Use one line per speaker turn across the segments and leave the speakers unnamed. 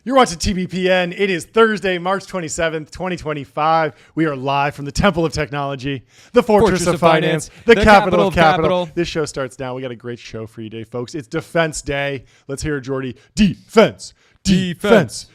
You're watching TBPN. It is Thursday, March 27th, 2025. We are live from the Temple of Technology, the Fortress of Finance, the capital of capital. This show starts now. We got a great show for you today, folks. It's Defense Day. Let's hear it, Jordy. Defense. Defense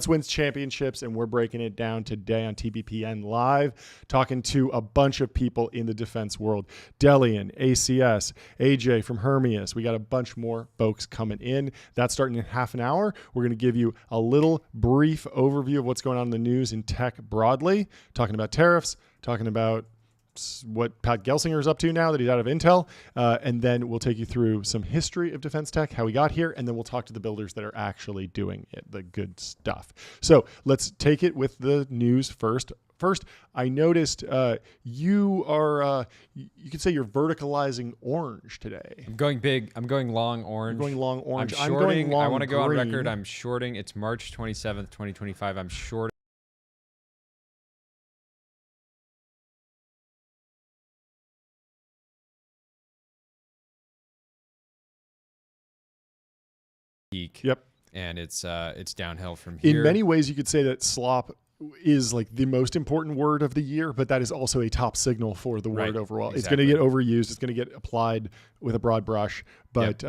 wins championships, and we're breaking it down today on TBPN Live, talking to a bunch of people in the defense world. Delian, ACS, AJ from Hermias. We got a bunch more folks coming in. That's starting in half an hour. We're going to give you a little brief overview of what's going on in the news in tech broadly, talking about tariffs, talking about what Pat Gelsinger is up to now that he's out of Intel. And then we'll take you through some history of defense tech, how we got here, and then we'll talk to the builders that are actually doing it, the good stuff. So let's take it with the news first. First, I noticed you are, you could say you're verticalizing orange today.
I'm going big. I'm going long orange.
You're going long orange.
I'm shorting. I want to go on record. I'm shorting. It's March 27th, 2025. I'm shorting.
Yep.
And it's downhill from here.
In many ways, you could say that slop is like the most important word of the year, but that is also a top signal for the word overall. Exactly. It's going to get overused. It's going to get applied with a broad brush, but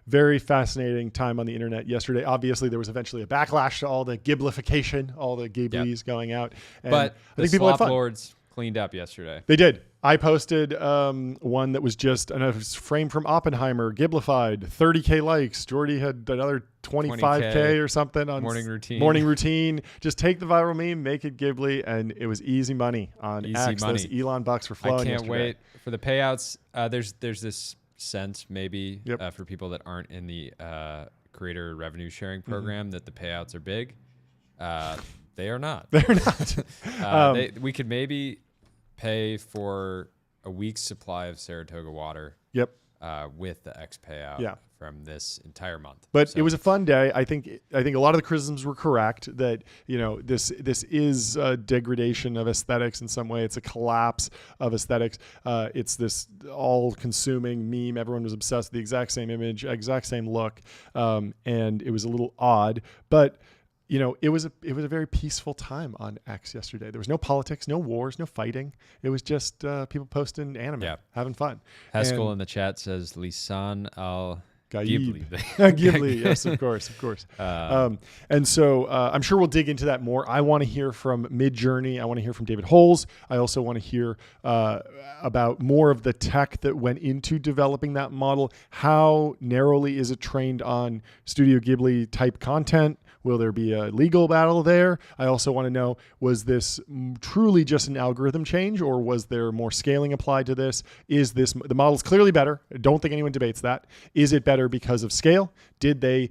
very fascinating time on the internet yesterday. Obviously, there was eventually a backlash to all the giblification, all the giblies going out. And
but
I think people had fun.
Lords cleaned up yesterday.
They did. I posted one that was just a frame from Oppenheimer, giblified, 30K likes. Jordy had another 25K or something on
morning routine.
Just take the viral meme, make it Ghibli, and it was easy money on X. Those Elon bucks were flowing.
I can't
yesterday.
wait for the payouts. There's this sense maybe for people that aren't in the creator revenue sharing program that the payouts are big. They are not.
They're not.
We could maybe pay for a week's supply of Saratoga water.
Yep.
With the X payout from this entire month.
But it was a fun day. I think a lot of the criticisms were correct that, you know, this is a degradation of aesthetics in some way. It's a collapse of aesthetics. It's this all-consuming meme. Everyone was obsessed with the exact same image, exact same look, and it was a little odd. But you know, it was a very peaceful time on X yesterday. There was no politics, no wars, no fighting. It was just people posting anime, having fun.
Haskell in the chat says Lisan al Ghibli.
Ghibli, yes, of course. And so I'm sure we'll dig into that more. I want to hear from Midjourney. I want to hear from David Holes. I also want to hear about more of the tech that went into developing that model. How narrowly is it trained on Studio Ghibli type content? Will there be a legal battle there? I also want to know, was this truly just an algorithm change, or was there more scaling applied to this? Is this, the model's clearly better. I don't think anyone debates that. Is it better because of scale? Did they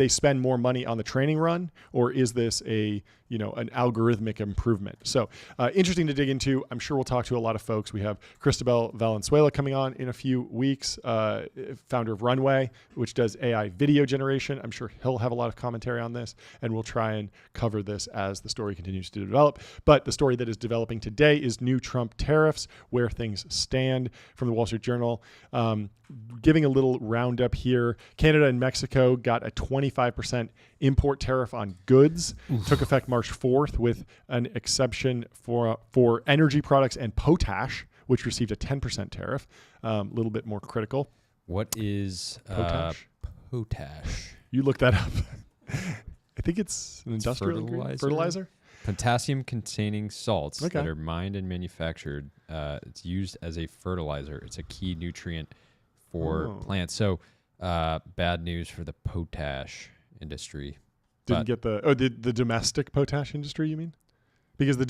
spend more money on the training run, or is this a an algorithmic improvement. So interesting to dig into. I'm sure we'll talk to a lot of folks. We have Cristobal Valenzuela coming on in a few weeks, founder of Runway, which does AI video generation. I'm sure he'll have a lot of commentary on this, and we'll try and cover this as the story continues to develop. But the story that is developing today is new Trump tariffs, where things stand, from the Wall Street Journal. Giving a little roundup here, Canada and Mexico got a 25% import tariff on goods. Took effect March 4th with an exception for energy products and potash, which received a 10% tariff. A little bit more critical.
What is
potash?
Potash.
You look that up. I think it's an industrial fertilizer.
Potassium-containing salts that are mined and manufactured. It's used as a fertilizer. It's a key nutrient for plants. So bad news for the potash industry.
Didn't get the domestic potash industry, you mean? Because the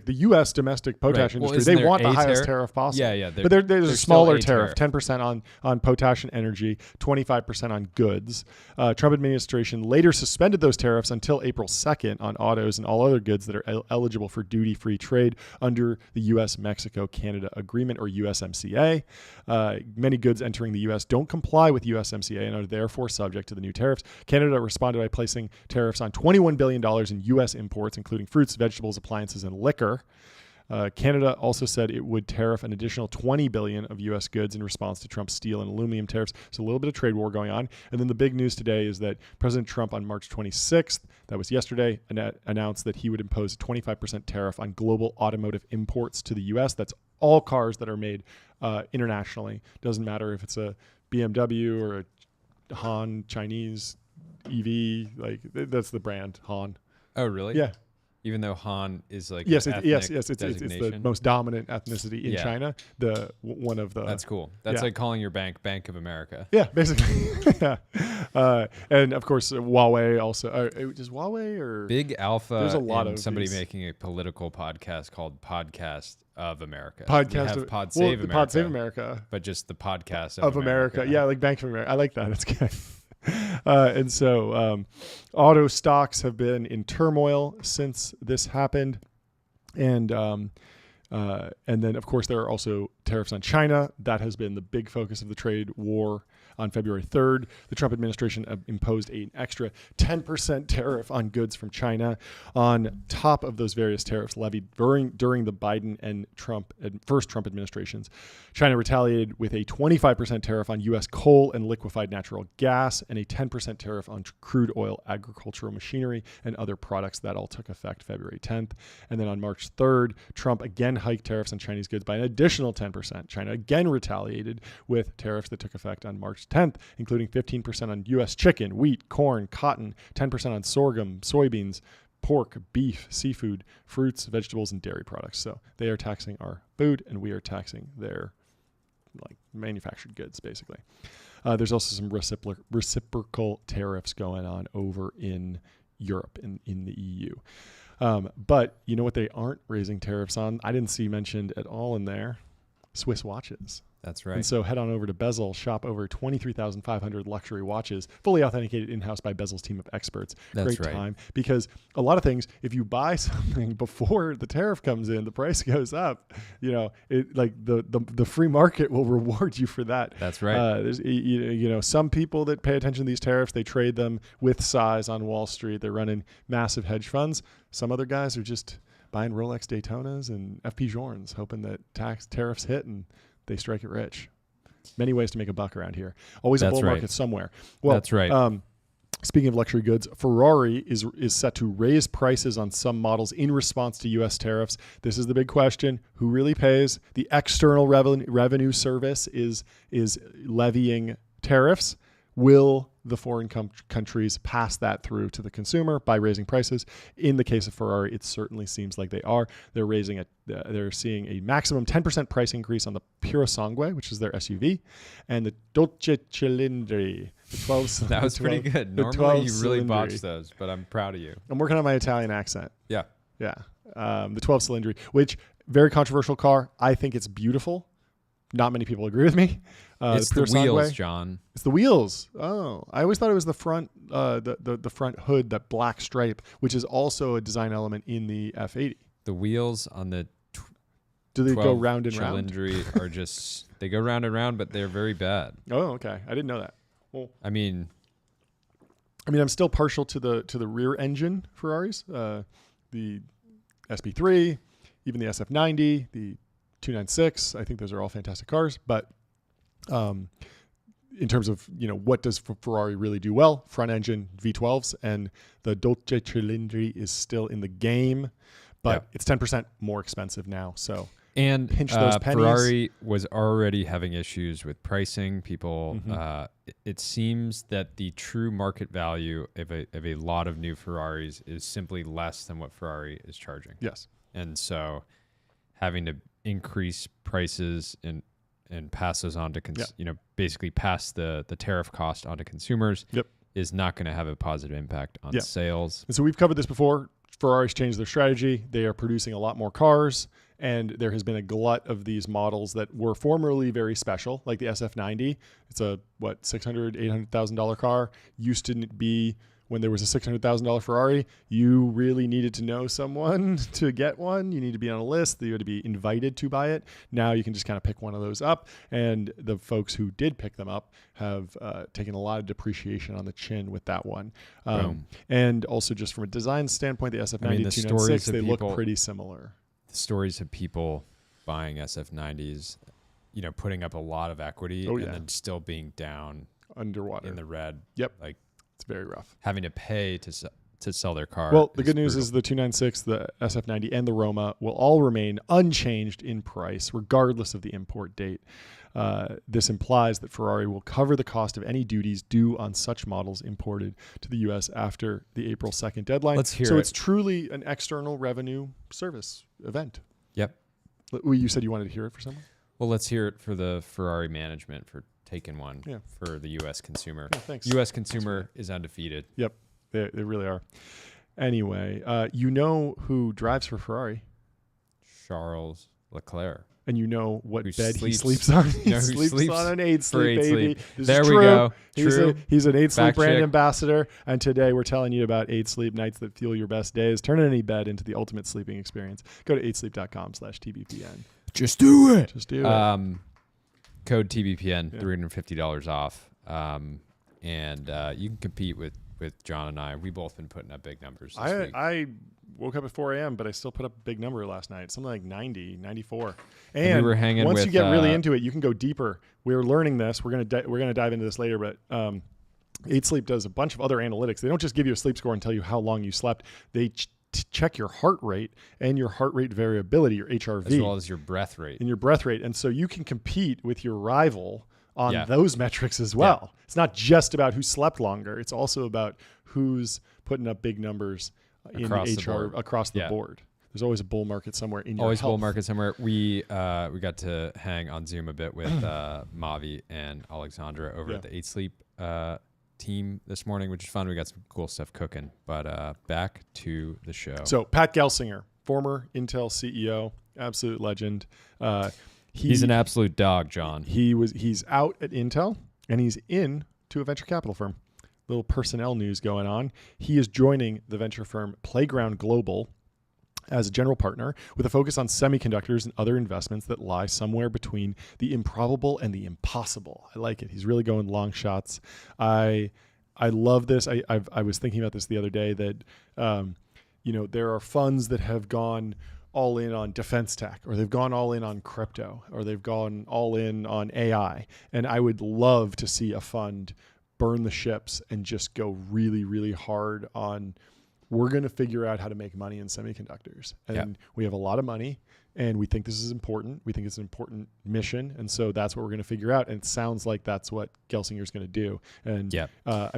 U.S. domestic potash industry, they want the highest tariff possible.
Yeah.
But there's a smaller tariff, 10% on potash and energy, 25% on goods. Trump administration later suspended those tariffs until April 2nd on autos and all other goods that are eligible for duty-free trade under the U.S.-Mexico-Canada Agreement, or USMCA. Many goods entering the U.S. don't comply with USMCA and are therefore subject to the new tariffs. Canada responded by placing tariffs on $21 billion in U.S. imports, including fruits, vegetables, appliances, and liquor. Canada also said it would tariff an additional $20 billion of U.S. goods in response to Trump's steel and aluminum tariffs. So a little bit of trade war going on. And then the big news today is that President Trump on March 26th, that was yesterday, announced that he would impose a 25% tariff on global automotive imports to the U.S. That's all cars that are made internationally. Doesn't matter if it's a BMW or a Han Chinese EV. Like, that's the brand, Han.
Oh, really?
Yeah.
Even though Han is like
yes, it's the most dominant ethnicity in China. One of the
that's cool. That's like calling your bank Bank of America.
Yeah, basically. And of course, Huawei also. Is Huawei or
Big Alpha?
There's a lot of
somebody
these.
Making a political podcast called Podcast of America.
Pod Save America,
but just the podcast
of America. Yeah, like Bank of America. I like that. That's good. And so auto stocks have been in turmoil since this happened. And then, of course, there are also tariffs on China. That has been the big focus of the trade war. On February 3rd, the Trump administration imposed an extra 10% tariff on goods from China on top of those various tariffs levied during the Biden and first Trump administrations. China retaliated with a 25% tariff on U.S. coal and liquefied natural gas and a 10% tariff on crude oil, agricultural machinery, and other products. That all took effect February 10th. And then on March 3rd, Trump again hiked tariffs on Chinese goods by an additional 10%. China again retaliated with tariffs that took effect on March 10th, including 15% on U.S. chicken, wheat, corn, cotton, 10% on sorghum, soybeans, pork, beef, seafood, fruits, vegetables, and dairy products. So they are taxing our food, and we are taxing their manufactured goods, basically. There's also some reciprocal tariffs going on over in Europe, in the EU. But you know what they aren't raising tariffs on? I didn't see mentioned at all in there. Swiss watches.
That's right.
And so head on over to Bezel, shop over 23,500 luxury watches, fully authenticated in-house by Bezel's team of experts.
That's
Great
right.
time, because a lot of things, if you buy something before the tariff comes in, the price goes up. The free market will reward you for that.
That's right.
There's some people that pay attention to these tariffs, they trade them with size on Wall Street. They're running massive hedge funds. Some other guys are just buying Rolex Daytonas and FP Journes, hoping that tariffs hit and they strike it rich. Many ways to make a buck around here. Always a bull market somewhere. Well,
that's right.
Speaking of luxury goods, Ferrari is set to raise prices on some models in response to U.S. tariffs. This is the big question. Who really pays? The external revenue service is levying tariffs. Will the foreign countries pass that through to the consumer by raising prices? In the case of Ferrari, it certainly seems like they are. They're seeing a maximum 10% price increase on the Purosangue, which is their SUV, and the Dolce Cilindri.
That was pretty good. Normally you really botch those, but I'm proud of you.
I'm working on my Italian accent.
Yeah.
The 12 Cilindri, which very controversial car. I think it's beautiful. Not many people agree with me.
It's the wheels, John.
It's the wheels. Oh, I always thought it was the front, the front hood, that black stripe, which is also a design element in the F80.
The wheels on the
do they go round and round?
Are just they go round and round, but they're very bad.
Oh, okay. I didn't know that. Well,
I mean,
I'm still partial to the rear engine Ferraris, the SP3, even the SF90, the 296. I think those are all fantastic cars, but in terms of what does Ferrari really do well, front engine V12s, and the Dolce Cilindri is still in the game, but it's 10% more expensive now. So.
And
pinch those pennies.
Ferrari was already having issues with pricing. People, it seems that the true market value of a lot of new Ferraris is simply less than what Ferrari is charging.
Yes.
And so having to increase prices and pass those on to, basically pass the tariff cost onto consumers is not going to have a positive impact on sales.
And so we've covered this before. Ferrari's changed their strategy. They are producing a lot more cars, and there has been a glut of these models that were formerly very special, like the SF90. It's a $600,000, $800,000 car. Used to be, when there was a $600,000 Ferrari, you really needed to know someone to get one. You need to be on a list. You had to be invited to buy it. Now you can just kind of pick one of those up, and the folks who did pick them up have taken a lot of depreciation on the chin with that one. And also, just from a design standpoint, the SF90 296, they look pretty similar.
The stories of people buying SF90s, putting up a lot of equity and then still being down
underwater
in the red.
Yep.
Like,
it's very rough.
Having to pay to sell their car.
Well, the good news is the 296, the SF90, and the Roma will all remain unchanged in price, regardless of the import date. This implies that Ferrari will cover the cost of any duties due on such models imported to the U.S. after the April 2nd deadline.
Let's hear it.
It's truly an external revenue service event.
Yep.
You said you wanted to hear it for someone?
Well, let's hear it for the Ferrari management for taking one for the U.S. consumer.
Yeah, thanks.
U.S. consumer is undefeated.
Yep, they really are. Anyway, who drives for Ferrari?
Charles Leclerc.
And what bed he sleeps on? He sleeps on an 8 sleep, baby.
There we go.
He's an 8 sleep brand
check.
ambassador. And today we're telling you about 8 sleep nights that fuel your best days. Turn any bed into the ultimate sleeping experience. Go to 8sleep.com/TBPN.
Just do it.
Just do it.
Code TBPN, $350 off. And you can compete with John and I. We've both been putting up big numbers this week.
I woke up at 4 a.m., but I still put up a big number last night, something like 90, 94.
And we were hanging
once
with,
you get really into it, you can go deeper. We're learning this. We're gonna dive into this later, but 8 Sleep does a bunch of other analytics. They don't just give you a sleep score and tell you how long you slept. They check your heart rate and your heart rate variability, your HRV.
As well as your breath rate.
And your breath rate. And so you can compete with your rival on those metrics as well. Yeah. It's not just about who slept longer. It's also about who's putting up big numbers across the board. There's always a bull market somewhere in your health.
Bull market somewhere. We got to hang on Zoom a bit with Mavi and Alexandra over at the 8 Sleep team this morning, which is fun. We got some cool stuff cooking. But back to the show.
So Pat Gelsinger, former Intel CEO, absolute legend.
He's an absolute dog, John.
He's out at Intel and he's in to a venture capital firm. Little personnel news going on. He is joining the venture firm Playground Global as a general partner with a focus on semiconductors and other investments that lie somewhere between the improbable and the impossible. I like it. He's really going long shots. I love this. I was thinking about this the other day that there are funds that have gone all in on defense tech, or they've gone all in on crypto, or they've gone all in on AI. And I would love to see a fund burn the ships and just go really, really hard on, we're going to figure out how to make money in semiconductors. And we have a lot of money and we think this is important. We think it's an important mission. And so that's what we're going to figure out. And it sounds like that's what Gelsinger's going to do. And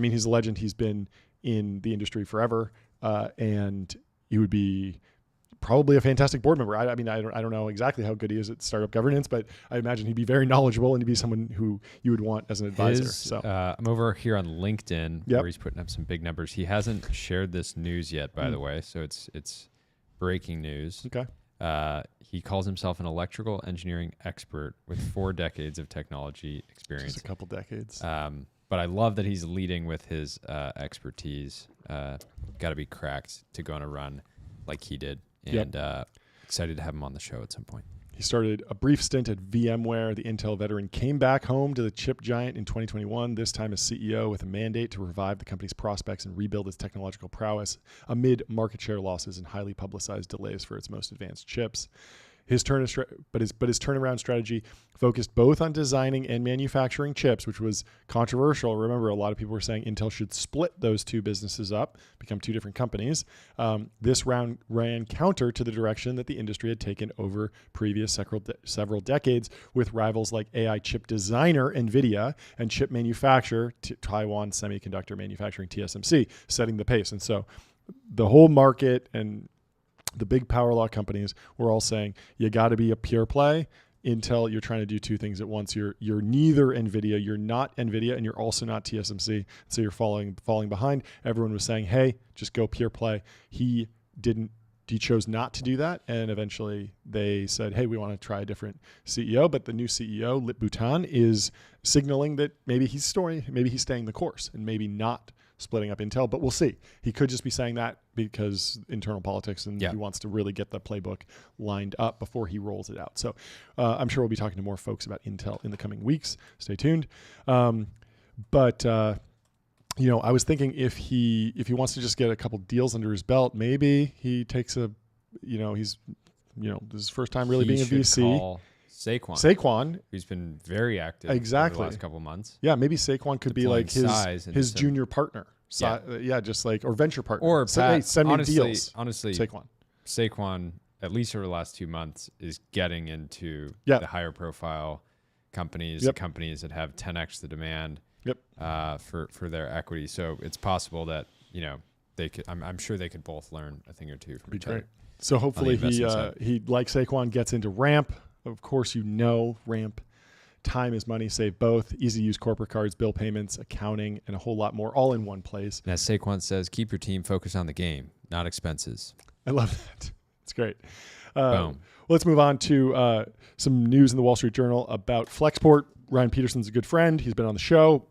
he's a legend. He's been in the industry forever. And he would be probably a fantastic board member. I don't know exactly how good he is at startup governance, but I imagine he'd be very knowledgeable and he'd be someone who you would want as an advisor.
I'm over here on LinkedIn where he's putting up some big numbers. He hasn't shared this news yet, by the way, so it's breaking news.
Okay.
He calls himself an electrical engineering expert with 4 decades of technology experience.
Just a couple decades.
But I love that he's leading with his expertise. Got to be cracked to go on a run like he did. And excited to have him on the show at some point.
He started a brief stint at VMware. The Intel veteran came back home to the chip giant in 2021, this time as CEO with a mandate to revive the company's prospects and rebuild its technological prowess amid market share losses and highly publicized delays for its most advanced chips. His turnaround strategy focused both on designing and manufacturing chips, which was controversial. Remember, a lot of people were saying Intel should split those two businesses up, become 2 different companies. This round ran counter to the direction that the industry had taken over previous several decades, with rivals like AI chip designer NVIDIA and chip manufacturer Taiwan Semiconductor Manufacturing TSMC setting the pace. And so the whole market and the big power law companies were all saying, you got to be a pure play. Intel, you're trying to do 2 things at once. You're neither NVIDIA, you're not NVIDIA, and you're also not TSMC. So you're falling behind. Everyone was saying, hey, just go pure play. He chose not to do that. And eventually they said, hey, we want to try a different CEO. But the new CEO, Lip Bhutan, is signaling that maybe he's staying the course and maybe not splitting up Intel, but we'll see. He could just be saying that because internal politics and he wants to really get the playbook lined up before he rolls it out. So I'm sure we'll be talking to more folks about Intel in the coming weeks. Stay tuned. But I was thinking if he wants to just get a couple deals under his belt, maybe he takes this is his first time really being a VC. Saquon,
who's been very active over the last couple of months.
Yeah, maybe Saquon could be like his junior partner. Just like, or venture partner.
Or Pat,
send me deals.
Honestly, Saquon, at least over the last 2 months, is getting into the higher profile companies, the companies that have 10x the demand for their equity. So it's possible that, they could. I'm sure they could both learn a thing or two from each other.
So hopefully he like Saquon gets into Ramp. Of course, Ramp. Time is money, save both. Easy to use corporate cards, bill payments, accounting, and a whole lot more, all in one place.
And as Saquon says, keep your team focused on the game, not expenses.
I love that. It's great.
Boom.
Let's move on to some news in the Wall Street Journal about Flexport. Ryan Peterson's a good friend. He's been on the show.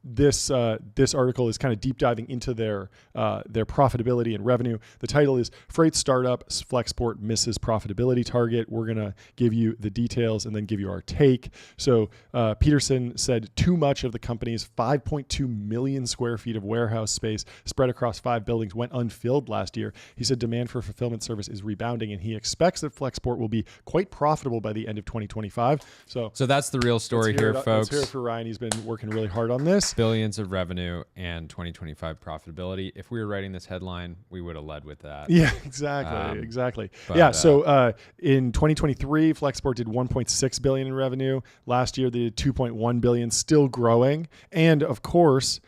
This article is kind of deep diving into their profitability and revenue. The title is Freight Startup Flexport Misses Profitability Target. We're going to give you the details and then give you our take. So Peterson said too much of the company's 5.2 million square feet of warehouse space spread across 5 buildings went unfilled last year. He said demand for fulfillment service is rebounding and he expects that Flexport will be quite profitable by the end of 2025. So
that's the real story here, folks.
Let's hear it for Ryan. He's been working really hard on this.
Billions of revenue and 2025 profitability. If we were writing this headline, we would have led with that.
Yeah, exactly. But, so in 2023, Flexport did 1.6 billion in revenue. Last year, they did 2.1 billion, still growing. And of course,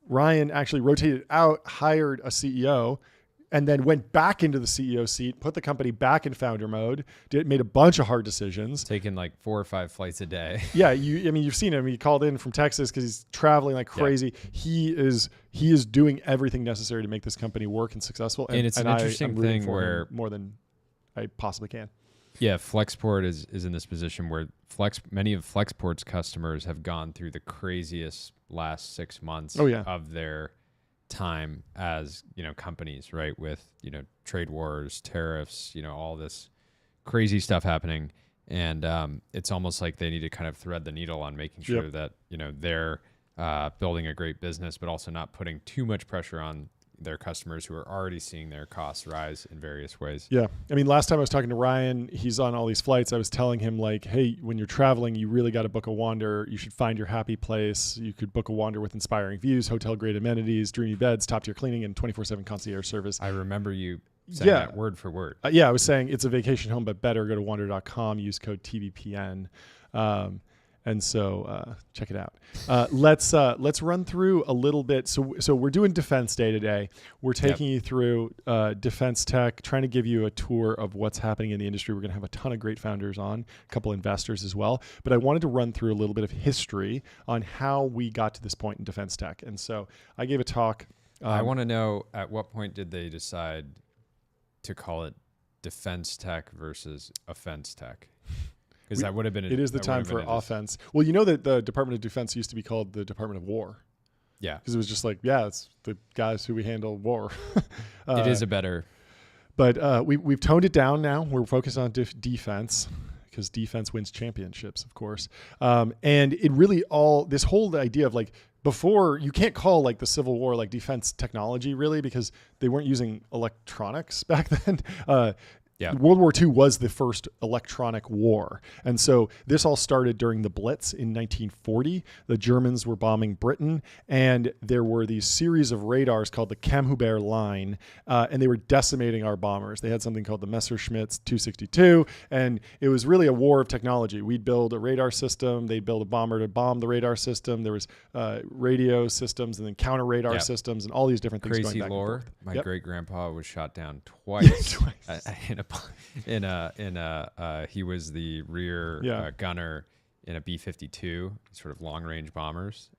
Ryan actually rotated out, hired a CEO, and then went back into the CEO seat, put the company back in founder mode, made a bunch of hard decisions.
Taking like 4 or 5 flights a day.
Yeah, you've seen him. He called in from Texas because he's traveling like crazy. Yeah. He is doing everything necessary to make this company work and successful.
And it's an interesting thing where
more than I possibly can.
Yeah, Flexport is in this position where many of Flexport's customers have gone through the craziest last 6 months of their time as companies, right, with trade wars, tariffs, all this crazy stuff happening, and it's almost like they need to kind of thread the needle on making sure that they're building a great business, but also not putting too much pressure on their customers who are already seeing their costs rise in various ways. Yeah.
I mean, last time I was talking to Ryan, he's on all these flights. I was telling him like, hey, when you're traveling, you really got to book a wander. You should find your happy place. You could book a wander with inspiring views, hotel grade amenities, dreamy beds, top tier cleaning, and 24/7 concierge service.
I remember you saying that word for word.
I was saying it's a vacation home, but better. Go to wander.com, use code TBPN. And so check it out. Let's run through a little bit. So we're doing Defense Day today. We're taking you through defense tech, trying to give you a tour of what's happening in the industry. We're going to have a ton of great founders on, a couple investors as well. But I wanted to run through a little bit of history on how we got to this point in defense tech. And so I gave a talk.
I want to know, at what point did they decide to call it defense tech versus offense tech. Because that would have been.
It is the time for offense. Well, you know that the Department of Defense used to be called the Department of War.
Yeah.
Because it was just like, it's the guys who we handle war.
It is a better.
But we've toned it down now. We're focused on defense because defense wins championships, of course. And it really this whole idea of like, before, you can't call like the Civil War like defense technology really, because they weren't using electronics back then. World War II was the first electronic war. And so this all started during the Blitz in 1940. The Germans were bombing Britain, and there were these series of radars called the Kamm-Huber line, and they were decimating our bombers. They had something called the Messerschmitt 262, and it was really a war of technology. We'd build a radar system. They'd build a bomber to bomb the radar system. There was radio systems and then counter radar systems and all these different things
Crazy
going back
lore.
and forth.
My great-grandpa was shot down twice. He was the rear gunner in a B-52, sort of long-range bombers.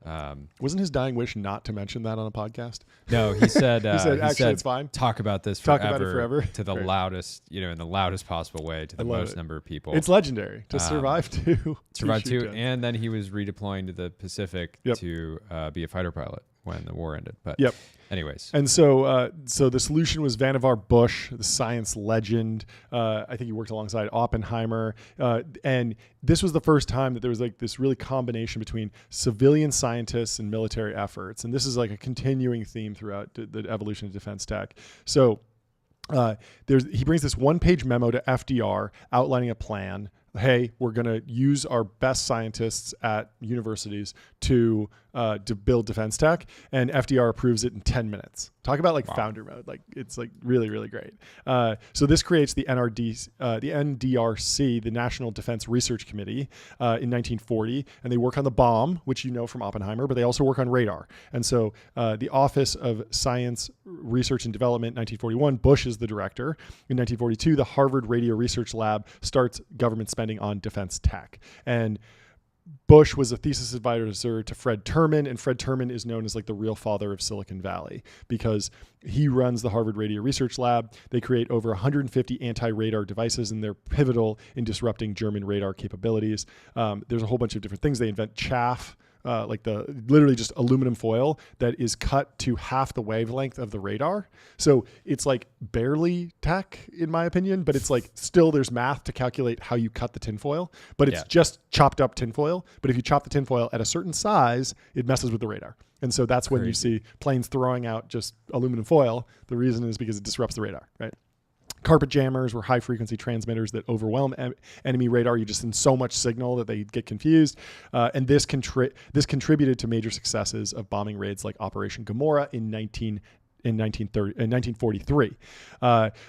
Wasn't his dying wish not to mention that on a podcast?
No, he said.
he said, it's fine.
Talk about this
Talk about it forever
to the loudest, in the loudest possible way to the most number of people.
It's legendary to survive to
and then he was redeploying to the Pacific to be a fighter pilot when the war ended. But anyways.
And so the solution was Vannevar Bush, the science legend. I think he worked alongside Oppenheimer. And this was the first time that there was like this really combination between civilian scientists and military efforts. And this is like a continuing theme throughout the evolution of defense tech. So he brings this one-page memo to FDR outlining a plan. Hey, we're going to use our best scientists at universities to build defense tech, and FDR approves it in 10 minutes. Talk about like founder mode. Like it's like really, really great. So this creates the NDRC, the National Defense Research Committee, in 1940, and they work on the bomb, which you know from Oppenheimer, but they also work on radar. And so the Office of Science Research and Development, 1941, Bush is the director. In 1942, the Harvard Radio Research Lab starts government spending on defense tech. And Bush was a thesis advisor to Fred Terman, and Fred Terman is known as like the real father of Silicon Valley because he runs the Harvard Radio Research Lab. They create over 150 anti-radar devices, and they're pivotal in disrupting German radar capabilities. There's a whole bunch of different things. They invent chaff, like literally just aluminum foil that is cut to half the wavelength of the radar. So it's like barely tech in my opinion, but it's like still there's math to calculate how you cut the tinfoil, but it's just chopped up tinfoil. But if you chop the tinfoil at a certain size, it messes with the radar. And so that's when you see planes throwing out just aluminum foil. The reason is because it disrupts the radar, right? Carpet jammers were high-frequency transmitters that overwhelm enemy radar. You just send so much signal that they get confused. And this contributed to major successes of bombing raids like Operation Gomorrah in 1943.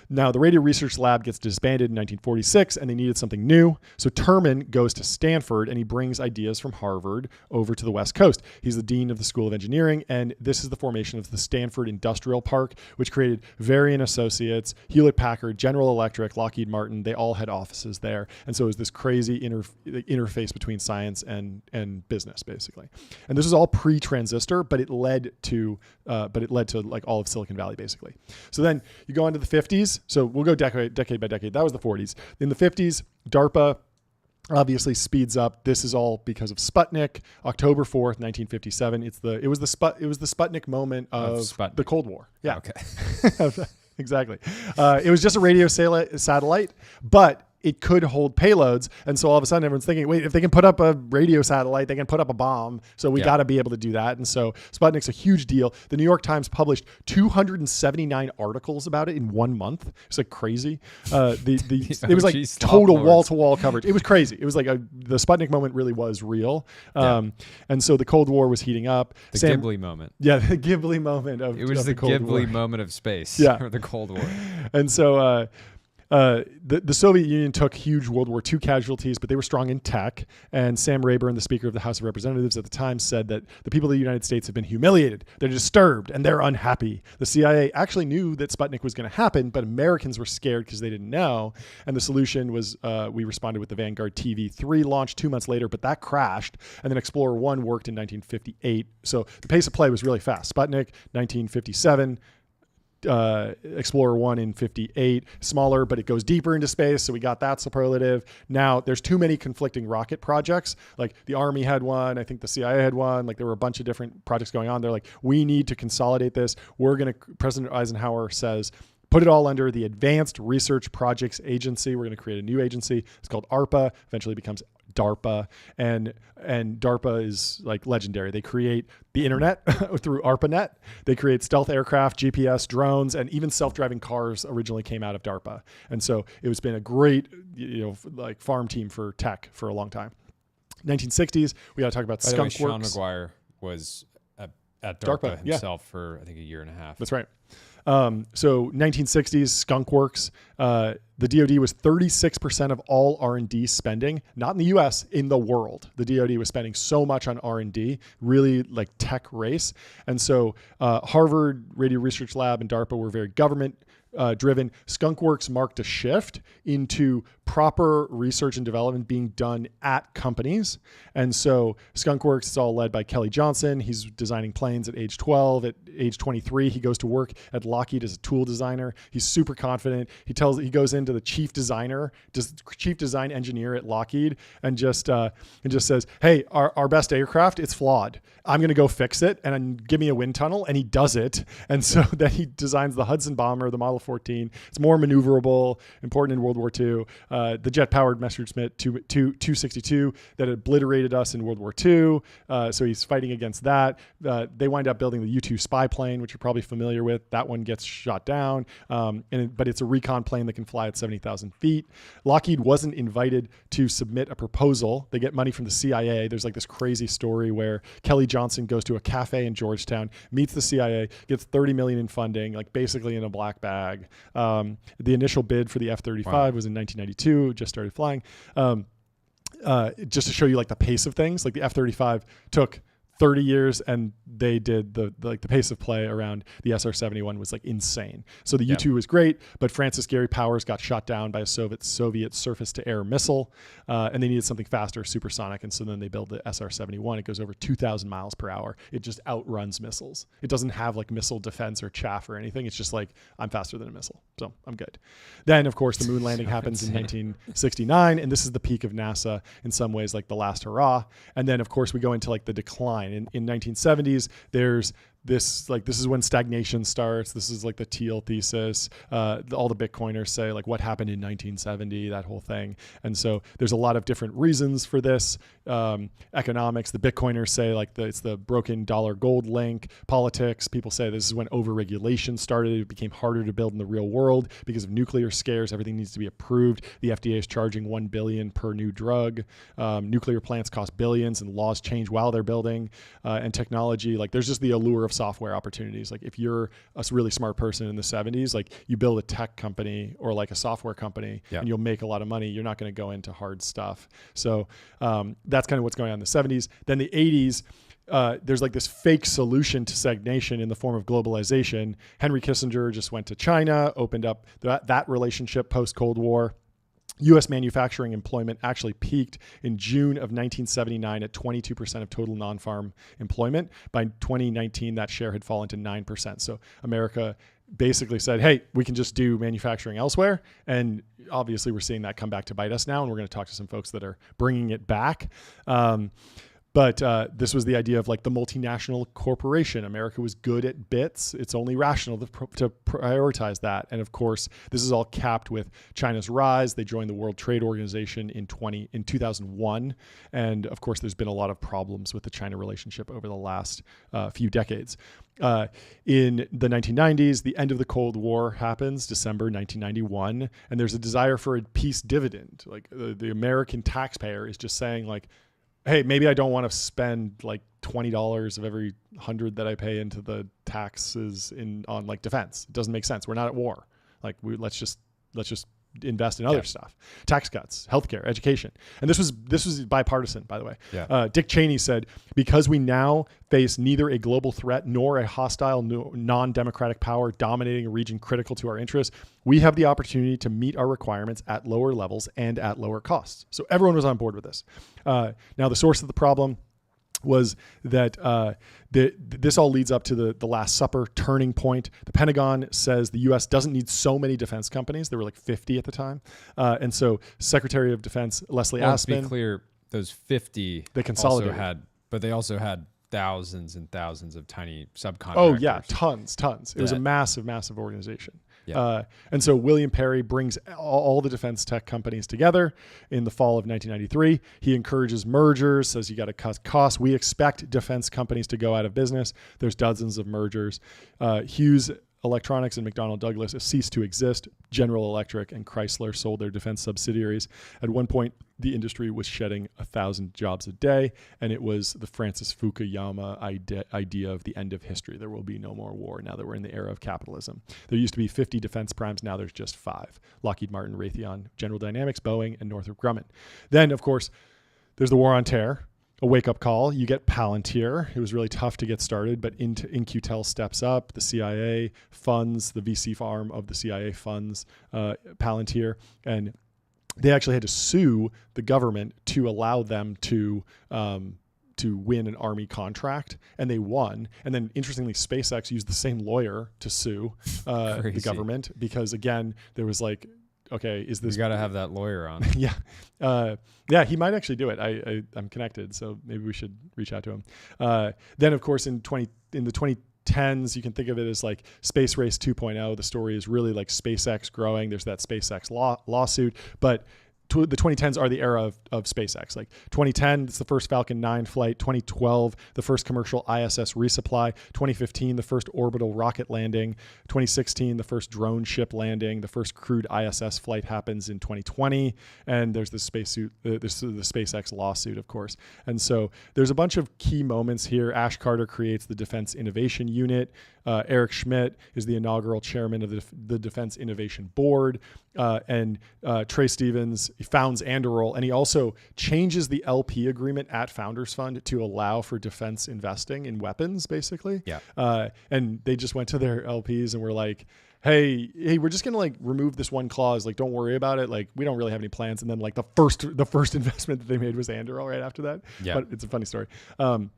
Now, the Radio Research Lab gets disbanded in 1946, and they needed something new. So Terman goes to Stanford, and he brings ideas from Harvard over to the West Coast. He's the dean of the School of Engineering, and this is the formation of the Stanford Industrial Park, which created Varian Associates, Hewlett-Packard, General Electric, Lockheed Martin. They all had offices there. And so it was this crazy interface between science and business, basically. And this is all pre-transistor, but it led to like all of Silicon Valley, basically. So then you go into the 50s. So we'll go decade by decade. That was the 40s. In the 50s, DARPA obviously speeds up. This is all because of Sputnik. October 4th, 1957. It was the Sputnik moment of the Cold War. Yeah.
Okay.
Exactly. It was just a radio satellite, but it could hold payloads. And so all of a sudden everyone's thinking, wait, if they can put up a radio satellite, they can put up a bomb. So we got to be able to do that. And so Sputnik's a huge deal. The New York Times published 279 articles about it in 1 month. It's like crazy. It was like total wall-to-wall coverage. It was crazy. It was like the Sputnik moment really was real. And so the Cold War was heating up.
The Ghibli moment.
Yeah, the Ghibli moment of
it was
the Cold
Ghibli
War.
moment of space.
Yeah.
Or the Cold War.
And so the Soviet Union took huge World War II casualties, but they were strong in tech. And Sam Rayburn, the Speaker of the House of Representatives at the time, said that the people of the United States have been humiliated. They're disturbed and they're unhappy. The CIA actually knew that Sputnik was going to happen, but Americans were scared because they didn't know. And the solution was we responded with the Vanguard TV3 launch 2 months later, but that crashed. And then Explorer 1 worked in 1958. So the pace of play was really fast. Sputnik, 1957. Explorer 1 in 58, smaller, but it goes deeper into space. So we got that superlative. Now there's too many conflicting rocket projects. Like the Army had one, I think the CIA had one. Like there were a bunch of different projects going on. They're like, we need to consolidate this. President Eisenhower says, put it all under the Advanced Research Projects Agency. We're going to create a new agency. It's called ARPA, eventually becomes DARPA, and DARPA is like legendary. They create the internet through ARPANET. They create stealth aircraft, GPS, drones, and even self-driving cars originally came out of DARPA. And so it's been a great, like farm team for tech for a long time. 1960s, we got to talk about Skunk
Sean
Works.
McGuire was at DARPA himself for I think a year and a half.
That's right. So 1960s, Skunk Works, the DoD was 36% of all R&D spending, not in the US, in the world. The DoD was spending so much on R&D, really like tech race. And so Harvard Radio Research Lab and DARPA were very government driven. Skunk Works marked a shift into proper research and development being done at companies. And so Skunk Works is all led by Kelly Johnson. He's designing planes at age 12. At age 23, he goes to work at Lockheed as a tool designer. He's super confident. He goes into the chief design engineer at Lockheed and just says, hey, our best aircraft, it's flawed. I'm going to go fix it and give me a wind tunnel. And he does it. And so then he designs the Hudson bomber, the Model 14. It's more maneuverable, important in World War II. The jet-powered Messerschmitt 262 that obliterated us in World War II. So he's fighting against that. They wind up building the U-2 spy plane, which you're probably familiar with. That one gets shot down, but it's a recon plane that can fly at 70,000 feet. Lockheed wasn't invited to submit a proposal. They get money from the CIA. There's like this crazy story where Kelly Johnson goes to a cafe in Georgetown, meets the CIA, gets $30 million in funding, like basically in a black bag. The initial bid for the F-35 was in 1992, just started flying. Just to show you like the pace of things, like the F-35 took 30 years and they did the pace of play around the SR-71 was like insane. So the U-2 was great, but Francis Gary Powers got shot down by a Soviet surface-to-air missile, and they needed something faster, supersonic, and so then they built the SR-71. It goes over 2,000 miles per hour. It just outruns missiles. It doesn't have like missile defense or chaff or anything. It's just like, I'm faster than a missile, so I'm good. Then, of course, the moon landing happens in 1969, and this is the peak of NASA in some ways, like the last hurrah. And then, of course, we go into like the decline. In 1970s, there's this is when stagnation starts. This is like the Thiel thesis. All the Bitcoiners say like what happened in 1970, that whole thing. And so there's a lot of different reasons for this. Economics, the Bitcoiners say like it's the broken dollar gold link. Politics, people say this is when overregulation started. It became harder to build in the real world because of nuclear scares. Everything needs to be approved. The FDA is charging $1 billion per new drug. Nuclear plants cost billions and laws change while they're building. And technology, like there's just the allure of software opportunities. Like if you're a really smart person in the 70s, like you build a tech company or like a software company and you'll make a lot of money. You're not going to go into hard stuff. So that's kind of what's going on in the 70s. Then the 80s, there's like this fake solution to stagnation in the form of globalization. Henry Kissinger just went to China, opened up that relationship post-Cold War. U.S. manufacturing employment actually peaked in June of 1979 at 22% of total non-farm employment. By 2019, that share had fallen to 9%. So America basically said, hey, we can just do manufacturing elsewhere. And obviously we're seeing that come back to bite us now. And we're going to talk to some folks that are bringing it back. But this was the idea of like the multinational corporation. America was good at bits. It's only rational to prioritize that. And of course, this is all capped with China's rise. They joined the World Trade Organization in 2001. And of course, there's been a lot of problems with the China relationship over the last few decades. In the 1990s, the end of the Cold War happens, December 1991. And there's a desire for a peace dividend. Like the American taxpayer is just saying like, hey, maybe I don't want to spend like $20 of every 100 that I pay into the taxes on like defense. It doesn't make sense. We're not at war. Like let's just invest in other stuff, tax cuts, healthcare, education. And this was bipartisan, by the way. Yeah. Dick Cheney said, because we now face neither a global threat nor a hostile non-democratic power dominating a region critical to our interests, we have the opportunity to meet our requirements at lower levels and at lower costs. So everyone was on board with this. Now the source of the problem, was that this all leads up to the Last Supper turning point. The Pentagon says the U.S. doesn't need so many defense companies. There were like 50 at the time. And so Secretary of Defense Leslie Aspin.
To be clear, those 50
they consolidated.
They also had thousands and thousands of tiny subcontractors.
Oh, yeah, tons. It was a massive, massive organization. Yeah. And so William Perry brings all the defense tech companies together in the fall of 1993. He encourages mergers, says you got to cut costs. We expect defense companies to go out of business. There's dozens of mergers. Hughes Electronics and McDonnell Douglas ceased to exist. General Electric and Chrysler sold their defense subsidiaries. At one point, the industry was shedding 1,000 jobs a day, and it was the Francis Fukuyama idea of the end of history. There will be no more war now that we're in the era of capitalism. There used to be 50 defense primes. Now there's just 5. Lockheed Martin, Raytheon, General Dynamics, Boeing, and Northrop Grumman. Then, of course, there's the war on terror. A wake-up call. You get Palantir. It was really tough to get started, but In-Q-Tel steps up. The CIA funds, the VC arm of the CIA funds Palantir, and they actually had to sue the government to allow them to win an Army contract, and they won. And then, interestingly, SpaceX used the same lawyer to sue the government because, again, there was like, okay, is this...
You got to have that lawyer on.
Yeah, he might actually do it. I'm connected, so maybe we should reach out to him. Then, of course, in the 2010s, you can think of it as like Space Race 2.0. The story is really like SpaceX growing. There's that SpaceX lawsuit, but the 2010s are the era of SpaceX. Like 2010, it's the first Falcon 9 flight. 2012, the first commercial ISS resupply. 2015, the first orbital rocket landing. 2016, the first drone ship landing. The first crewed ISS flight happens in 2020. And there's the SpaceX lawsuit, of course. And so there's a bunch of key moments here. Ash Carter creates the Defense Innovation Unit. Eric Schmidt is the inaugural chairman of the Defense Innovation Board. And Trey Stevens founds Anduril, and he also changes the LP agreement at Founders Fund to allow for defense investing in weapons, basically.
Yeah.
And they just went to their LPs and were like, hey, we're just going to like remove this one clause. Like, don't worry about it. Like, we don't really have any plans. And then like the first investment that they made was Anduril right after that.
Yeah.
But it's a funny story. And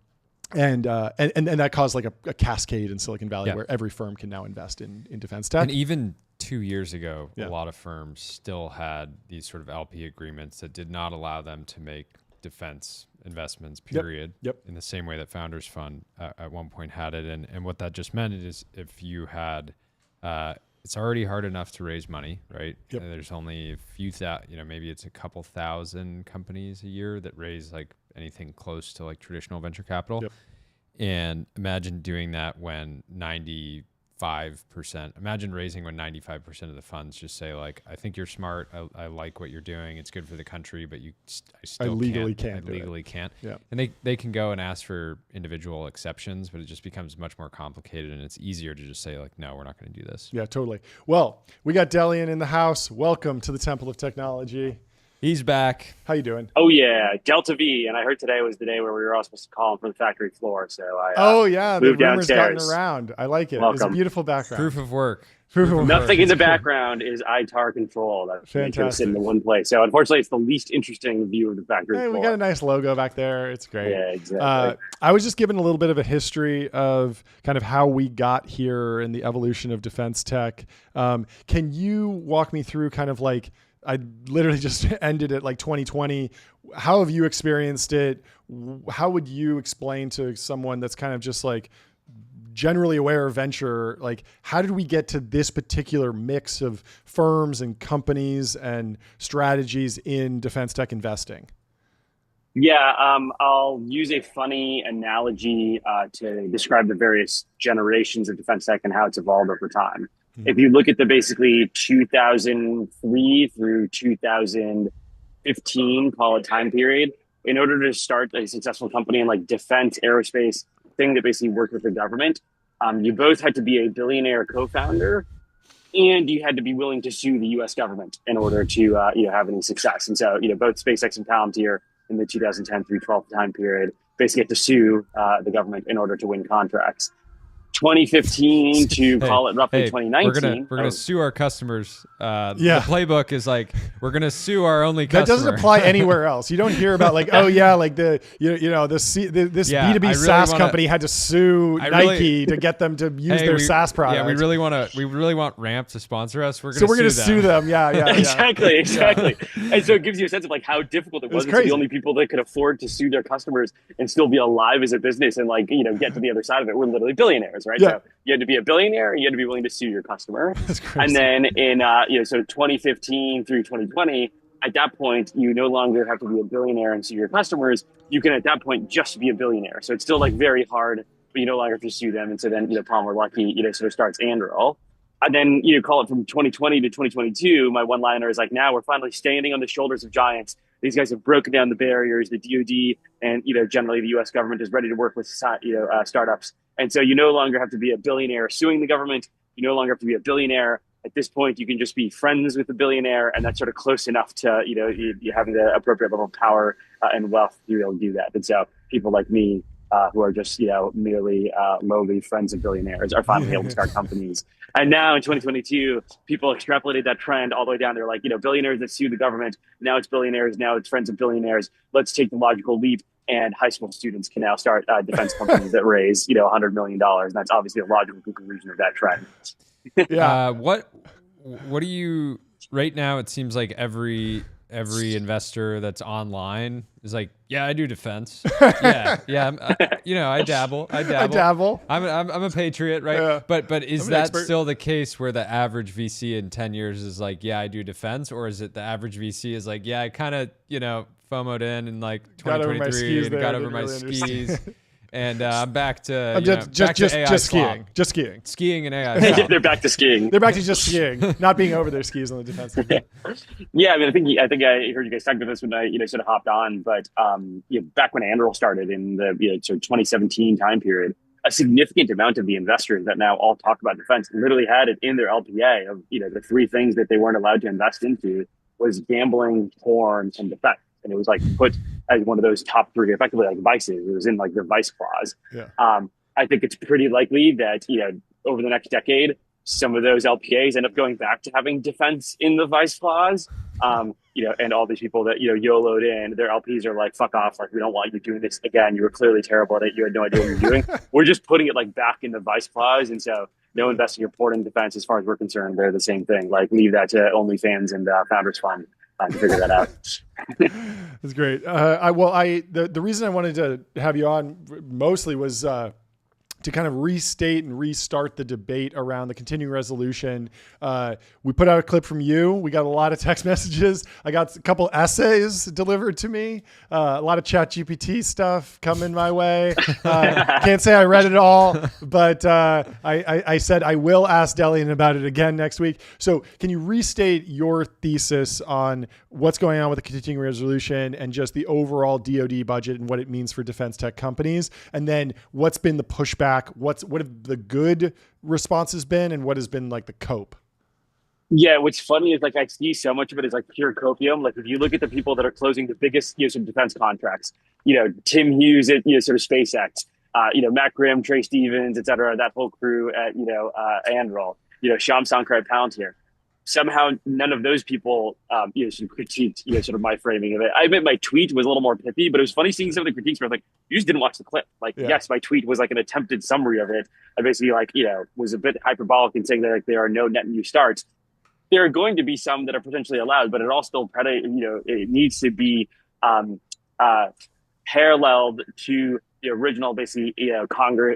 that caused like a cascade in Silicon Valley where every firm can now invest in defense tech.
And even 2 years ago, a lot of firms still had these sort of LP agreements that did not allow them to make defense investments, period.
Yep.
In the same way that Founders Fund at one point had it. And what that just meant is if you had, it's already hard enough to raise money, right?
Yep.
And there's only a few maybe it's a couple thousand companies a year that raise like anything close to like traditional venture capital.
Yep.
And imagine doing that when 95%, imagine raising when 95% of the funds just say like, I think you're smart. I like what you're doing. It's good for the country, but I legally can't.
Yeah.
And they can go and ask for individual exceptions, but it just becomes much more complicated, and it's easier to just say like, no, we're not going to do this.
Yeah, totally. Well, we got Delian in the house. Welcome to the Temple of Technology.
He's back.
How you doing?
Oh yeah, Delta V, and I heard today was the day where we were all supposed to call him from the factory floor. So I
the rumors
downstairs.
gotten around. I like it.
Welcome.
It's a beautiful background.
Proof of work.
Nothing in the background is ITAR control. That's
fantastic.
In the one place. So unfortunately, it's the least interesting view of the factory floor.
We got a nice logo back there. It's great.
Yeah, exactly.
I was just given a little bit of a history of kind of how we got here and the evolution of defense tech. Can you walk me through kind of like, I literally just ended it like 2020. How have you experienced it? How would you explain to someone that's kind of just like generally aware of venture, like how did we get to this particular mix of firms and companies and strategies in defense tech investing?
Yeah, I'll use a funny analogy to describe the various generations of defense tech and how it's evolved over time. If you look at the basically 2003 through 2015, call it time period, in order to start a successful company in like defense, aerospace, thing that basically worked with the government, you both had to be a billionaire co-founder, and you had to be willing to sue the U.S. government in order to have any success. And so both SpaceX and Palantir in the 2010 through 12 time period basically had to sue the government in order to win contracts. 2015 to call it roughly 2019.
We're gonna sue our customers. The playbook is like we're gonna sue our only customer.
That doesn't apply anywhere else. You don't hear about like, oh yeah, like this B2B SaaS company had to sue Nike to get them to use their SaaS product.
Yeah, we really want Ramp to sponsor us. We're
gonna sue them. Yeah.
Exactly. And so it gives you a sense of like how difficult it was. It's the only people that could afford to sue their customers and still be alive as a business and like get to the other side of it. We're literally billionaires, right?
Yeah.
So you had to be a billionaire, and you had to be willing to sue your customer.
That's crazy.
And then in so 2015 through 2020, at that point, you no longer have to be a billionaire and sue your customers. You can at that point just be a billionaire. So it's still like very hard, but you no longer have to sue them. And so then Palmer Luckey sort of starts Anduril. And then call it from 2020 to 2022. My one-liner is like, now we're finally standing on the shoulders of giants. These guys have broken down the barriers. The DoD and generally the U.S. government is ready to work with startups. And so you no longer have to be a billionaire suing the government. You no longer have to be a billionaire. At this point, you can just be friends with the billionaire, and that's sort of close enough to you having the appropriate level of power and wealth to be able to do that. And so people like me, who are just merely lowly friends of billionaires, are finally able to start companies. And now in 2022, people extrapolated that trend all the way down. They're like, billionaires that sue the government. Now it's billionaires. Now it's friends of billionaires. Let's take the logical leap. And high school students can now start defense companies that raise $100 million. And that's obviously a logical conclusion of that trend.
Yeah. What do you right now? It seems like every investor that's online is like, yeah, I do defense. I dabble. I'm a patriot, right? Yeah. But is that still the case where the average VC in 10 years is like, yeah, I do defense, or is it the average VC is like, yeah, I kind of FOMO'd in in like 2023 and got over my skis. And I'm back to
just skiing and AI.
They're back to skiing.
They're back to just skiing, not being over their skis on the defense.
Yeah, I mean, I think I heard you guys talk about this when I sort of hopped on, but back when Anduril started in the sort of 2017 time period, a significant amount of the investors that now all talk about defense literally had it in their LPA of the three things that they weren't allowed to invest into was gambling, porn, and defense. And it was like put as one of those top three, effectively like vices. It was in like the vice clause. Yeah. I think it's pretty likely that over the next decade, some of those LPAs end up going back to having defense in the vice clause. And all these people that YOLO'd in, their LPs are like, fuck off, like we don't want you doing this again. You were clearly terrible at it. You had no idea what you're doing. We're just putting it like back in the vice clause, and so no investing or port in defense. As far as we're concerned, they're the same thing. Like leave that to OnlyFans and Founders Fund. To figure that out.
That's great. The reason I wanted to have you on mostly was to kind of restate and restart the debate around the continuing resolution. We put out a clip from you. We got a lot of text messages. I got a couple essays delivered to me. A lot of ChatGPT stuff coming my way. Can't say I read it all, but I said I will ask Delian about it again next week. So can you restate your thesis on what's going on with the continuing resolution and just the overall DoD budget and what it means for defense tech companies? And then what's been the pushback? What have the good responses been, and what has been like the cope?
Yeah, what's funny is like I see so much of it as like pure copium. Like if you look at the people that are closing the biggest sort of defense contracts, Tim Hughes at sort of SpaceX, Matt Grimm, Trey Stevens, et cetera, that whole crew at Anduril, Shyam Sankar at Palantir. Somehow none of those people sort of critiqued sort of my framing of it. I admit my tweet was a little more pithy, but it was funny seeing some of the critiques where I was like, you just didn't watch the clip. Like, yes, my tweet was like an attempted summary of it. I basically was a bit hyperbolic in saying that like there are no net new starts. There are going to be some that are potentially allowed, but it all still it needs to be paralleled to the original, basically,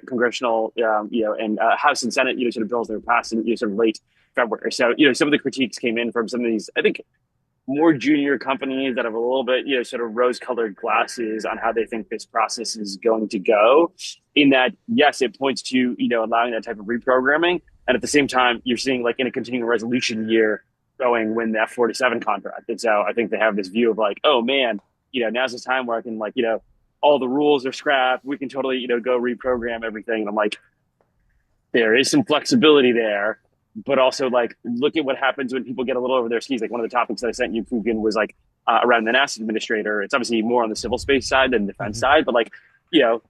congressional, and House and Senate, sort of bills that were passed in sort of late February. So, some of the critiques came in from some of these, I think, more junior companies that have a little bit, sort of rose-colored glasses on how they think this process is going to go. In that, yes, it points to, allowing that type of reprogramming. And at the same time, you're seeing like in a continuing resolution year going win the F-47 contract. And so I think they have this view of like, oh man, now's the time where I can like, all the rules are scrapped. We can totally, go reprogram everything. And I'm like, there is some flexibility there. But also, like, look at what happens when people get a little over their skis. Like, one of the topics that I sent you, Fugan, was like around the NASA administrator. It's obviously more on the civil space side than defense side. But like, Elon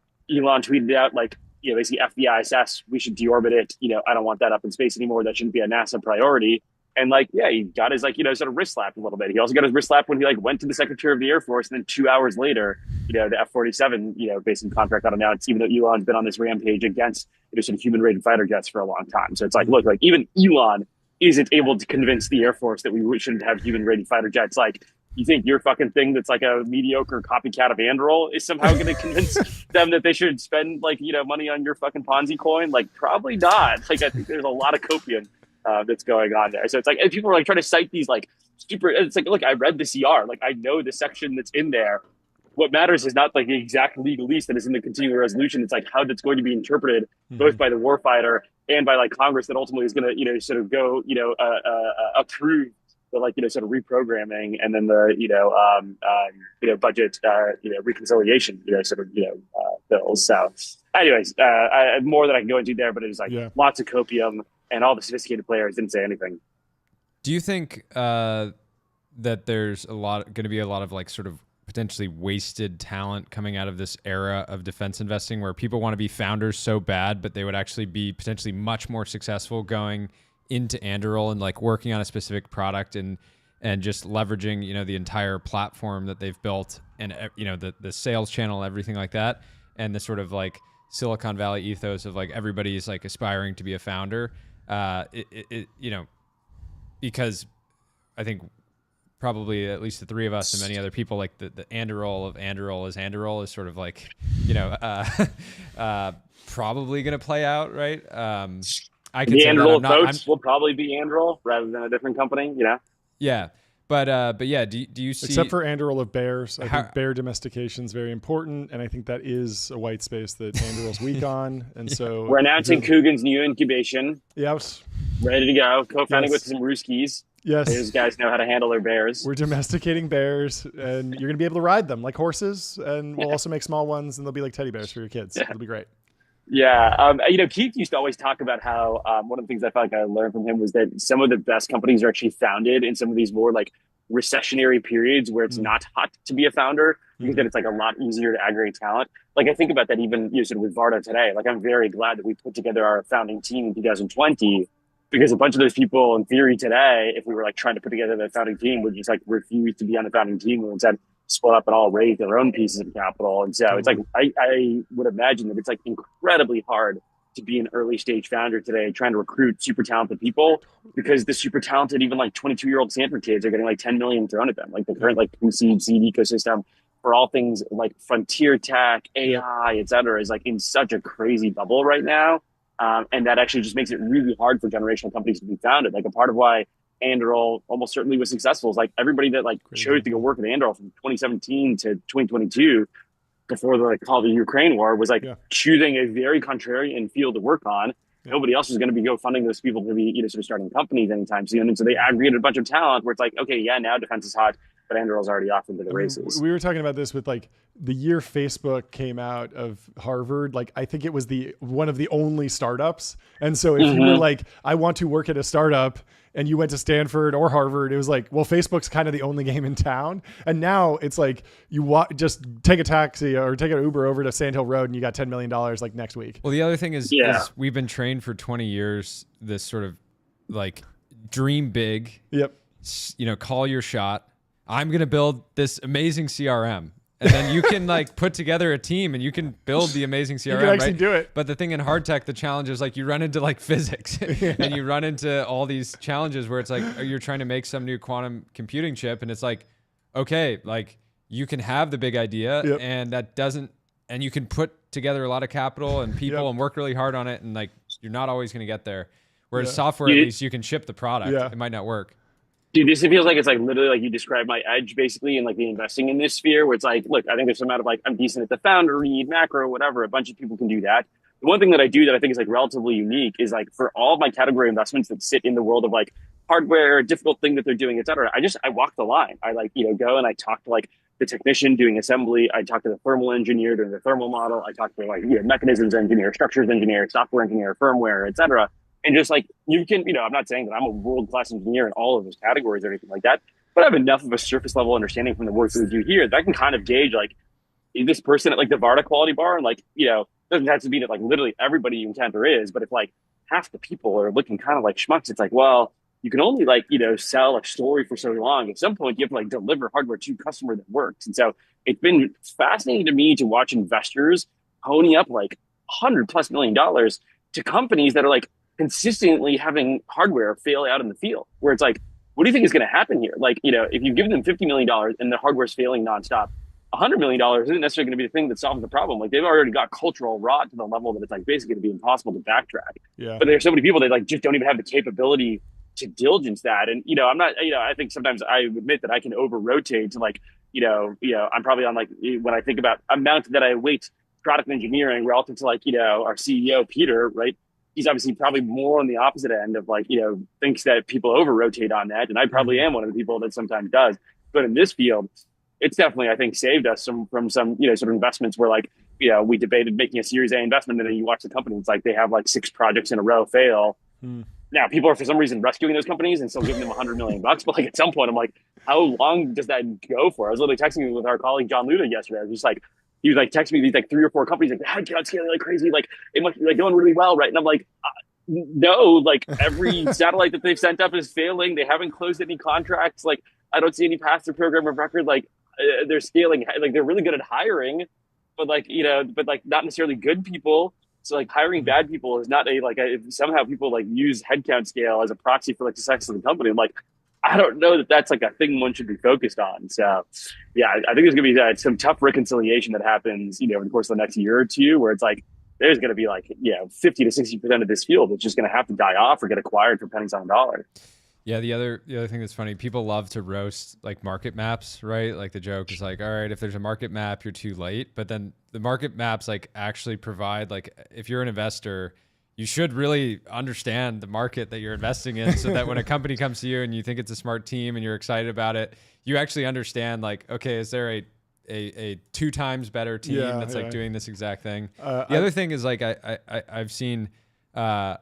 tweeted out like basically FBISS, we should deorbit it. I don't want that up in space anymore. That shouldn't be a NASA priority. And he got his sort of wrist slapped a little bit. He also got his wrist slapped when he went to the Secretary of the Air Force, and then 2 hours later, the F-47, based contract got announced, even though Elon's been on this rampage against sort of human-rated fighter jets for a long time. So it's look, even Elon isn't able to convince the Air Force that we shouldn't have human-rated fighter jets. You think your fucking thing that's a mediocre copycat of Anduril is somehow going to convince them that they should spend money on your fucking Ponzi coin? Probably not. I think there's a lot of copium that's going on there. So it's and people are trying to cite these super. It's look, I read the CR. I know the section that's in there. What matters is not the exact legalese that is in the continuing resolution. It's how that's going to be interpreted both by the warfighter and by Congress that ultimately is going to sort of go approve the sort of reprogramming and then the budget reconciliation bills. So anyways, more than I can go into there, but it was lots of copium and all the sophisticated players didn't say anything.
Do you think that there's going to be a lot of sort of potentially wasted talent coming out of this era of defense investing where people want to be founders so bad, but they would actually be potentially much more successful going into Anduril and working on a specific product and just leveraging, the entire platform that they've built and, the sales channel, everything like that. And the sort of Silicon Valley ethos of everybody's aspiring to be a founder. Because I think probably at least the three of us and many other people the Anduril of Anduril is sort of probably going to play out. Right. I can
the
say
Anduril votes will probably be Anduril rather than a different company,
Yeah. But yeah, do you see...
Except for Anduril of bears. I think bear domestication is very important, and I think that is a white space that Anduril's weak on. And so...
We're announcing Coogan's new incubation.
Yes.
Ready to go. Co-founding with some Ruskies.
Yes.
Those guys know how to handle their bears.
We're domesticating bears, and you're going to be able to ride them like horses, and we'll also make small ones, and they'll be like teddy bears for your kids. It'll be great.
Yeah. Keith used to always talk about how one of the things I felt I learned from him was that some of the best companies are actually founded in some of these more recessionary periods where it's not hot to be a founder because then it's a lot easier to aggregate talent. I think about that even sort of with Varda today. I'm very glad that we put together our founding team in 2020 because a bunch of those people in theory today, if we were trying to put together the founding team, would just refuse to be on the founding team and instead split up and all raise their own pieces of capital. And so it's I would imagine that it's incredibly hard to be an early stage founder today trying to recruit super talented people because the super talented, even 22-year-old Stanford kids are getting 10 million thrown at them. The current pre-seed seed ecosystem for all things frontier tech, AI, et cetera, is in such a crazy bubble right now. And that actually just makes it really hard for generational companies to be founded. A part of why Anduril almost certainly was successful. It's everybody that chose to go work at Anduril from 2017 to 2022 before the call of the Ukraine war was choosing a very contrarian field to work on. Yeah. Nobody else is going to be funding those people to be sort of starting companies anytime soon. And so they aggregated a bunch of talent where it's okay, yeah, now defense is hot, but Anduril's already off into the races.
We were talking about this with the year Facebook came out of Harvard. I think it was one of the only startups. And so if you were I want to work at a startup and you went to Stanford or Harvard, it was well, Facebook's kind of the only game in town. And now it's you just take a taxi or take an Uber over to Sand Hill Road and you got $10 million next week.
Well, the other thing is we've been trained for 20 years, this sort of dream big.
Yep.
Call your shot. I'm going to build this amazing CRM. And then you can put together a team and you can build the amazing CRM.
You can actually do it.
But the thing in hard tech, the challenge is you run into physics and you run into all these challenges where it's you're trying to make some new quantum computing chip and it's okay, you can have the big idea and that doesn't, and you can put together a lot of capital and people and work really hard on it and you're not always going to get there. Whereas software, at least you can ship the product. It might not work.
Dude, this feels it's literally you described my edge basically in the investing in this sphere where it's look, I think there's some amount of I'm decent at the founder read, macro, whatever. A bunch of people can do that. The one thing that I do that I think is relatively unique is for all of my category investments that sit in the world of hardware, difficult thing that they're doing, et cetera. I walk the line. I go and I talk to the technician doing assembly. I talk to the thermal engineer doing the thermal model. I talk to mechanisms engineer, structures engineer, software engineer, firmware, et cetera. And just you can, I'm not saying that I'm a world-class engineer in all of those categories or anything like that, but I have enough of a surface level understanding from the work that we do here that I can kind of gauge, is this person at the Varda quality bar? And doesn't have to be that like literally everybody you encounter is, but if like half the people are looking kind of like schmucks, it's like, well, you can only like, sell a story for so long. At some point, you have to like deliver hardware to customer that works. And so it's been fascinating to me to watch investors pony up like $100+ million to companies that are like consistently having hardware fail out in the field, where it's like, what do you think is going to happen here? Like, if you give them $50 million and the hardware's failing nonstop, $100 million isn't necessarily going to be the thing that solves the problem. Like, they've already got cultural rot to the level that it's like basically going to be impossible to backtrack.
Yeah.
But there's so many people that like just don't even have the capability to diligence that. And, I'm not, I think sometimes I admit that I can over rotate to like, I'm probably on like, when I think about amount that I weight product engineering relative to like, our CEO, Peter, right? He's obviously probably more on the opposite end of like, thinks that people over rotate on that. And I probably am one of the people that sometimes does. But in this field, it's definitely, I think, saved us from some, sort of investments where like, we debated making a Series A investment, and then you watch the company, it's like they have like 6 projects in a row fail. Now, people are for some reason rescuing those companies and still giving them $100 million. But like at some point, I'm like, how long does that go for? I was literally texting with our colleague John Luda yesterday. I was just like, he was like texting me these like 3 or 4 companies, like the headcount scaling like crazy, like it must be like going really well, right? And I'm like, no, like every satellite that they've sent up is failing. They haven't closed any contracts. Like I don't see any pass-through program of record. Like they're scaling, like they're really good at hiring, but like not necessarily good people. So like hiring bad people is not somehow people like use headcount scale as a proxy for like the success of the company. I'm like, I don't know that that's like a thing one should be focused on. So yeah, I think there's gonna be some tough reconciliation that happens, over the course of the next year or two, where it's like there's gonna be like 50 to 60% of this field that's just gonna have to die off or get acquired for pennies on a dollar.
Yeah, the other thing that's funny, people love to roast like market maps, right? Like the joke is like, all right, if there's a market map, you're too late. But then the market maps like actually provide, like if you're an investor, you should really understand the market that you're investing in, so that when a company comes to you and you think it's a smart team and you're excited about it, you actually understand like, okay, is there a 2 times better team that's like doing this exact thing? The other thing is like I've seen, I've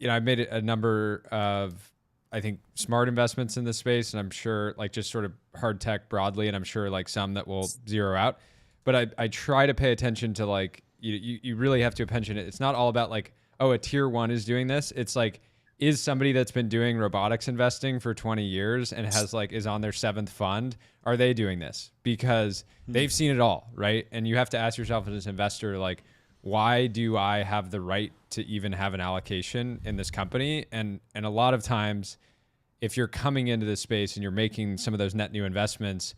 made a number of, I think, smart investments in this space, and I'm sure like just sort of hard tech broadly, and I'm sure like some that will zero out. But I try to pay attention to like, you really have to pension it. It's not all about like, oh, a tier 1 is doing this. It's like, is somebody that's been doing robotics investing for 20 years and is on their 7th fund, are they doing this? Because they've seen it all, right? And you have to ask yourself as an investor, like, why do I have the right to even have an allocation in this company? And a lot of times, if you're coming into this space and you're making some of those net new investments,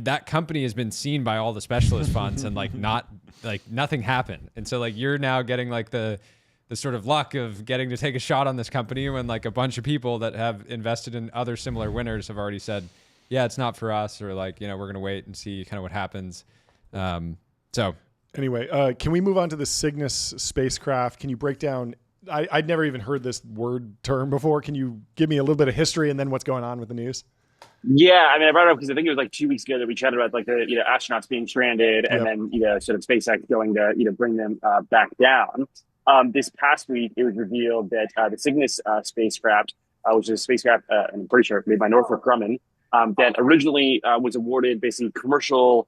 that company has been seen by all the specialist funds and nothing happened. And so like you're now getting like the sort of luck of getting to take a shot on this company when like a bunch of people that have invested in other similar winners have already said, yeah, it's not for us, or like, we're going to wait and see kind of what happens. So
anyway, can we move on to the Cygnus spacecraft? Can you break down, I'd never even heard this term before. Can you give me a little bit of history and then what's going on with the news?
Yeah, I mean, I brought it up because I think it was like 2 weeks ago that we chatted about like the astronauts being stranded, and then sort of SpaceX going to bring them back down. This past week, it was revealed that the Cygnus spacecraft, which is a spacecraft, I'm pretty sure made by Northrop Grumman, that originally was awarded basically commercial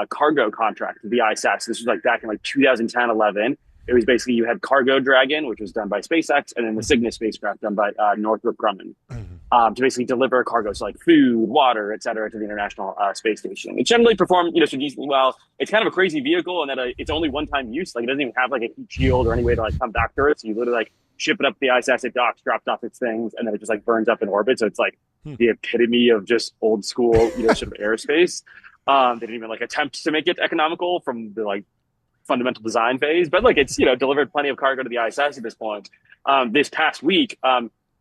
cargo contract to the ISS. This was like back in like 2010, 11. It was basically, you had Cargo Dragon, which was done by SpaceX, and then the Cygnus spacecraft done by Northrop Grumman, to basically deliver cargo, so like food, water, et cetera, to the International Space Station. It generally performed, so decently well. It's kind of a crazy vehicle in that it's only one-time use. Like, it doesn't even have like a heat shield or any way to like come back to it. So you literally like ship it up to the ISS, it docks, drops off its things, and then it just like burns up in orbit. So it's like the epitome of just old school, sort of aerospace. They didn't even like attempt to make it economical from the like fundamental design phase, but like it's delivered plenty of cargo to the ISS at this point. This past week,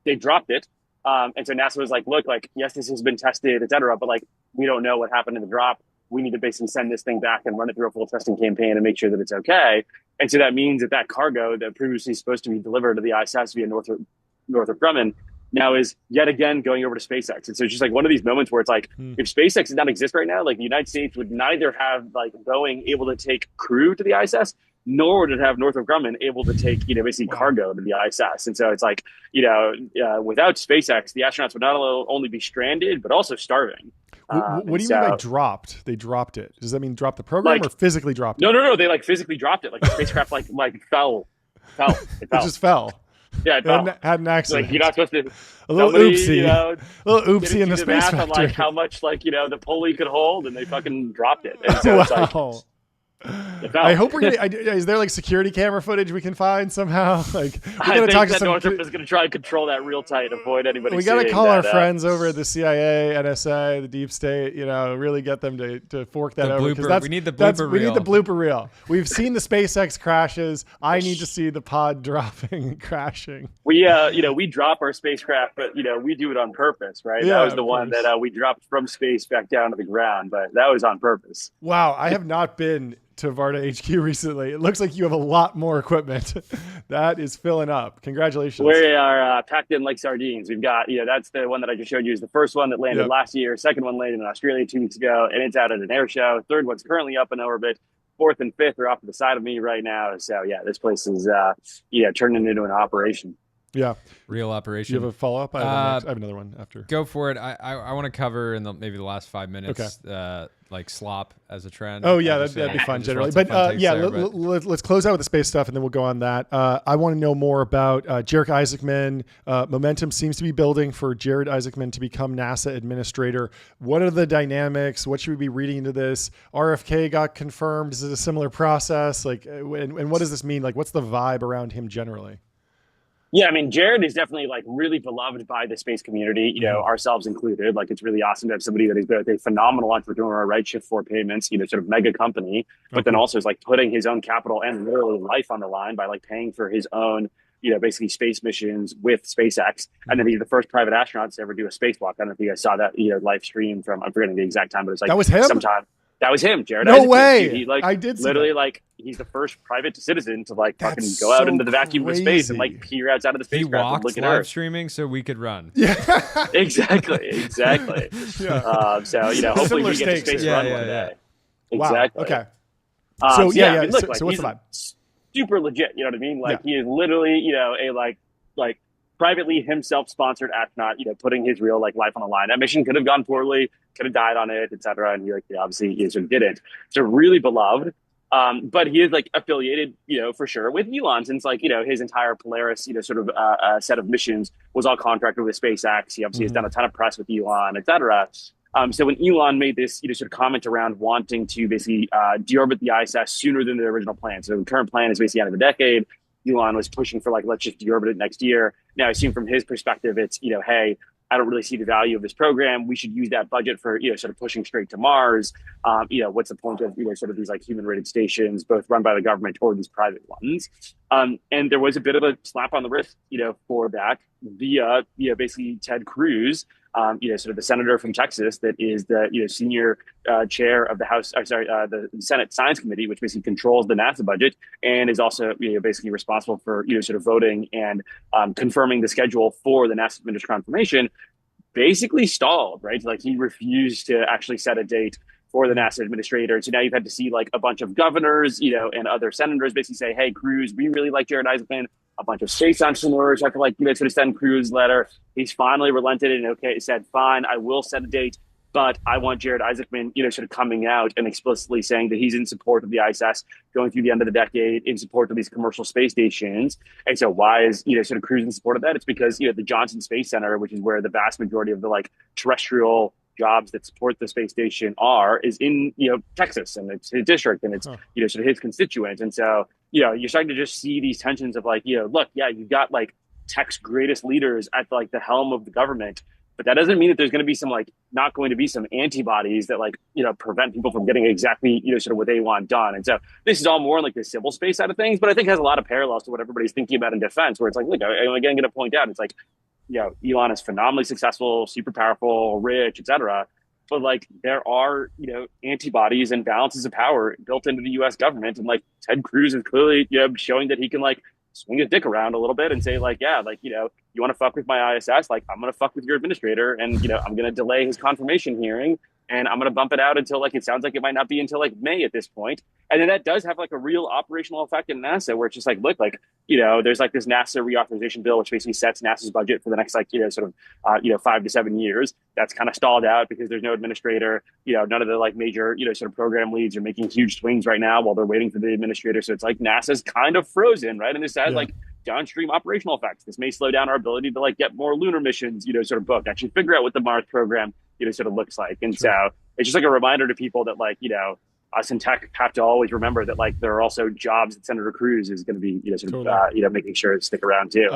they dropped it, and so NASA was like, "Look, like yes, this has been tested, et cetera, but like we don't know what happened in the drop. We need to basically send this thing back and run it through a full testing campaign and make sure that it's okay." And so that means that cargo that previously supposed to be delivered to the ISS via Northrop Grumman now is yet again going over to SpaceX. And so it's just like one of these moments where it's like, if SpaceX did not exist right now, like the United States would neither have like Boeing able to take crew to the ISS, nor would it have Northrop Grumman able to take, basically cargo to the ISS. And so it's like, without SpaceX, the astronauts would not only be stranded, but also starving.
What do you mean by dropped? They dropped it. Does that mean drop the program or physically dropped it?
No. They like physically dropped it. Like the spacecraft like fell. It fell.
It just fell.
Yeah, it fell.
Had an accident.
Like you're not supposed to.
A little oopsie. A little oopsie in the space
math
factory.
on like how much the pulley could hold, and they fucking dropped it. And so it's like.
I hope we're gonna. Is there like security camera footage we can find somehow? Like,
I think that Northrop is gonna try and control that real tight, avoid anybody.
We gotta call our friends over at the CIA, NSA, the deep state. Really get them to fork that over.
Blooper. We need the blooper reel.
We need the blooper reel. We've seen the SpaceX crashes. I need to see the pod dropping and crashing.
We we drop our spacecraft, but we do it on purpose, right?
Yeah,
that was the one that we dropped from space back down to the ground, but that was on purpose.
Wow, I have not been to Varda HQ recently. It looks like you have a lot more equipment. That is filling up. Congratulations.
We are packed in like sardines. We've got, that's the one that I just showed you is the first one that landed last year. Second one landed in Australia 2 weeks ago, and it's out at an air show. Third one's currently up in orbit. Fourth and fifth are off to the side of me right now. So this place is turning into an operation.
Yeah.
Real operation.
Do you have a follow-up? I have another one after.
Go for it. I want to cover in maybe the last 5 minutes, like slop as a trend.
Oh, yeah, that'd be fun generally. But let's close out with the space stuff, and then we'll go on that. I want to know more about Jared Isaacman. Momentum seems to be building for Jared Isaacman to become NASA administrator. What are the dynamics? What should we be reading into this? RFK got confirmed. Is it a similar process? Like, and what does this mean? Like, what's the vibe around him generally?
Yeah, I mean, Jared is definitely like really beloved by the space community, ourselves included. Like, it's really awesome to have somebody that is both a phenomenal entrepreneur, right? Shift4 Payments, sort of mega company, but then also is like putting his own capital and literally life on the line by like paying for his own, basically space missions with SpaceX. And then he's the first private astronaut to ever do a spacewalk. I don't know if you guys saw that, live stream from, I'm forgetting the exact time, but it's like
that was him?
sometime. That was him, Jared.
No way. I did
literally like he's the first private citizen to like fucking go out into the vacuum of space and like peer outside of the spacecraft and look at Earth.
Live streaming so we could run.
Yeah,
exactly.
Yeah.
So hopefully we get to space run one day. Exactly.
Wow. Okay.
So
I mean,
look,
so what's the vibe?
Super legit. You know what I mean? Like he is literally a like privately himself sponsored astronaut, putting his real like life on the line. That mission could have gone poorly, could have died on it, etc. And obviously he sort of didn't. So really beloved. But he is like affiliated, for sure with Elon, since like, his entire Polaris, sort of set of missions was all contracted with SpaceX. He obviously has done a ton of press with Elon, etc. So when Elon made this, sort of comment around wanting to basically deorbit the ISS sooner than the original plan. So the current plan is basically out of the decade. Elon was pushing for like, let's just deorbit it next year. Now I assume from his perspective, it's, hey, I don't really see the value of this program. We should use that budget for, sort of pushing straight to Mars. What's the point of, sort of these like human rated stations, both run by the government or these private ones? And there was a bit of a slap on the wrist, for that via, basically Ted Cruz, sort of the senator from Texas that is the, senior chair of the the Senate Science Committee, which basically controls the NASA budget and is also, basically responsible for, sort of voting and confirming the schedule for the NASA Administrator confirmation, basically stalled, right? Like he refused to actually set a date for the NASA administrator. So now you've had to see like a bunch of governors, and other senators basically say, hey, Cruz, we really like Jared Isaacman. A bunch of space entrepreneurs have to like, sort of send Cruz a letter. He's finally relented and said, fine, I will set a date, but I want Jared Isaacman, sort of coming out and explicitly saying that he's in support of the ISS going through the end of the decade, in support of these commercial space stations. And so why is, sort of Cruz in support of that? It's because, the Johnson Space Center, which is where the vast majority of the like terrestrial jobs that support the space station is in, Texas, and it's his district, and it's, sort of his constituent. And so, you're starting to just see these tensions of like, look, you've got like tech's greatest leaders at like the helm of the government, but that doesn't mean that there's going to be some like, not going to be some antibodies that like, prevent people from getting exactly, sort of what they want done. And so this is all more like the civil space side of things, but I think has a lot of parallels to what everybody's thinking about in defense, where it's like, look, I'm again going to point out, it's like, Elon is phenomenally successful, super powerful, rich, etc. But like there are, antibodies and balances of power built into the U.S. government, and like Ted Cruz is clearly, showing that he can like swing his dick around a little bit and say like, you want to fuck with my ISS, like I'm gonna fuck with your administrator, and I'm gonna delay his confirmation hearing and I'm going to bump it out until like, it sounds like it might not be until like May at this point. And then that does have like a real operational effect in NASA, where it's just like, look, like, there's like this NASA reauthorization bill, which basically sets NASA's budget for the next like, sort of, 5 to 7 years. That's kind of stalled out because there's no administrator. None of the like major, sort of program leads are making huge swings right now while they're waiting for the administrator. So it's like NASA's kind of frozen, right? And this has like downstream operational effects. This may slow down our ability to like get more lunar missions, sort of booked, actually figure out what the Mars program, sort of looks like. And so it's just like a reminder to people that like, us in tech have to always remember that like there are also jobs that Senator Cruz is going to be sort of making sure to stick around too.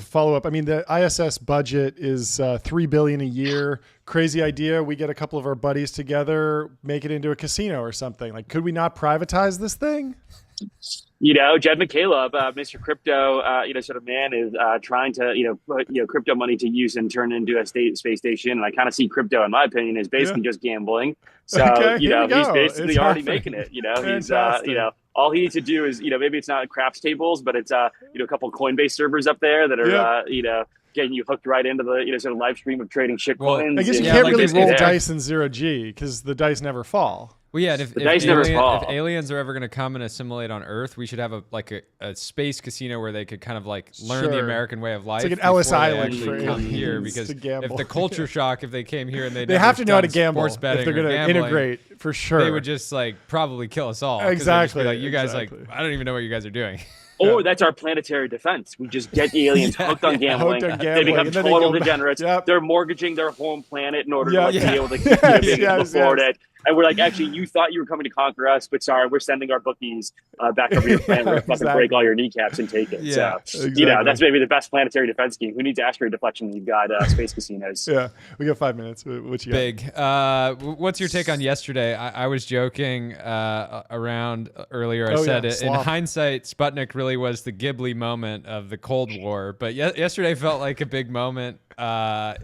Follow up. I mean, the ISS budget is $3 billion a year. Crazy idea. We get a couple of our buddies together, make it into a casino or something. Like, could we not privatize this thing?
Jed McCaleb, Mr. Crypto, sort of man is trying to, put, crypto money to use and turn it into a space station. And I kind of see crypto, in my opinion, as basically just gambling. So, he's basically already making it, he's, all he needs to do is, maybe it's not craps tables, but it's, a couple Coinbase servers up there that are, getting you hooked right into the, sort of live stream of trading shit coins.
I guess you can't really roll dice in 0G because the dice never fall.
Well, yeah, and if aliens are ever going to come and assimilate on Earth, we should have a space casino where they could kind of like learn the American way of life.
It's like an Ellis Island
for come here, because if the culture shock, if they came here and they
have to know how to gamble
if they're
going to integrate, for sure.
They would just like probably kill us all.
Exactly.
Like, you guys, like, I don't even know what you guys are doing.
Or that's our planetary defense. We just get the aliens hooked on gambling. They become total degenerates. They're mortgaging their home planet in order to be able to afford it. And we're like, actually, you thought you were coming to conquer us, but sorry, we're sending our bookies back over your planet. We're going to fucking break all your kneecaps and take it. That's maybe the best planetary defense scheme. Who needs asteroid deflection? You've got space casinos.
Yeah, we got 5 minutes. What you got?
Big. What's your take on yesterday? I was joking around earlier. I said it. In hindsight, Sputnik really was the Ghibli moment of the Cold War, but yesterday felt like a big moment. John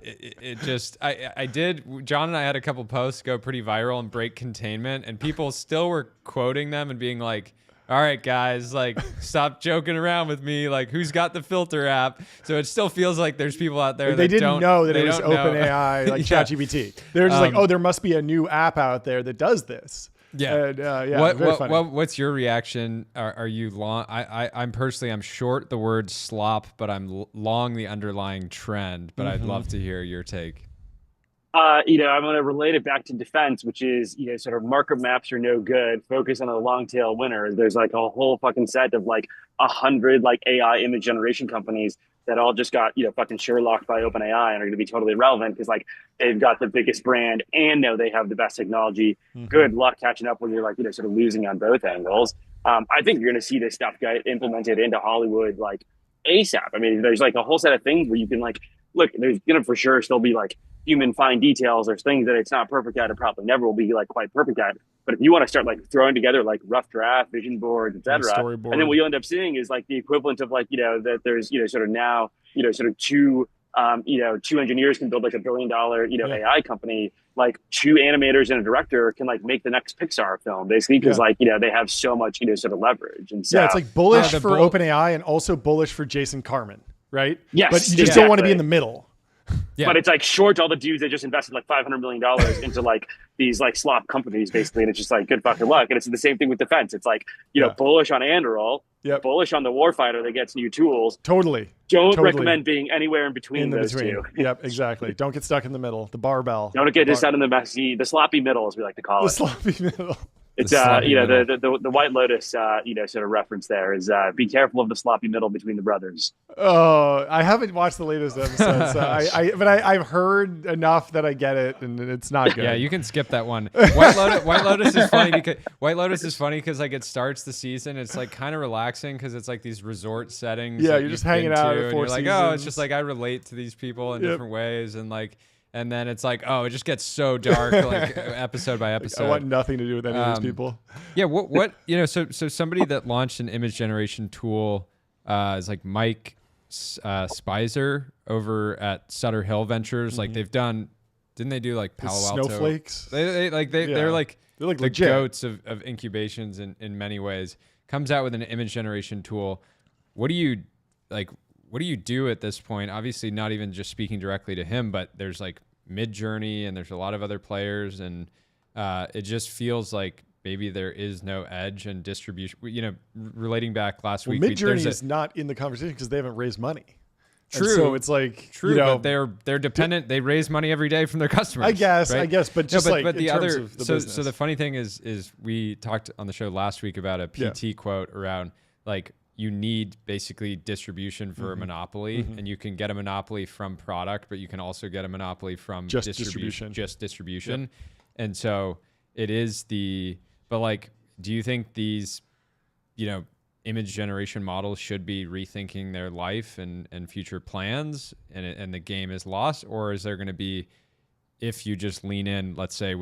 and I had a couple posts go pretty viral and break containment, and people still were quoting them and being like, all right, guys, like, stop joking around with me. Like, who's got the filter app? So it still feels like there's people out there
they didn't know that it was OpenAI, like ChatGPT. They're just like, oh, there must be a new app out there that does this.
Yeah.
And,
what's your reaction? Are you long? I'm personally, I'm short the word slop, but I'm long the underlying trend. But I'd love to hear your take.
I'm going to relate it back to defense, which is, sort of markup maps are no good. Focus on the long tail winners. There's like a whole fucking set of like 100 like AI image generation companies that all just got, fucking Sherlocked by OpenAI and are going to be totally irrelevant because like they've got the biggest brand and know they have the best technology. Good luck catching up when you're like, sort of losing on both angles. I think you're going to see this stuff get implemented into Hollywood like ASAP. I mean, there's like a whole set of things where you can like, look, there's going to for sure still be like human fine details. There's things that it's not perfect at, it probably never will be like quite perfect at. But if you want to start like throwing together like rough draft, vision boards, etc., and then what you'll end up seeing is like the equivalent of like, that there's, sort of now, sort of two engineers can build like $1 billion, AI company. Like 2 animators and a director can like make the next Pixar film basically because like, they have so much, sort of leverage. And so
it's like bullish for OpenAI and also bullish for Jason Carmen, right?
Yes.
But you just don't want to be in the middle.
Yeah. But it's like short all the dudes that just invested like $500 million into like these like slop companies basically. And it's just like good fucking luck. And it's the same thing with defense. It's like, bullish on Anduril, bullish on the warfighter that gets new tools.
Totally.
Don't recommend being anywhere in between those two.
Yep, exactly. Don't get stuck in the middle, the barbell.
Don't get this out in the messy, the sloppy middle, as we like to call it.
The sloppy middle.
It's the White Lotus sort of reference there is be careful of the sloppy middle between the brothers.
Oh, I haven't watched the latest episode, so but I've heard enough that I get it, and it's not good.
Yeah, you can skip that one. White Lotus is funny because like it starts the season, it's like kind of relaxing because it's like these resort settings.
Yeah, you're just hanging out at 4
you're like,
seasons.
oh, it's just like I relate to these people in different ways, and like. And then it's like, oh, it just gets so dark, like episode by episode.
I want nothing to do with any of these people.
Yeah, so somebody that launched an image generation tool is like Mike Spicer over at Sutter Hill Ventures. Like they've done, didn't they do like Palo Alto?
Snowflakes.
They're like the
legit
goats of incubations in many ways. Comes out with an image generation tool. What do you do at this point? Obviously not even just speaking directly to him, but there's like Midjourney, and there's a lot of other players, and it just feels like maybe there is no edge in distribution. Relating back last week,
Midjourney is not in the conversation because they haven't raised money.
True.
And so it's like,
true, but they're dependent. They raise money every day from their customers.
I guess, but just
no,
like
but
in terms of the business.
So the funny thing is we talked on the show last week about a PT quote around like you need basically distribution for a monopoly, and you can get a monopoly from product, but you can also get a monopoly from distribution.
Yep.
And so it is but like, do you think these, image generation models should be rethinking their life and future plans, and the game is lost? Or is there going to be, if you just lean in, let's say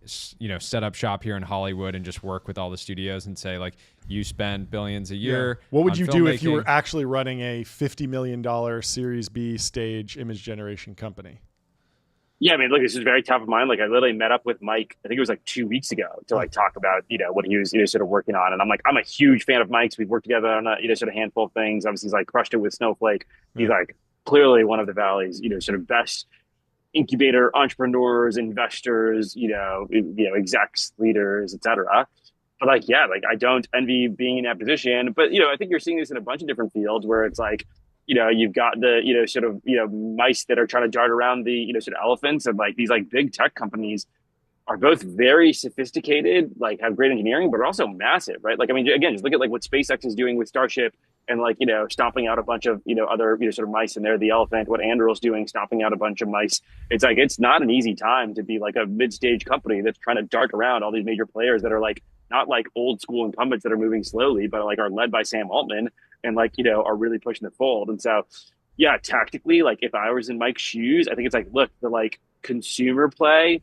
set up shop here in Hollywood and just work with all the studios and say like, you spend billions a year.
What would you do if you were actually running a $50 million Series B stage image generation company?
Yeah, I mean, look, this is very top of mind. Like, I literally met up with Mike, I think it was like 2 weeks ago, to like talk about, what he was, sort of working on. And I'm like, I'm a huge fan of Mike's. We've worked together on a, sort of handful of things. Obviously, he's like crushed it with Snowflake. He's like clearly one of the Valley's, sort of best incubator entrepreneurs, investors, execs, leaders, et cetera. But like, I don't envy being in that position. But, I think you're seeing this in a bunch of different fields where it's like, you've got the, mice that are trying to dart around the, sort of elephants, and like these like big tech companies are both very sophisticated, like have great engineering, but are also massive, right? Like, I mean, again, just look at like what SpaceX is doing with Starship and like, stomping out a bunch of, other, sort of mice, and they're the elephant. What Anduril's doing, stomping out a bunch of mice. It's like, it's not an easy time to be like a mid-stage company that's trying to dart around all these major players that are like, not like old school incumbents that are moving slowly, but like are led by Sam Altman and like, are really pushing the fold. And so, yeah, tactically, like if I was in Mike's shoes, I think it's like, look, the like consumer play,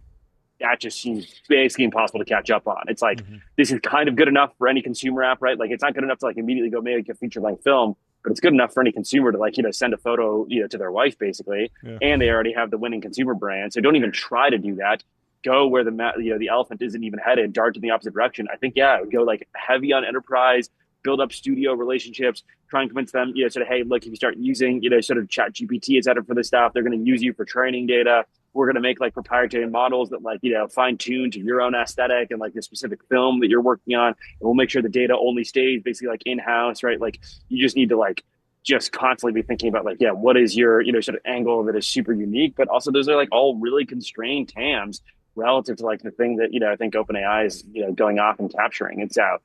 that just seems basically impossible to catch up on. It's like, this is kind of good enough for any consumer app, right? Like it's not good enough to like immediately go make a feature length film, but it's good enough for any consumer to like, send a photo, to their wife basically. Yeah. And they already have the winning consumer brand. So don't even try to do that. Go where the elephant isn't even headed, dart in the opposite direction. I think, go like heavy on enterprise, build up studio relationships, try and convince them, sort of, hey, look, if you start using, sort of chat GPT, et cetera, for this stuff, they're going to use you for training data. We're going to make like proprietary models that like, fine tune to your own aesthetic and like the specific film that you're working on. And we'll make sure the data only stays basically like in-house, right? Like you just need to like, just constantly be thinking about like, what is your, sort of angle that is super unique, but also those are like all really constrained TAMs relative to like the thing that, I think OpenAI is, going off and capturing. And so,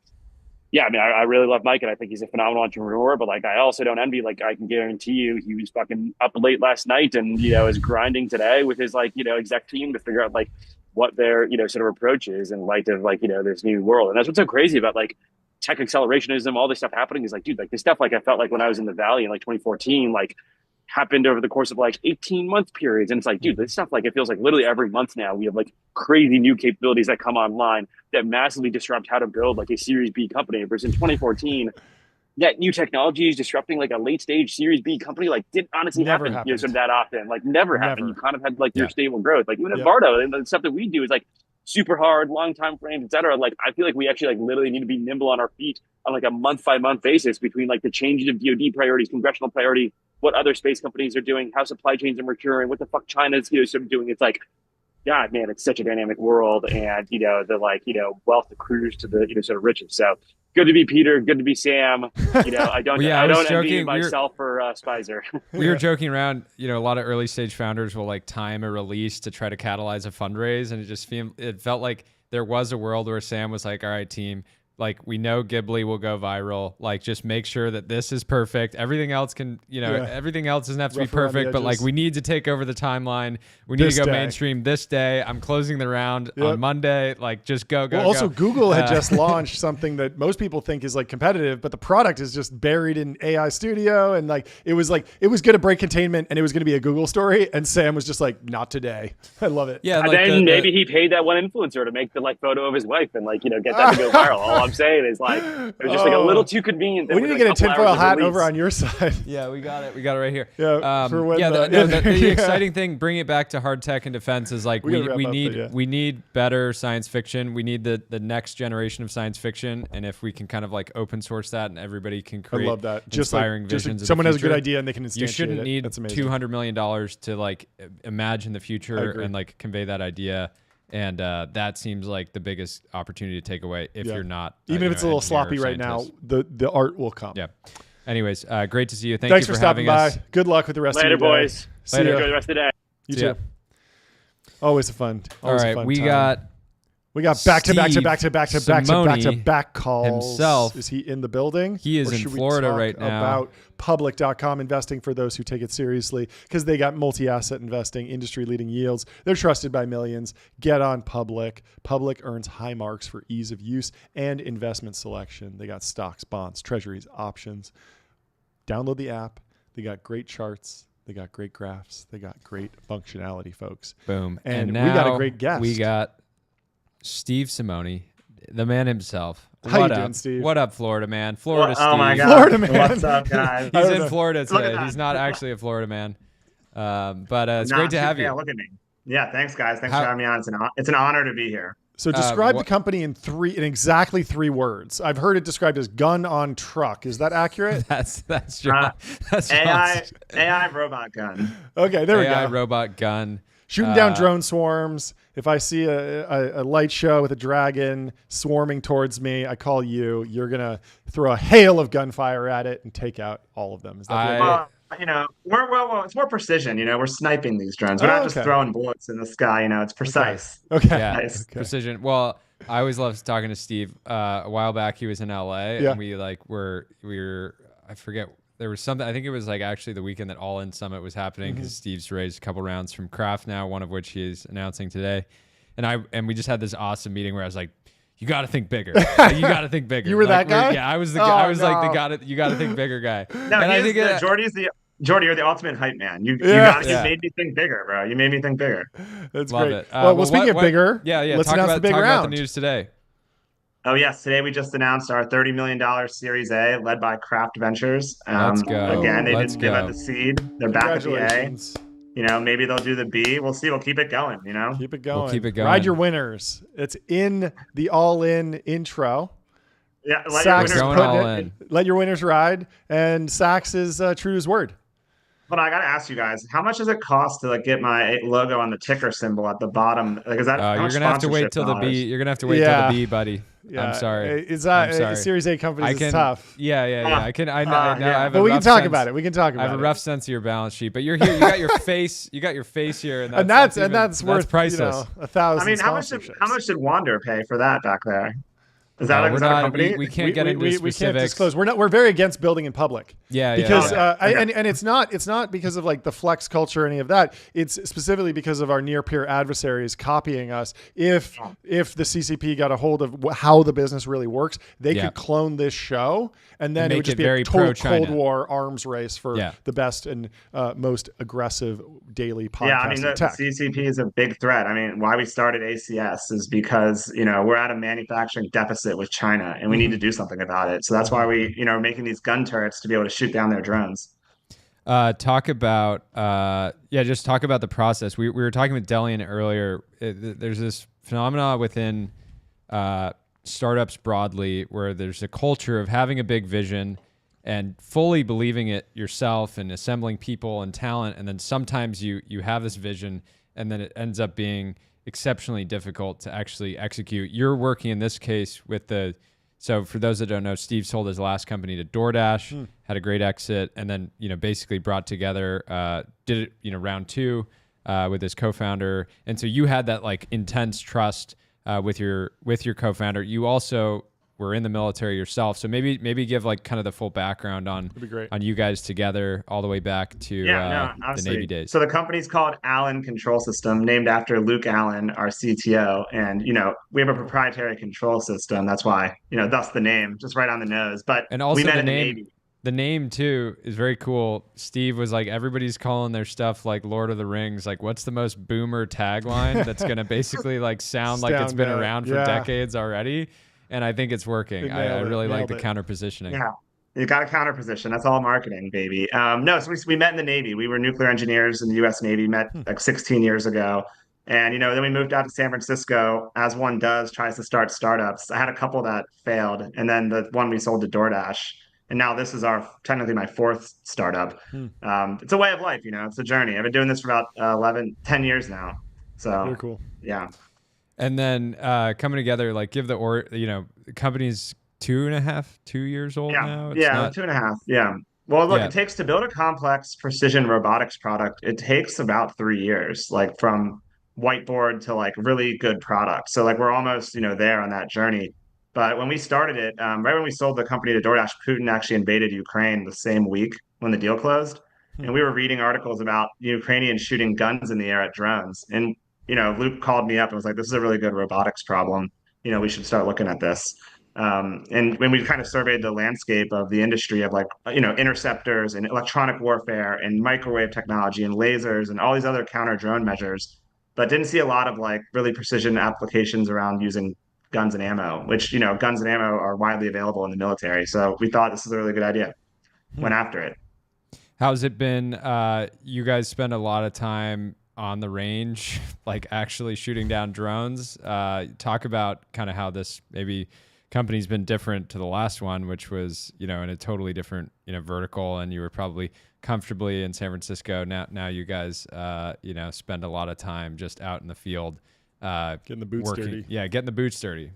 yeah, I mean, I really love Mike and I think he's a phenomenal entrepreneur, but like, I also don't envy, like, I can guarantee you he was fucking up late last night and, is grinding today with his like, exec team to figure out like what their, sort of approach is in light of like, this new world. And that's what's so crazy about like tech accelerationism, all this stuff happening is like, dude, like this stuff, like I felt like when I was in the Valley in like 2014, like happened over the course of like 18-month periods. And it's like, dude, this stuff, like it feels like literally every month now we have like crazy new capabilities that come online that massively disrupt how to build like a Series B company. Versus in 2014, that new technology is disrupting like a late stage Series B company, like didn't honestly happen sort of that often, like never happened. You kind of had like your stable growth. Like even at Vardo, and the stuff that we do is like super hard, long time frames, et cetera. Like I feel like we actually like literally need to be nimble on our feet on like a month-by-month basis between like the changes of DoD priorities, congressional priority, what other space companies are doing, how supply chains are maturing, what the fuck China's sort of doing. It's like, God, man, it's such a dynamic world, and the like wealth accrues to the sort of riches. So good to be Peter, good to be Sam. I don't I don't envy myself for Spicer.
We were joking around. A lot of early stage founders will like time a release to try to catalyze a fundraise, and it felt like there was a world where Sam was like, "All right, team. Like we know Ghibli will go viral. Like just make sure that this is perfect. Everything else can, everything else doesn't have to be perfect. But like we need to take over the timeline. We need to go mainstream this day. I'm closing the round on Monday. Like just go.
Well, also Google had just launched something that most people think is like competitive, but the product is just buried in AI Studio, and like it was going to break containment, and it was going to be a Google story. And Sam was just like, not today. I love it.
Yeah. And then maybe he paid that one influencer to make the like photo of his wife and like get that to go viral. All I'm saying is like it was just like a little too convenient.
We need to get a tinfoil hat over on your side.
Yeah, we got it. We got it right here.
Yeah, for when
the exciting thing, bring it back to hard tech and defense, is like we need better science fiction. We need the next generation of science fiction, and if we can kind of like open source that and everybody can create
I love that.
inspiring visions.
Someone has a good idea and they can instantiate it.
You shouldn't need $200 million to like imagine the future and like convey that idea. And that seems like the biggest opportunity to take away if you're not.
Even if it's a little sloppy right now, the art will come.
Yeah. Anyways, great to see you. Thanks
for stopping by. Good luck with the rest of your day.
Later, boys.
Later.
Enjoy the rest of the day.
You too. Always a fun.
All right, we got
back to back calls.
Himself.
Is he in the building?
He is in Florida right now.
About Public.com investing for those who take it seriously, because they got multi-asset investing, industry-leading yields. They're trusted by millions. Get on Public. Public earns high marks for ease of use and investment selection. They got stocks, bonds, treasuries, options. Download the app. They got great charts. They got great graphs. They got great functionality, folks.
Boom.
And
now
we got a great guest.
We got Steve Simoni, the man himself.
How you doing, Steve?
What up, Florida man? Florida Steve.
Oh my God.
Florida man.
What's up, guys?
He's in Florida today. He's not actually a Florida man. But it's great to have you.
Yeah, look at me. Yeah, thanks, guys. Thanks for having me on. It's an honor to be here.
So describe the company in exactly 3 words. I've heard it described as gun on truck. Is that accurate?
that's John. That's
AI robot gun.
Okay, there we go.
AI robot gun.
Shooting down drone swarms. If I see a light show with a dragon swarming towards me, I call you. You're going to throw a hail of gunfire at it and take out all of them. Is that
it's more precision. We're sniping these drones. We're not just throwing bullets in the sky. It's precise.
Okay.
Yeah,
nice.
Precision. Well, I always loved talking to Steve. A while back, he was in LA, and we were I forget. There was something, I think it was like actually the weekend that All In Summit was happening, because Steve's raised a couple rounds from Kraft now, one of which he is announcing today. And we just had this awesome meeting where I was like, you got to think bigger. You got to think bigger.
You were that guy?
Yeah, I was the guy. I was like you got to think bigger guy.
No,
and I think
Jordy, you're the ultimate hype man. You made me think bigger, bro. You made me think bigger.
That's
Love
great.
it.
Well, speaking of bigger, let's announce the big round.
Talk about the news today.
Oh, yes. Today we just announced our $30 million Series A led by Kraft Ventures.
Let's go.
Again, they didn't give out the seed. They're back at the A. Maybe they'll do the B. We'll see. We'll keep it going,
Keep it going.
We'll keep it going.
Ride your winners. It's in the All In intro.
Yeah,
let your winners ride. And Sachs is true to his word.
But I got to ask you guys, how much does it cost to get my logo on the ticker symbol at the bottom? Like, is that
you're gonna have to wait till the B. You're gonna have to wait till the B, buddy. Yeah. I'm sorry.
It's Series A companies is tough.
Yeah. I have
but we can talk about it. We can talk about it.
I have a rough sense of your balance sheet, but you're here. You got your face. You got your face here,
and that's worth
priceless.
1,000.
I mean, how much did Wander pay for that back there? Is that a company?
We can't get into specifics.
We can't disclose. We're very against building in public. Because and it's not because of like the flex culture or any of that. It's specifically because of our near peer adversaries copying us. If the CCP got a hold of how the business really works, they could clone this show, and then it would just be a total Cold War arms race for the best and most aggressive daily podcast.
Yeah, I mean the CCP is a big threat. I mean, why we started ACS is because we're at a manufacturing deficit with China, and we need to do something about it. So that's why we, are making these gun turrets to be able to shoot down their drones.
Talk about the process. We were talking with Delian earlier. There's this phenomena within startups broadly where there's a culture of having a big vision and fully believing it yourself and assembling people and talent. And then sometimes you have this vision and then it ends up being exceptionally difficult to actually execute. You're working in this case with so for those that don't know, Steve sold his last company to DoorDash, had a great exit, and then, basically brought together, did it, round 2 with his co-founder. And so you had that like intense trust with your co-founder. You also were in the military yourself. So maybe give like kind of the full background on you guys together all the way back to the Navy days.
So the company's called Allen Control System, named after Luke Allen, our CTO. And, we have a proprietary control system. That's why, thus the name, just right on the nose. But
and also
we met
the
in
name,
the Navy.
The name too is very cool. Steve was like, everybody's calling their stuff like Lord of the Rings. Like, what's the most boomer tagline that's going to basically like sound like it's been around for decades already? and I think it's working. I really like the counter positioning.
Yeah. You got a counter position. That's all marketing, baby. No, so we met in the Navy. We were nuclear engineers in the U.S. Navy, met like 16 years ago. And, then we moved out to San Francisco, as one does, tries to start startups. I had a couple that failed. And then the one we sold to DoorDash. And now this is technically my fourth startup. It's a way of life, it's a journey. I've been doing this for about 10 years now. So,
very cool.
Yeah.
And then coming together, like give the company's 2 years old now.
It's 2.5. Yeah. Well, look, it takes to build a complex precision robotics product. It takes about 3 years, like from whiteboard to like really good product. So like we're almost, there on that journey. But when we started it, right when we sold the company to DoorDash, Putin actually invaded Ukraine the same week when the deal closed. And we were reading articles about Ukrainians shooting guns in the air at drones. And, Luke called me up and was like, this is a really good robotics problem. We should start looking at this. And when we kind of surveyed the landscape of the industry of like, interceptors and electronic warfare and microwave technology and lasers and all these other counter drone measures, but didn't see a lot of like really precision applications around using guns and ammo, which, guns and ammo are widely available in the military. So we thought this is a really good idea. Went after it.
How's it been? You guys spend a lot of time on the range, like actually shooting down drones. Talk about kind of how this maybe company's been different to the last one, which was, in a totally different, vertical, and you were probably comfortably in San Francisco. Now you guys, spend a lot of time just out in the field,
getting the boots dirty.
Yeah, getting the boots dirty.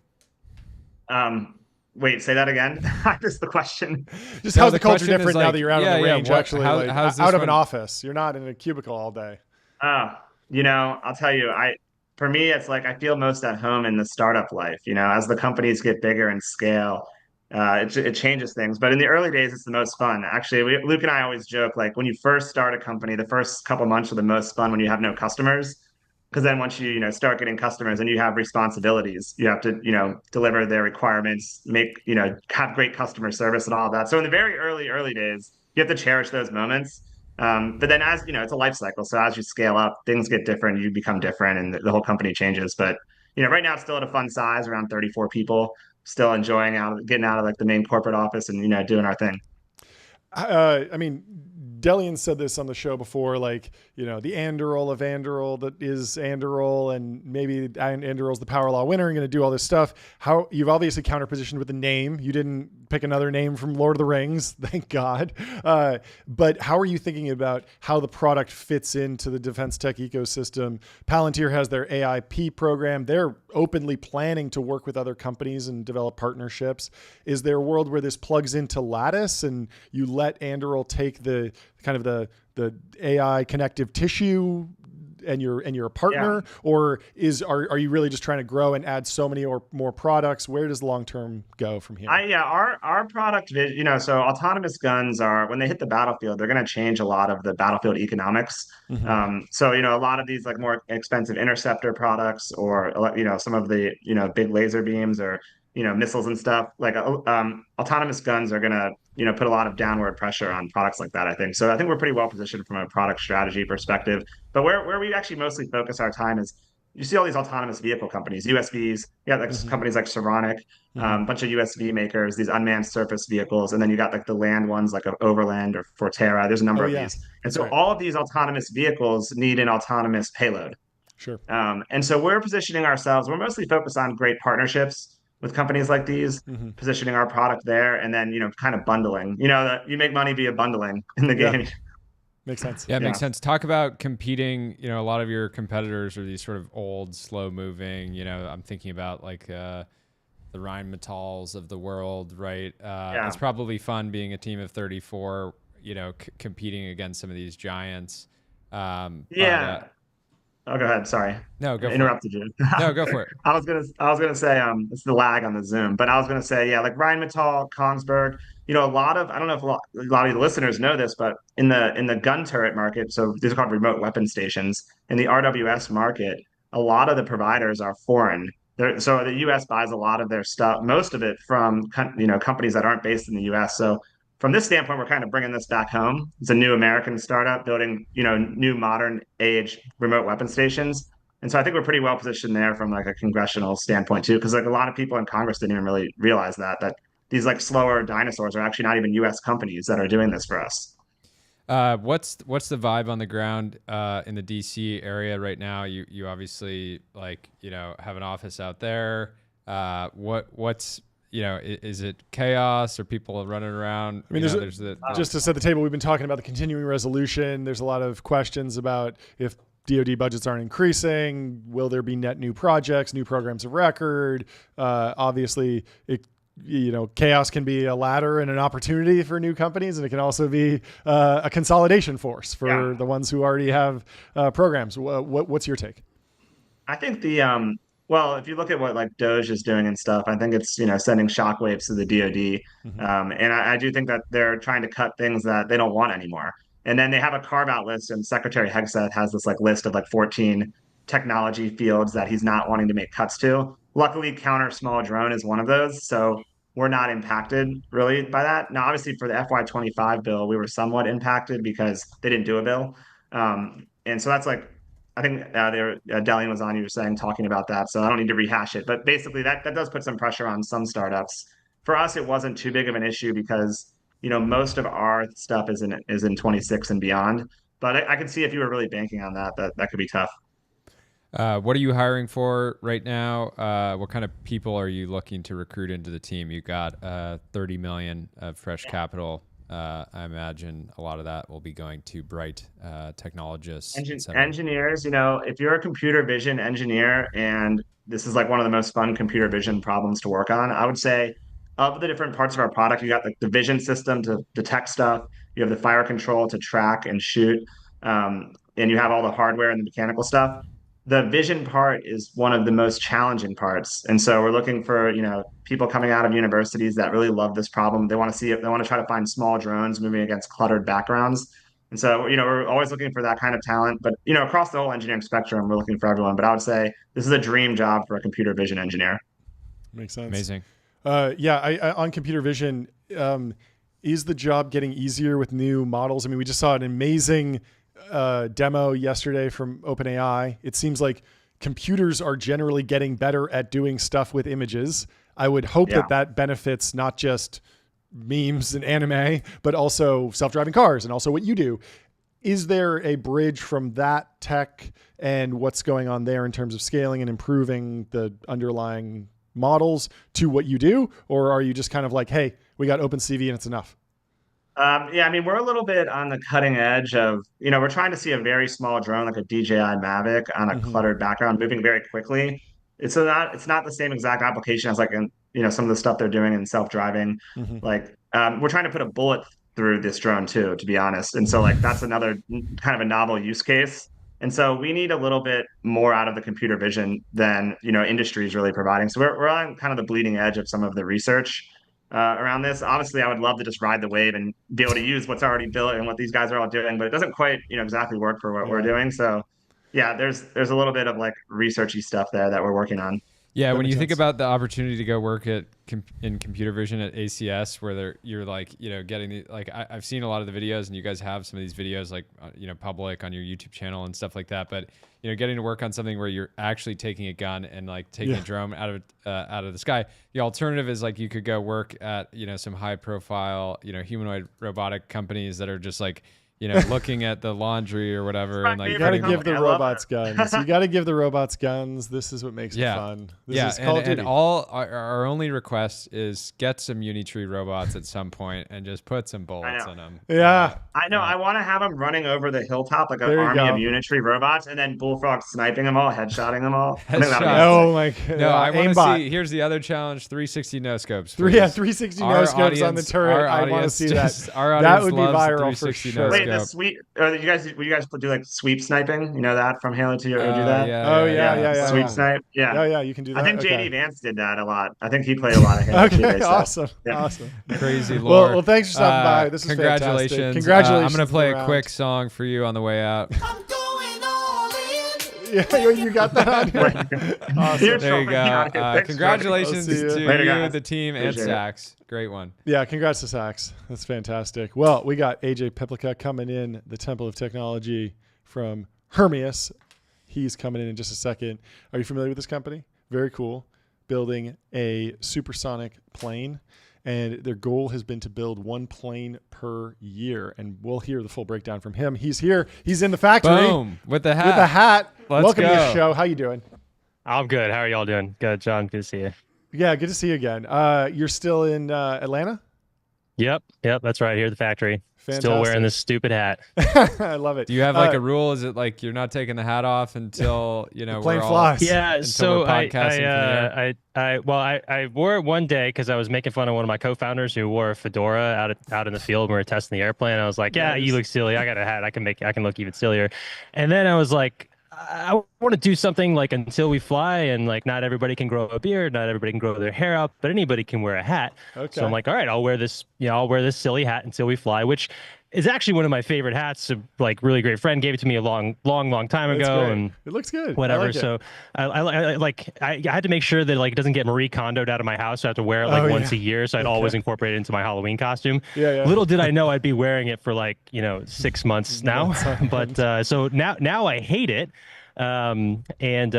Wait, say that again. I missed the question.
Just how's the culture different now that you're out on the range?
Actually, how's
out of an office. You're not in a cubicle all day.
I'll tell you, for me, it's like I feel most at home in the startup life. As the companies get bigger and scale, it changes things. But in the early days, it's the most fun. Actually, Luke and I always joke, like when you first start a company, the first couple months are the most fun when you have no customers. Because then once you start getting customers and you have responsibilities, you have to deliver their requirements, have great customer service and all of that. So in the very early days, you have to cherish those moments. But then as it's a life cycle. So as you scale up, things get different, you become different, and the whole company changes. But right now it's still at a fun size, around 34 people, still enjoying getting out of like the main corporate office and doing our thing.
I mean, Delian said this on the show before, like, the Anduril of Anduril that is Anduril, and maybe Anduril's the power law winner and going to do all this stuff. How you've obviously counterpositioned with the name. You didn't pick another name from Lord of the Rings, thank God. But how are you thinking about how the product fits into the defense tech ecosystem? Palantir has their AIP program. They're openly planning to work with other companies and develop partnerships. Is there a world where this plugs into Lattice and you let Anduril take the kind of the AI connective tissue and you're a partner, or are you really just trying to grow and add so many or more products? Where does long-term go from here?
Our product, so autonomous guns are, when they hit the battlefield, they're going to change a lot of the battlefield economics. So, a lot of these like more expensive interceptor products, or, some of the, big laser beams, or, missiles and stuff, like autonomous guns are going to, put a lot of downward pressure on products like that, I think. So I think we're pretty well positioned from a product strategy perspective. But where we actually mostly focus our time is, you see all these autonomous vehicle companies, USVs. You got like companies like Saronic, bunch of USV makers, these unmanned surface vehicles. And then you got like the land ones like Overland or Forterra. There's a number of these. And so all of these autonomous vehicles need an autonomous payload.
Sure.
And so we're positioning ourselves, we're mostly focused on great partnerships with companies like these, positioning our product there, and then, kind of bundling. You make money via bundling in the game.
Makes sense.
Yeah, it makes sense. Talk about competing. A lot of your competitors are these sort of old, slow-moving. I'm thinking about like the Rheinmetalls of the world, right? It's probably fun being a team of 34. Competing against some of these giants.
Oh, go ahead. Sorry.
No, go.
Interrupted you.
No, go for it.
I was gonna say it's the lag on the Zoom, but I was gonna say like Rheinmetall, Kongsberg. A lot of, I don't know if a lot of the listeners know this, but in the gun turret market, so these are called remote weapon stations. In the RWS market, a lot of the providers are foreign. So the U.S. buys a lot of their stuff, most of it from companies that aren't based in the U.S. So from this standpoint, we're kind of bringing this back home. It's a new American startup building, new modern age remote weapon stations. And so I think we're pretty well positioned there from like a congressional standpoint too, because like a lot of people in Congress didn't even really realize that these like slower dinosaurs are actually not even U.S. companies that are doing this for us.
What's the vibe on the ground in the DC area right now? You obviously have an office out there. What's is it chaos or people running around?
I mean, just to set the table, we've been talking about the continuing resolution. There's a lot of questions about if DoD budgets aren't increasing, will there be net new projects, new programs of record? Obviously, chaos can be a ladder and an opportunity for new companies, and it can also be a consolidation force for the ones who already have programs. What's your take?
I think well, if you look at what like Doge is doing and stuff, I think it's sending shockwaves to the DoD, and I do think that they're trying to cut things that they don't want anymore. And then they have a carve out list, and Secretary Hegseth has this like list of like 14 technology fields that he's not wanting to make cuts to. Luckily, counter small drone is one of those, so we're not impacted really by that. Now, obviously, for the FY25 bill, we were somewhat impacted because they didn't do a bill, and so that's like I think Delian was on, you were saying, talking about that, so I don't need to rehash it. But basically, that does put some pressure on some startups. For us, it wasn't too big of an issue because most of our stuff is in 26 and beyond. But I could see if you were really banking on that could be tough.
What are you hiring for right now? What kind of people are you looking to recruit into the team? You got $30 million of fresh capital. I imagine a lot of that will be going to bright technologists.
Engineers, if you're a computer vision engineer, and this is like one of the most fun computer vision problems to work on, I would say of the different parts of our product, you got like the vision system to detect stuff, you have the fire control to track and shoot, and you have all the hardware and the mechanical stuff. The vision part is one of the most challenging parts. And so we're looking for, people coming out of universities that really love this problem. They want to see it. They want to try to find small drones moving against cluttered backgrounds. And so, we're always looking for that kind of talent. But, across the whole engineering spectrum, we're looking for everyone. But I would say this is a dream job for a computer vision engineer.
Makes sense.
Amazing.
I on computer vision, is the job getting easier with new models? I mean, we just saw an amazing demo yesterday from OpenAI. It seems like computers are generally getting better at doing stuff with images. I would hope that benefits not just memes and anime, but also self-driving cars and also what you do. Is there a bridge from that tech and what's going on there in terms of scaling and improving the underlying models to what you do? Or are you just kind of like, hey, we got OpenCV and it's enough?
I mean, we're a little bit on the cutting edge of, we're trying to see a very small drone like a DJI Mavic on a cluttered background moving very quickly. It's not the same exact application as like some of the stuff they're doing in self-driving. Like we're trying to put a bullet through this drone too, to be honest. And so like that's another kind of a novel use case. And so we need a little bit more out of the computer vision than industry is really providing. So we're on kind of the bleeding edge of some of the research around this. Obviously, I would love to just ride the wave and be able to use what's already built and what these guys are all doing, but it doesn't quite, exactly work for what we're doing. So, there's a little bit of like researchy stuff there that we're working on.
Yeah, when you think about the opportunity to go work in computer vision at ACS, where you're like, getting the, like I've seen a lot of the videos, and you guys have some of these videos like public on your YouTube channel and stuff like that. But getting to work on something where you're actually taking a gun and like taking a drone out of the sky. The alternative is like you could go work at some high profile humanoid robotic companies that are just like looking at the laundry or whatever, and like
you got to give the robots guns. You got to give the robots guns. This is what makes it fun. This is Call of Duty.
And all our only request is get some Unitree robots at some point and just put some bullets in them.
Yeah,
I know. I want to have them running over the hilltop like an army of Unitree robots, and then Bullfrog sniping them all, headshotting them all.
Oh my god!
No, I want to see. Here's the other challenge: 360 no scopes.
360 no scopes on the turret. I want to see that. That would be viral for sure.
Wait, the sweep. Will you guys do like sweep sniping? You know that from Halo 2? You ever do that?
Yeah.
Sweep snipe. Yeah,
you can do that.
I think JD Vance did that a lot. I think he played a lot of Halo 2.
Okay, awesome.
Crazy lore.
Well, thanks for stopping by. This is
congratulations.
Fantastic. Congratulations.
I'm going to play a quick song for you on the way out.
I'm going all in. Yeah, you got that on here. Awesome.
There you go. Congratulations to you, the team, and
Appreciate
Sachs. Great one.
Yeah, congrats to Sachs. That's fantastic. Well, we got AJ Piplica coming in, the Temple of Technology from Hermeus. He's coming in just a second. Are you familiar with this company? Very cool. Building a supersonic plane. And their goal has been to build 1 plane per year. And we'll hear the full breakdown from him. He's here. He's in the factory.
Boom. With the hat.
With the hat.
Let's
Welcome
go.
to the show. How you doing?
I'm good. How are y'all doing? Good, John. Good to see you.
Yeah, good to see you again. You're still in Atlanta?
Yep. That's right here at the factory.
Fantastic.
Still wearing this stupid hat.
I love it.
Do you have like a rule? Is it like you're not taking the hat off until
plane
we're all
flies?
Yeah.
until
So
we're podcasting
I wore it one day because I was making fun of one of my co-founders who wore a fedora out in the field when we were testing the airplane. I was like, yeah,
Nice.
you look silly. I got a hat. I can look even sillier. And then I was like, I want to do something like until we fly, and like not everybody can grow a beard, not everybody can grow their hair out, but anybody can wear a hat.
Okay.
So I'm like, all right, I'll wear this silly hat until we fly, which is actually one of my favorite hats. A like really great friend gave it to me a long time
That's
ago,
great.
and
It looks good.
whatever.
I like it.
So I had to make sure that like it doesn't get Marie Kondoed out of my house. So I have to wear it like once a year. So I'd always incorporate it into my Halloween costume.
Yeah.
Little did I know I'd be wearing it for like 6 months now. But so now I hate it. And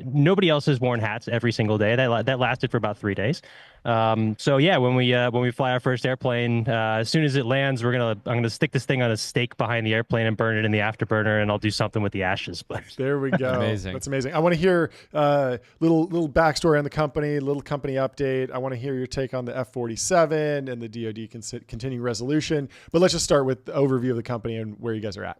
nobody else has worn hats every single day. That lasted for about 3 days. So yeah, when we fly our first airplane, as soon as it lands, I'm gonna stick this thing on a stake behind the airplane and burn it in the afterburner, and I'll do something with the ashes. But
there we go.
Amazing.
That's amazing. I want to hear little backstory on the company, little company update. I want to hear your take on the F-47 and the DoD continuing resolution. But let's just start with the overview of the company and where you guys are at.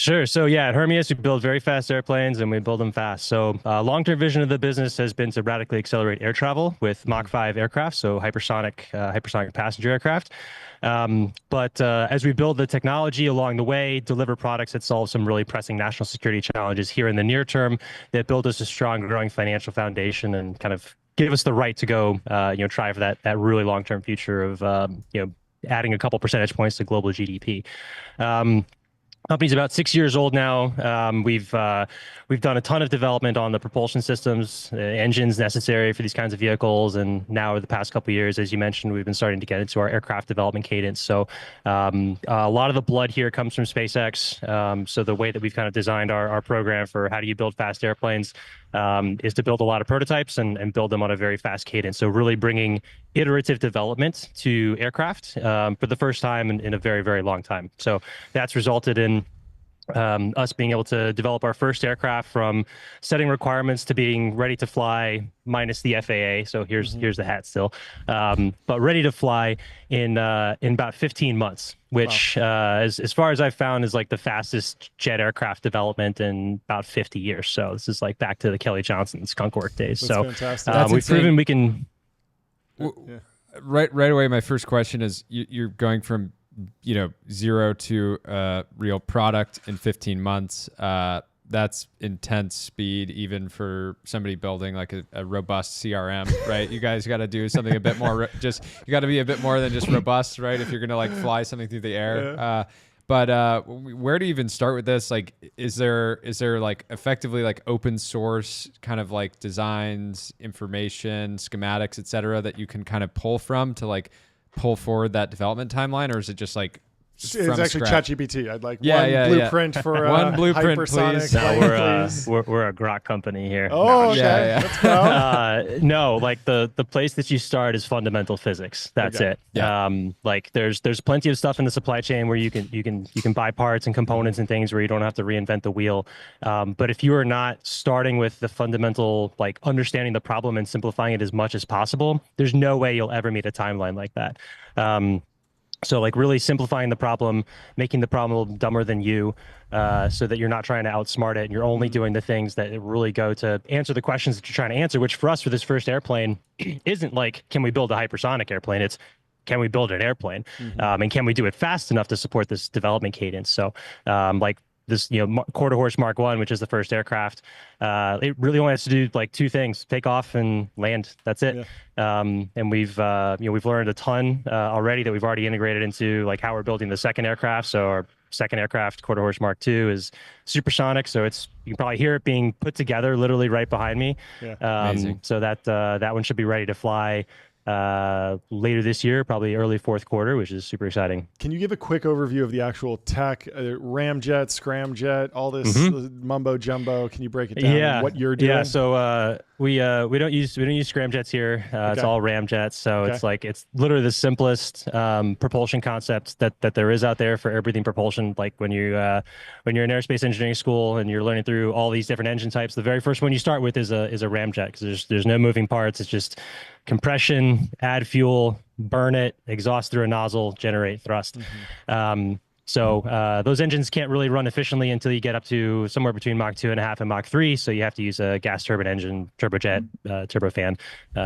Sure. So yeah, at Hermeus, we build very fast airplanes and we build them fast. So long-term vision of the business has been to radically accelerate air travel with Mach 5 aircraft, so hypersonic passenger aircraft. But as we build the technology along the way, deliver products that solve some really pressing national security challenges here in the near term, that build us a strong, growing financial foundation and kind of give us the right to go, try for that really long-term future of, adding a couple percentage points to global GDP. Company's about 6 years old now. We've done a ton of development on the propulsion systems, engines necessary for these kinds of vehicles, and now over the past couple of years, as you mentioned, we've been starting to get into our aircraft development cadence. So a lot of the blood here comes from SpaceX. So the way that we've kind of designed our program for how do you build fast airplanes is to build a lot of prototypes and build them on a very fast cadence. So really bringing iterative development to aircraft for the first time in a very, very long time. So that's resulted in us being able to develop our first aircraft from setting requirements to being ready to fly minus the FAA. So here's the hat still, but ready to fly in about 15 months, which as far as I've found is like the fastest jet aircraft development in about 50 years. So this is like back to the Kelly Johnson Skunk Work days.
That's
so
fantastic.
we've proven we can.
Right away, my first question is you're going from 0 to a real product in 15 months. That's intense speed, even for somebody building like a robust CRM, right? You guys got to do something a bit more. You got to be a bit more than just robust, right? If you're gonna like fly something through the air.
Yeah.
But where do you even start with this? Like, is there like effectively like open source kind of like designs, information, schematics, et cetera, that you can kind of pull from to like pull forward that development timeline, or is it just like
It's actually ChatGPT. I'd like one blueprint for
one blueprint,
hypersonic
please.
plane,
No,
please.
we're a grok company here.
Oh, okay.
Yeah.
Let's go.
No, like the place that you start is fundamental physics. That's
Okay.
it.
Yeah.
Like there's plenty of stuff in the supply chain where you can buy parts and components and things where you don't have to reinvent the wheel. But if you are not starting with the fundamental, like understanding the problem and simplifying it as much as possible, there's no way you'll ever meet a timeline like that. So like really simplifying the problem, making the problem dumber than you, so that you're not trying to outsmart it and you're only doing the things that really go to answer the questions that you're trying to answer, which for us for this first airplane isn't like, can we build a hypersonic airplane? It's, can we build an airplane? And can we do it fast enough to support this development cadence? So like this, quarter horse Mark 1, which is the first aircraft, it really only has to do like two things: take off and land. That's it. Yeah. And we've learned a ton already that we've already integrated into like how we're building the second aircraft. So our second aircraft, quarter horse Mark 2, is supersonic. So you can probably hear it being put together literally right behind me.
Amazing.
So that one should be ready to fly later this year, probably early fourth quarter, which is super exciting.
Can you give a quick overview of the actual tech, ramjet, scramjet, all this mumbo jumbo? Can you break it down? And what you're doing?
Yeah. So we don't use scramjets here. It's all ramjets. So it's literally the simplest propulsion concept that there is out there for air breathing propulsion. Like when you're in aerospace engineering school and you're learning through all these different engine types, the very first one you start with is a ramjet, because there's no moving parts. It's just compression, add fuel, burn it, exhaust through a nozzle, generate thrust. So those engines can't really run efficiently until you get up to somewhere between Mach 2.5 and Mach 3. So you have to use a gas turbine engine, turbojet, turbofan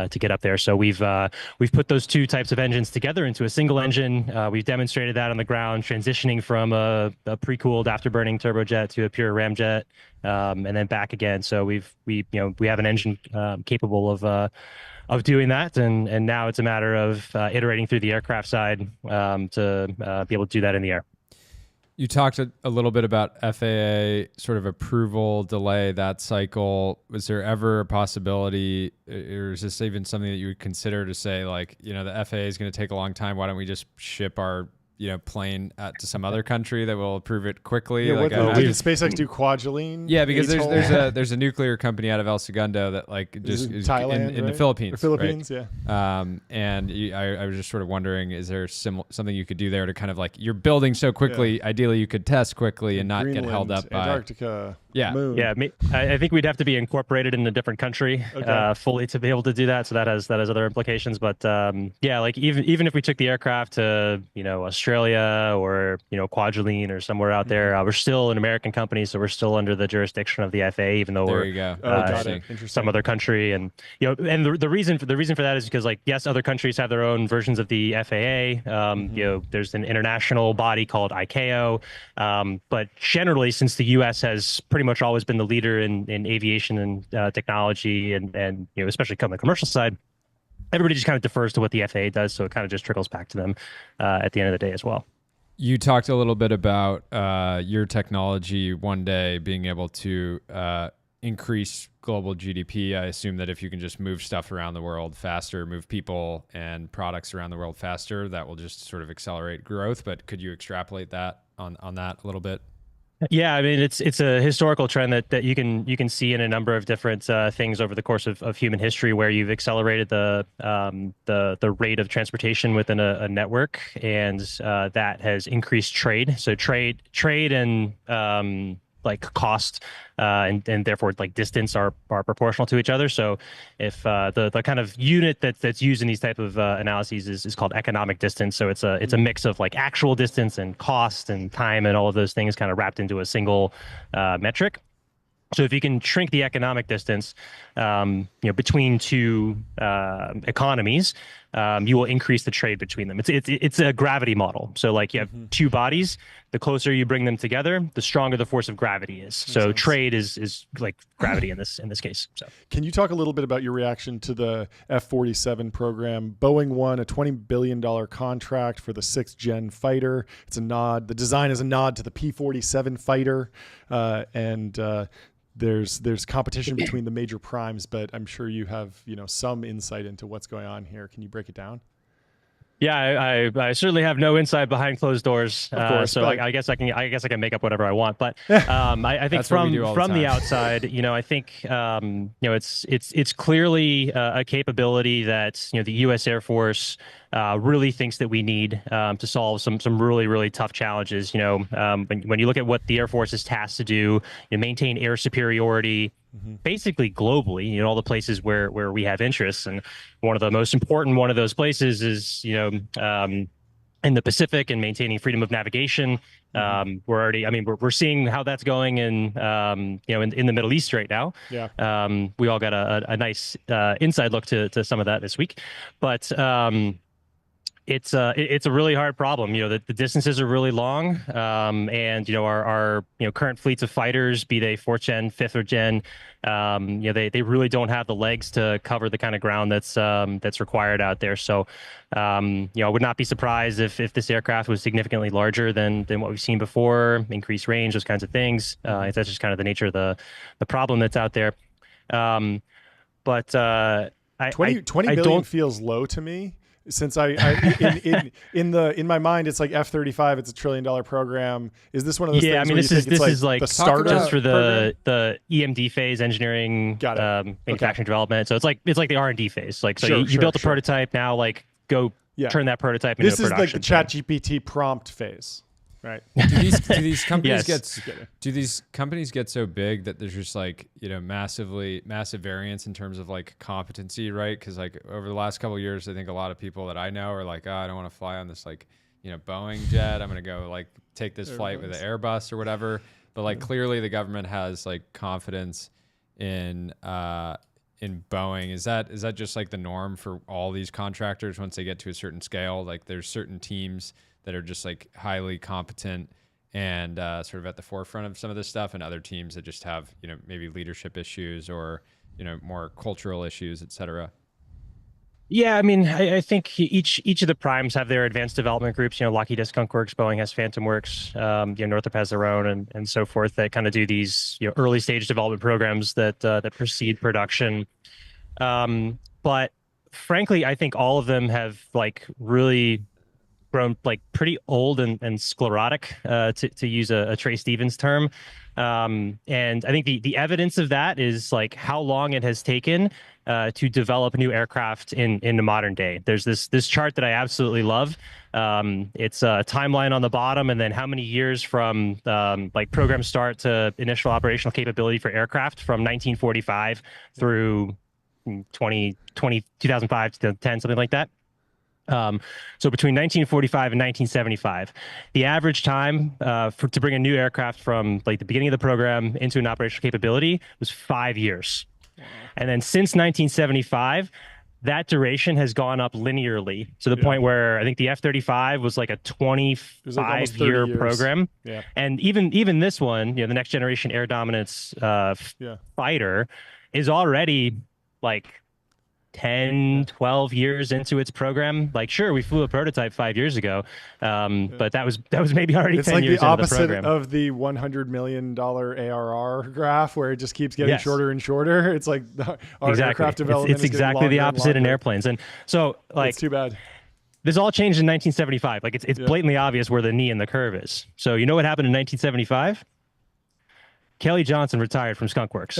to get up there. So we've put those two types of engines together into a single engine. We've demonstrated that on the ground, transitioning from a pre-cooled afterburning turbojet to a pure ramjet, and then back again. So we have an engine capable of doing that, and now it's a matter of iterating through the aircraft side to be able to do that in the air.
You talked a little bit about FAA sort of approval, delay, that cycle. Was there ever a possibility, or is this even something that you would consider to say, like, the FAA is going to take a long time, why don't we just ship our plane to some other country that will approve it quickly?
Yeah, did SpaceX do Kwajalein?
Yeah, because there's a nuclear company out of El Segundo that just is
Thailand,
in the Philippines.
The Philippines,
right?
Yeah.
And I was just sort of wondering, is there something you could do there to kind of you're building so quickly? Yeah. Ideally, you could test quickly and not
Greenland,
get held up by
Antarctica.
Moon.
Yeah. I think we'd have to be incorporated in a different country fully to be able to do that. So that has other implications. But even if we took the aircraft to Australia or Kwajalein or somewhere out there, we're still an American company, so we're still under the jurisdiction of the FAA, even though we're some other country. And and the reason for that is because yes, other countries have their own versions of the FAA. There's an international body called ICAO, but generally, since the U.S. has pretty much always been the leader in aviation and technology, and especially on the commercial side, everybody just kind of defers to what the FAA does, so it kind of just trickles back to them at the end of the day as well.
You talked a little bit about your technology one day being able to increase global GDP. I assume that if you can just move stuff around the world faster, move people and products around the world faster, that will just sort of accelerate growth. But could you extrapolate that on that a little bit?
Yeah, I mean, it's a historical trend that you can see in a number of different things over the course of human history, where you've accelerated the rate of transportation within a network, and that has increased trade. So trade and cost and therefore distance are proportional to each other. So if the kind of unit that's used in these type of analyses is called economic distance. So it's a mix of actual distance and cost and time and all of those things kind of wrapped into a single metric. So if you can shrink the economic distance, between two economies, you will increase the trade between them. It's a gravity model. So you have two bodies. The closer you bring them together, the stronger the force of gravity is. So trade is like gravity in this case. So
can you talk a little bit about your reaction to the F-47 program? Boeing won a $20 billion contract for the 6th gen fighter. It's a nod. The design is a nod to the P-47 fighter, and there's competition between the major primes, but I'm sure you have some insight into what's going on here. Can you break it down?
Yeah, I certainly have no insight behind closed doors.
Of course,
so I guess I can make up whatever I want. But I think from the outside, I think it's clearly a capability that the U.S. Air Force really thinks that we need to solve some really, really tough challenges. When you look at what the Air Force is tasked to do, maintain air superiority, basically globally, all the places where we have interests. And one of the most important one of those places is, in the Pacific and maintaining freedom of navigation. We're seeing how that's going in the Middle East right now.
Yeah.
We all got a nice inside look to some of that this week, but it's a really hard problem. The distances are really long, and our current fleets of fighters, be they 4th gen, 5th or gen, they really don't have the legs to cover the kind of ground that's required out there. So I would not be surprised if this aircraft was significantly larger than what we've seen before, increased range, those kinds of things. That's just kind of the nature of the problem that's out there. But
20 billion feels low to me. Since in my mind, it's like F-35, it's $1 trillion program. Is this one of those things?
I mean,
this
is like
the startup
just for
program?
the EMD phase, engineering, manufacturing development. So it's like the R&D phase. Like, so you built a prototype, now like go turn that prototype into a production.
This is like the ChatGPT prompt phase. Right.
Do these companies get so big that there's just like, massive variance in terms of like competency, right? Because like over the last couple of years, I think a lot of people that I know are like, I don't want to fly on this like, Boeing jet. I'm going to go like take this flight with an Airbus or whatever. But like clearly the government has like confidence in Boeing. Is that just like the norm for all these contractors once they get to a certain scale? Like there's certain teams that are just like highly competent and sort of at the forefront of some of this stuff, and other teams that just have, maybe leadership issues or, more cultural issues, et cetera.
Yeah, I mean, I think each of the primes have their advanced development groups. Lockheed has Skunk Works, Boeing has Phantom Works, Northrop has their own, and so forth, that kind of do these early stage development programs that precede production. But frankly, I think all of them have like really grown like pretty old and sclerotic, to use a Trey Stevens term. And I think the evidence of that is like how long it has taken to develop new aircraft in the modern day. There's this chart that I absolutely love. It's a timeline on the bottom, and then how many years from like program start to initial operational capability for aircraft from 1945 through 2005 to 2010, something like that. So between 1945 and 1975, the average time to bring a new aircraft from like the beginning of the program into an operational capability was 5 years. Wow. And then since 1975, that duration has gone up linearly to the point where I think the F-35 was like a 25-year program. Yeah. And even this one, the next generation air dominance fighter is already like 10, 12 years into its program. Like, sure, we flew a prototype 5 years ago, but that was maybe already 10 years into the program.
It's like the opposite of the $100 million ARR graph, where it just keeps getting shorter and shorter. It's like our aircraft development
it's exactly the opposite in airplanes. And so, like,
it's too bad.
This all changed in 1975. Like, it's blatantly obvious where the knee in the curve is. So you know what happened in 1975? Kelly Johnson retired from Skunk Works.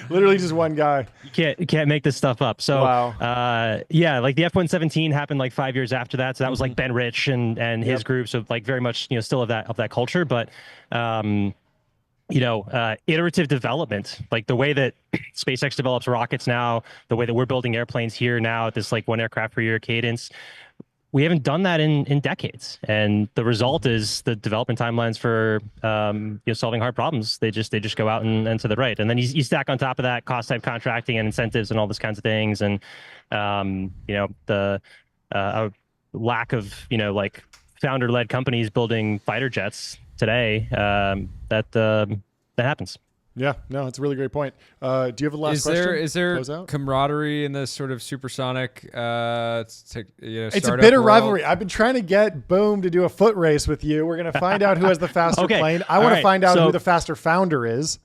Literally just one guy.
You can't make this stuff up. So, like the F-117 happened like 5 years after that. So that was like Ben Rich and his group. So like very much, still of that culture. But, iterative development, like the way that SpaceX develops rockets now, the way that we're building airplanes here now at this like one aircraft per year cadence, we haven't done that in decades, and the result is the development timelines for solving hard problems. They just go out and to the right, and then you stack on top of that cost type contracting and incentives and all those kinds of things, and the lack of like founder led companies building fighter jets today. That happens.
Yeah, no, it's a really great point. Do you have a last question?
Is there camaraderie in this sort of supersonic,
it's a
startup
bitter
world?
rivalry. I've been trying to get Boom to do a foot race with you. We're going to find out who has the faster plane. I want to find out who the faster founder is.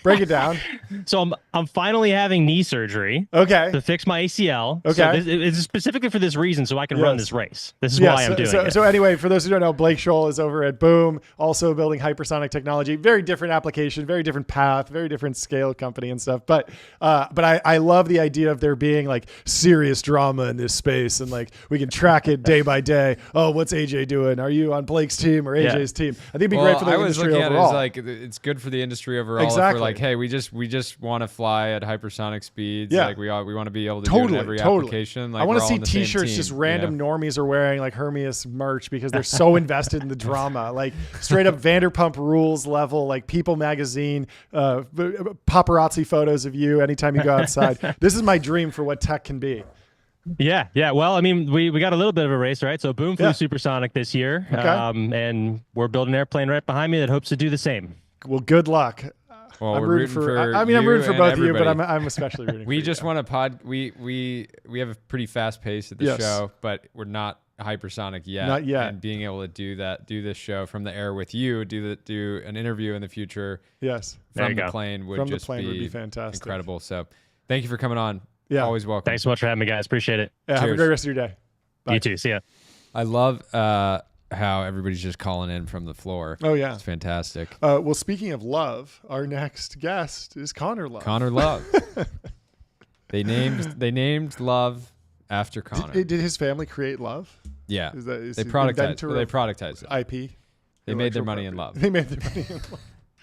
Break it down.
So I'm finally having knee surgery.
Okay.
To fix my ACL.
Okay.
So it's specifically for this reason, so I can run this race. This is why I'm doing it.
So anyway, for those who don't know, Blake Scholl is over at Boom, also building hypersonic technology. Very different application, very different path, very different scale company and stuff. But I love the idea of there being like serious drama in this space, and like we can track it day by day. Oh, what's AJ doing? Are you on Blake's team or AJ's team? I think it'd be great for the industry overall.
I was looking at it as like it's good for the industry overall.
Exactly.
If we're like, hey, we just want to fly at hypersonic speeds.
Yeah.
Like we want to be able to do it in every application. Like
I want to see T-shirts just random normies are wearing like Hermes merch because they're so invested in the drama. Like straight up Vanderpump Rules level, like People magazine, paparazzi photos of you anytime you go outside. This is my dream for what tech can be.
Yeah. Well, I mean, we got a little bit of a race, right? So Boom flew supersonic this year, and we're building an airplane right behind me that hopes to do the same.
Well, good luck.
Well,
I'm rooting for both of you, but I'm especially rooting for you.
We just want to we have a pretty fast pace at the show, but we're not hypersonic yet.
Not yet.
And being able to do this show from the air with you, do an interview in the future.
Yes.
From the plane would be
fantastic.
Incredible. So Thank you for coming on.
Yeah.
Always welcome.
Thanks so much for having me, guys. Appreciate it.
Yeah, have a great rest of your day. Bye.
You too. See ya.
I love how everybody's just calling in from the floor.
Oh, yeah.
It's fantastic.
Well, speaking of love, our next guest is Connor Love.
Connor Love. They named Love after Connor.
Did his family create Love?
Yeah.
Is
They
he
productized
inventor of
it.
IP.
They made their money in love.
They made their money in love.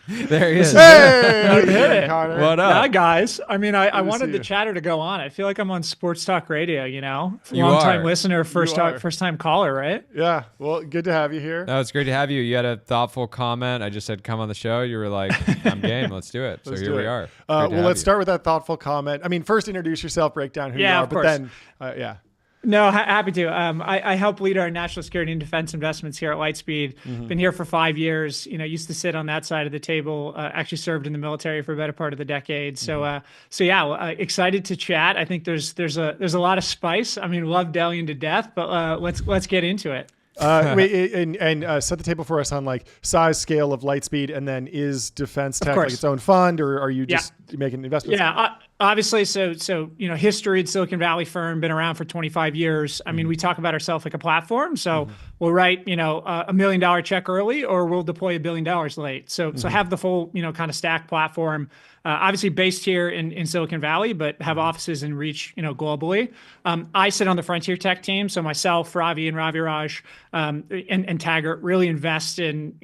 There he is.
Hey, Connor.
What up?
Yeah, guys. I mean, I
to
wanted
see
the
you.
chatter to go on. I feel like I'm on Sports Talk Radio,
You
Long time
are.
listener, first
are.
time caller, right?
Yeah. Well, good to have you here.
No, it's great to have you. You had a thoughtful comment. I just said, come on the show. You were like, I'm game. Let's do it. So
Let's
here
do
we
it.
are.
Well, let's start with that thoughtful comment. I mean, first introduce yourself, break down who you
Yeah,
are,
of
but
course.
then, yeah.
No, happy to. I help lead our national security and defense investments here at Lightspeed. Been here for 5 years. Used to sit on that side of the table. Actually served in the military for a better part of the decade. So, excited to chat. I think there's a lot of spice. I mean, love Delian to death, but let's get into it.
Wait, and set the table for us on like size, scale of Lightspeed, and then is defense tech like
course.
its own fund, or are you just making investments?
Yeah, obviously. So history at Silicon Valley firm, been around for 25 years. I mean, we talk about ourselves like a platform. So we'll write a $1 million check early, or we'll deploy $1 billion late. So have the full kind of stack platform. Obviously based here in Silicon Valley, but have offices and reach globally. I sit on the frontier tech team, so myself, Ravi and Raviraj, and Taggart really invest in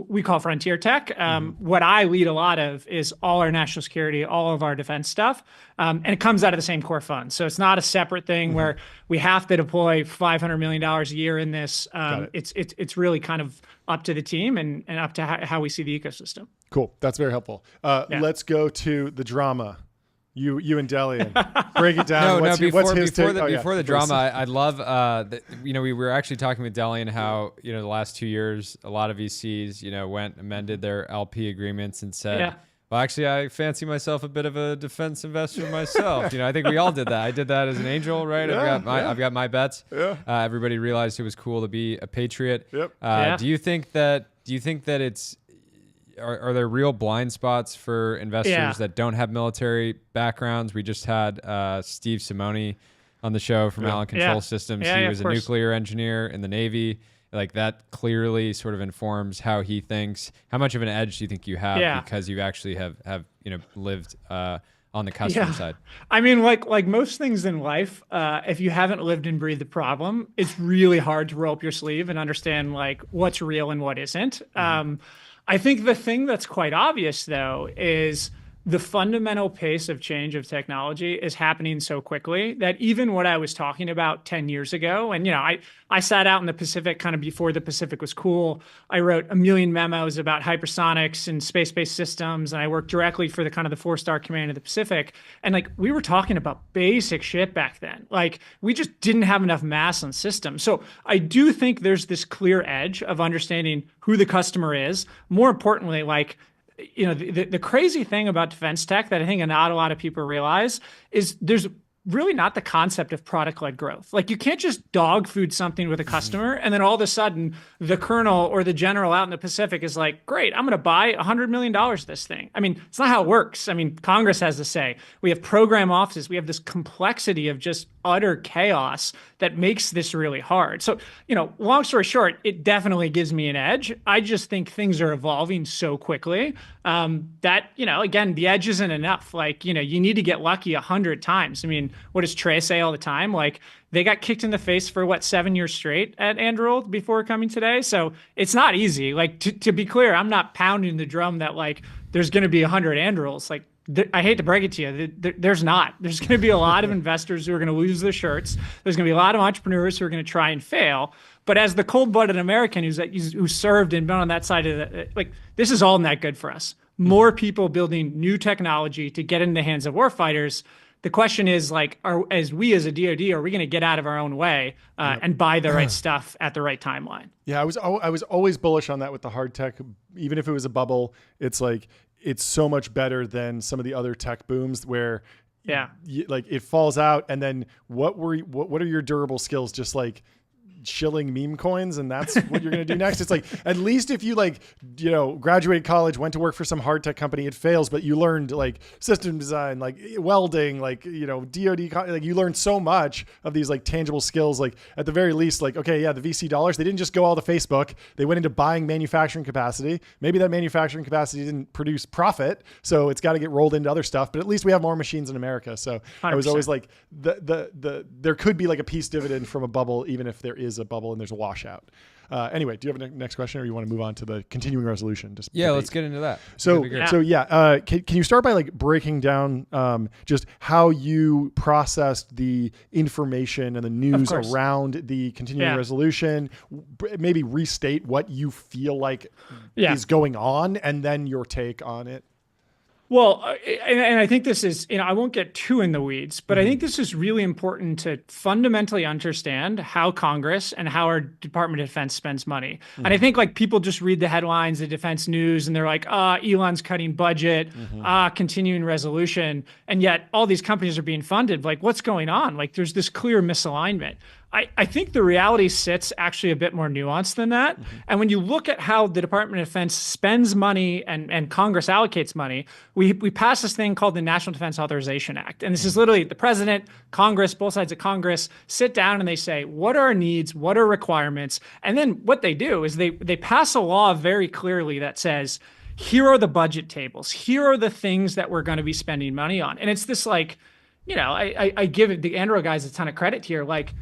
we call frontier tech. What I lead a lot of is all our national security, all of our defense stuff, and it comes out of the same core fund. So it's not a separate thing where we have to deploy $500 million a year in this. It's really kind of up to the team and up to how we see the ecosystem.
Cool. That's very helpful. Let's go to the drama. You and Delian. Break it down.
Before the drama, I'd love that. We were actually talking with Delian how the last 2 years a lot of VCs went amended their LP agreements and said, well, actually, I fancy myself a bit of a defense investor myself. I think we all did that. I did that as an angel, right? I've got my bets.
Yeah.
Everybody realized it was cool to be a patriot.
Yep.
Do you think that it's are there real blind spots for investors that don't have military backgrounds? We just had Steve Simoni on the show from Allen Control Systems. He was a nuclear engineer in the Navy. Like that clearly sort of informs how he thinks. How much of an edge do you think you have because you actually have lived on the customer side?
I mean, like most things in life, if you haven't lived and breathed the problem, it's really hard to roll up your sleeve and understand like what's real and what isn't. I think the thing that's quite obvious, though, is the fundamental pace of change of technology is happening so quickly that even what I was talking about 10 years ago, and I sat out in the Pacific kind of before the Pacific was cool. I wrote 1 million memos about hypersonics and space-based systems, and I worked directly for the kind of the 4-star command of the Pacific. And like we were talking about basic shit back then. Like we just didn't have enough mass on systems. So I do think there's this clear edge of understanding who the customer is. More importantly, like the crazy thing about defense tech that I think not a lot of people realize is there's really not the concept of product-led growth. Like you can't just dog food something with a customer and then all of a sudden the colonel or the general out in the Pacific is like, great, I'm going to buy $100 million this thing. I mean, it's not how it works. I mean, Congress has to say, we have program offices. We have this complexity of just utter chaos that makes this really hard. So, long story short, it definitely gives me an edge. I just think things are evolving so quickly that, again, the edge isn't enough. Like, you need to get lucky 100 times. I mean, what does Trey say all the time? Like they got kicked in the face for 7 years straight at Anduril before coming today. So it's not easy. Like to be clear, I'm not pounding the drum that like there's going to be 100 Andurils. Like I hate to break it to you, there's not. There's going to be a lot of investors who are going to lose their shirts. There's going to be a lot of entrepreneurs who are going to try and fail. But as the cold-blooded American who served and been on that side of the, this is all not good for us. More people building new technology to get in the hands of warfighters. The question is as a DoD, are we going to get out of our own way and buy the right stuff at the right timeline?
Yeah, I was always bullish on that with the hard tech. Even if it was a bubble, it's like it's so much better than some of the other tech booms where it falls out, and then what are your durable skills? Just shilling meme coins and that's what you're going to do next. It's like, at least if you like, graduated college, went to work for some hard tech company, it fails, but you learned like system design, like welding, like, DoD, like you learned so much of these like tangible skills. Like at the very least, like, okay, yeah, the VC dollars, they didn't just go all to Facebook. They went into buying manufacturing capacity. Maybe that manufacturing capacity didn't produce profit, so it's got to get rolled into other stuff, but at least we have more machines in America. So 100%. I was always like, there could be like a peace dividend from a bubble, even if there is a bubble and there's a washout. Anyway, do you have a next question, or you want to move on to the continuing resolution?
Let's get into that.
Can you start by like breaking down just how you processed the information and the news around the continuing resolution? Maybe restate what you feel like is going on, and then your take on it.
Well, and I think this is, I won't get too in the weeds, but I think this is really important to fundamentally understand how Congress and how our Department of Defense spends money. And I think like people just read the headlines, the defense news, and they're like, Elon's cutting budget, continuing resolution. And yet all these companies are being funded. Like, what's going on? Like, there's this clear misalignment. I think the reality sits actually a bit more nuanced than that. And when you look at how the Department of Defense spends money and Congress allocates money, we pass this thing called the National Defense Authorization Act. And this is literally the president, Congress, both sides of Congress sit down and they say, what are our needs? What are requirements? And then what they do is they pass a law very clearly that says, here are the budget tables. Here are the things that we're going to be spending money on. And it's this like, I give the Andro guys a ton of credit here. Like,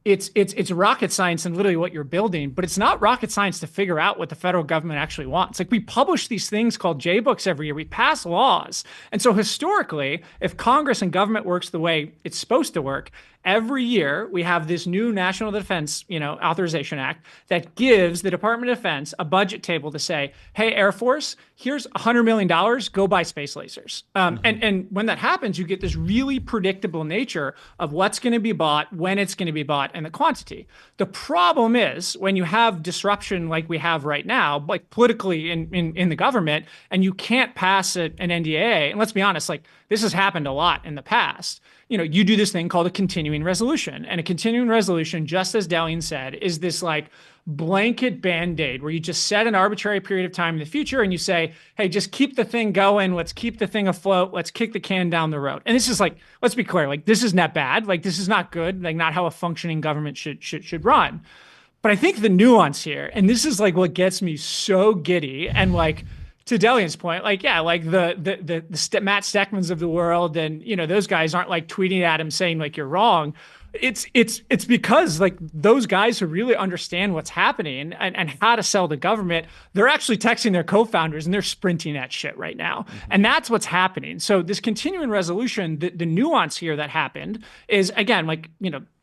it's rocket science and literally what you're building, but it's not rocket science to figure out what the federal government actually wants. Like, we publish these things called J-books every year. We pass laws. And so historically, if Congress and government works the way it's supposed to work, every year we have this new National Defense, Authorization Act that gives the Department of Defense a budget table to say, hey, Air Force, here's $100 million, go buy space lasers. And when that happens, you get this really predictable nature of what's going to be bought, when it's going to be bought, and the quantity. The problem is when you have disruption like we have right now, like politically in the government, and you can't pass an NDAA, and let's be honest, like this has happened a lot in the past. You do this thing called a continuing resolution. And a continuing resolution, just as Delian said, is this like blanket Band-Aid where you just set an arbitrary period of time in the future and you say, hey, just keep the thing going. Let's keep the thing afloat. Let's kick the can down the road. And this is like, let's be clear, like this is not bad. Like this is not good. Like not how a functioning government should run. But I think the nuance here, and this is like what gets me so giddy, and like, to Delian's point, like, yeah, like the Matt Steckmans of the world and, those guys aren't like tweeting at him saying like, you're wrong. It's because like those guys who really understand what's happening and how to sell the government, they're actually texting their co-founders and they're sprinting that shit right now. And that's what's happening. So this continuing resolution, the nuance here that happened is, again, like,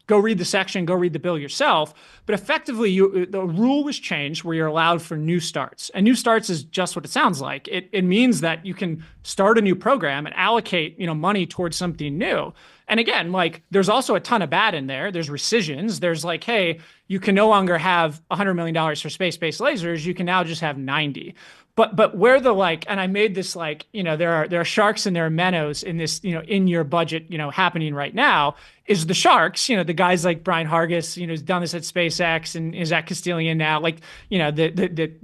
go read the section, go read the bill yourself. But effectively, the rule was changed where you're allowed for new starts. And new starts is just what it sounds like. It means that you can start a new program and allocate, money towards something new. And again, like there's also a ton of bad in there. There's rescissions. There's like, hey, you can no longer have $100 million for space-based lasers. You can now just have 90. But where the like, and I made this like, there are sharks and there are minnows in this, in your budget, happening right now, is the sharks, the guys like Brian Hargis, has done this at SpaceX and is at Castilian now, like, the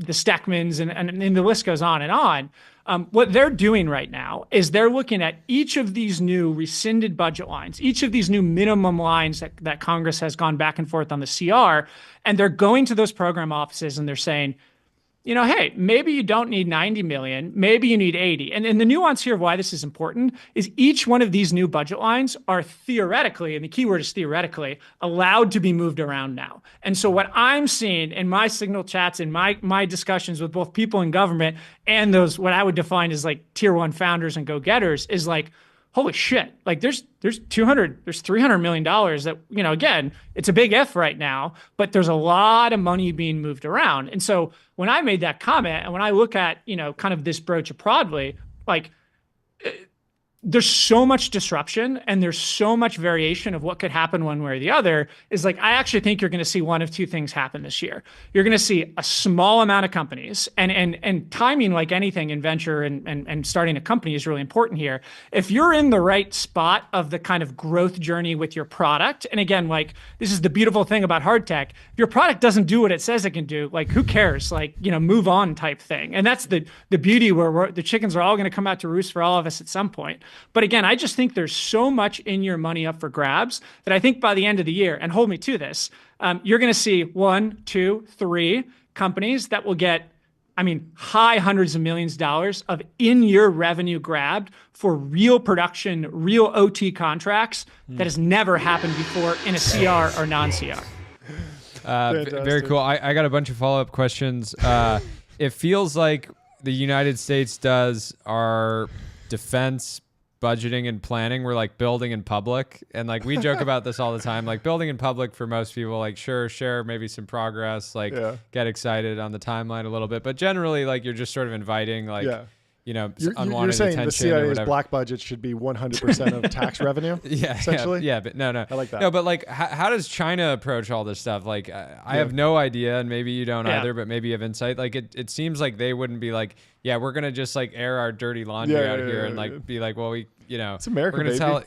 Steckmans and the list goes on and on. What they're doing right now is they're looking at each of these new rescinded budget lines, each of these new minimum lines that Congress has gone back and forth on the CR, and they're going to those program offices and they're saying, hey, maybe you don't need 90 million, maybe you need 80. And the nuance here of why this is important is each one of these new budget lines are theoretically, and the key word is theoretically, allowed to be moved around now. And so what I'm seeing in my signal chats and my discussions with both people in government and those what I would define as like tier one founders and go-getters is like, holy shit, like there's $300 million that, again, it's a big if right now, but there's a lot of money being moved around. And so when I made that comment and when I look at, kind of this broach of broadly, like there's so much disruption and there's so much variation of what could happen one way or the other, is like, I actually think you're going to see one of two things happen this year. You're going to see a small amount of companies, and timing, like anything in venture and starting a company, is really important here. If you're in the right spot of the kind of growth journey with your product, and again, like, this is the beautiful thing about hard tech, if your product doesn't do what it says it can do, like, who cares? Like, move on type thing. And that's the beauty, where the chickens are all going to come out to roost for all of us at some point. But again, I just think there's so much in your money up for grabs that I think by the end of the year, and hold me to this, you're going to see 1, 2, 3 companies that will get, high hundreds of millions of dollars of in-year revenue grabbed for real production, real OT contracts that has never happened before in a CR or non-CR.
Very cool. I got a bunch of follow-up questions. It feels like the United States does our defense budgeting and planning. We're like building in public, and like we joke about this all the time. Like, building in public for most people, like, sure, share maybe some progress, like get excited on the timeline a little bit, but generally, like, you're just sort of inviting, like, unwanted
you're saying
attention.
The CIA's black budget should be 100% of tax revenue. Essentially.
But no,
I like that.
No, but like, how does China approach all this stuff? Like, I have no idea, and maybe you don't either, but maybe you have insight. Like, it seems like they wouldn't be like, yeah, we're gonna just like air our dirty laundry out here and like be like, well,
it's America,
we're gonna
baby.
tell,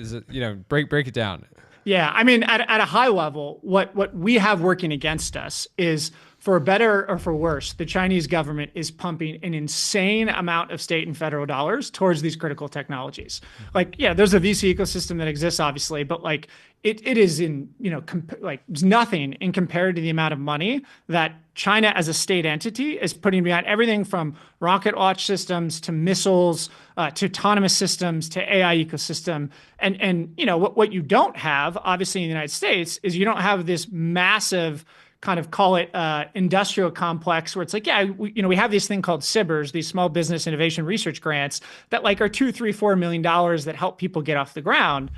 is it, break it down.
Yeah, at a high level, what we have working against us is, for better or for worse, the Chinese government is pumping an insane amount of state and federal dollars towards these critical technologies. Like, there's a VC ecosystem that exists, obviously, but like it is in, it's nothing in compared to the amount of money that China as a state entity is putting behind everything from rocket launch systems to missiles to autonomous systems to AI ecosystem. And what you don't have, obviously, in the United States, is you don't have this massive kind of, call it industrial complex, where it's like, we have this thing called SBIRs, these small business innovation research grants that like are $2, $3, $4 million that help people get off the ground.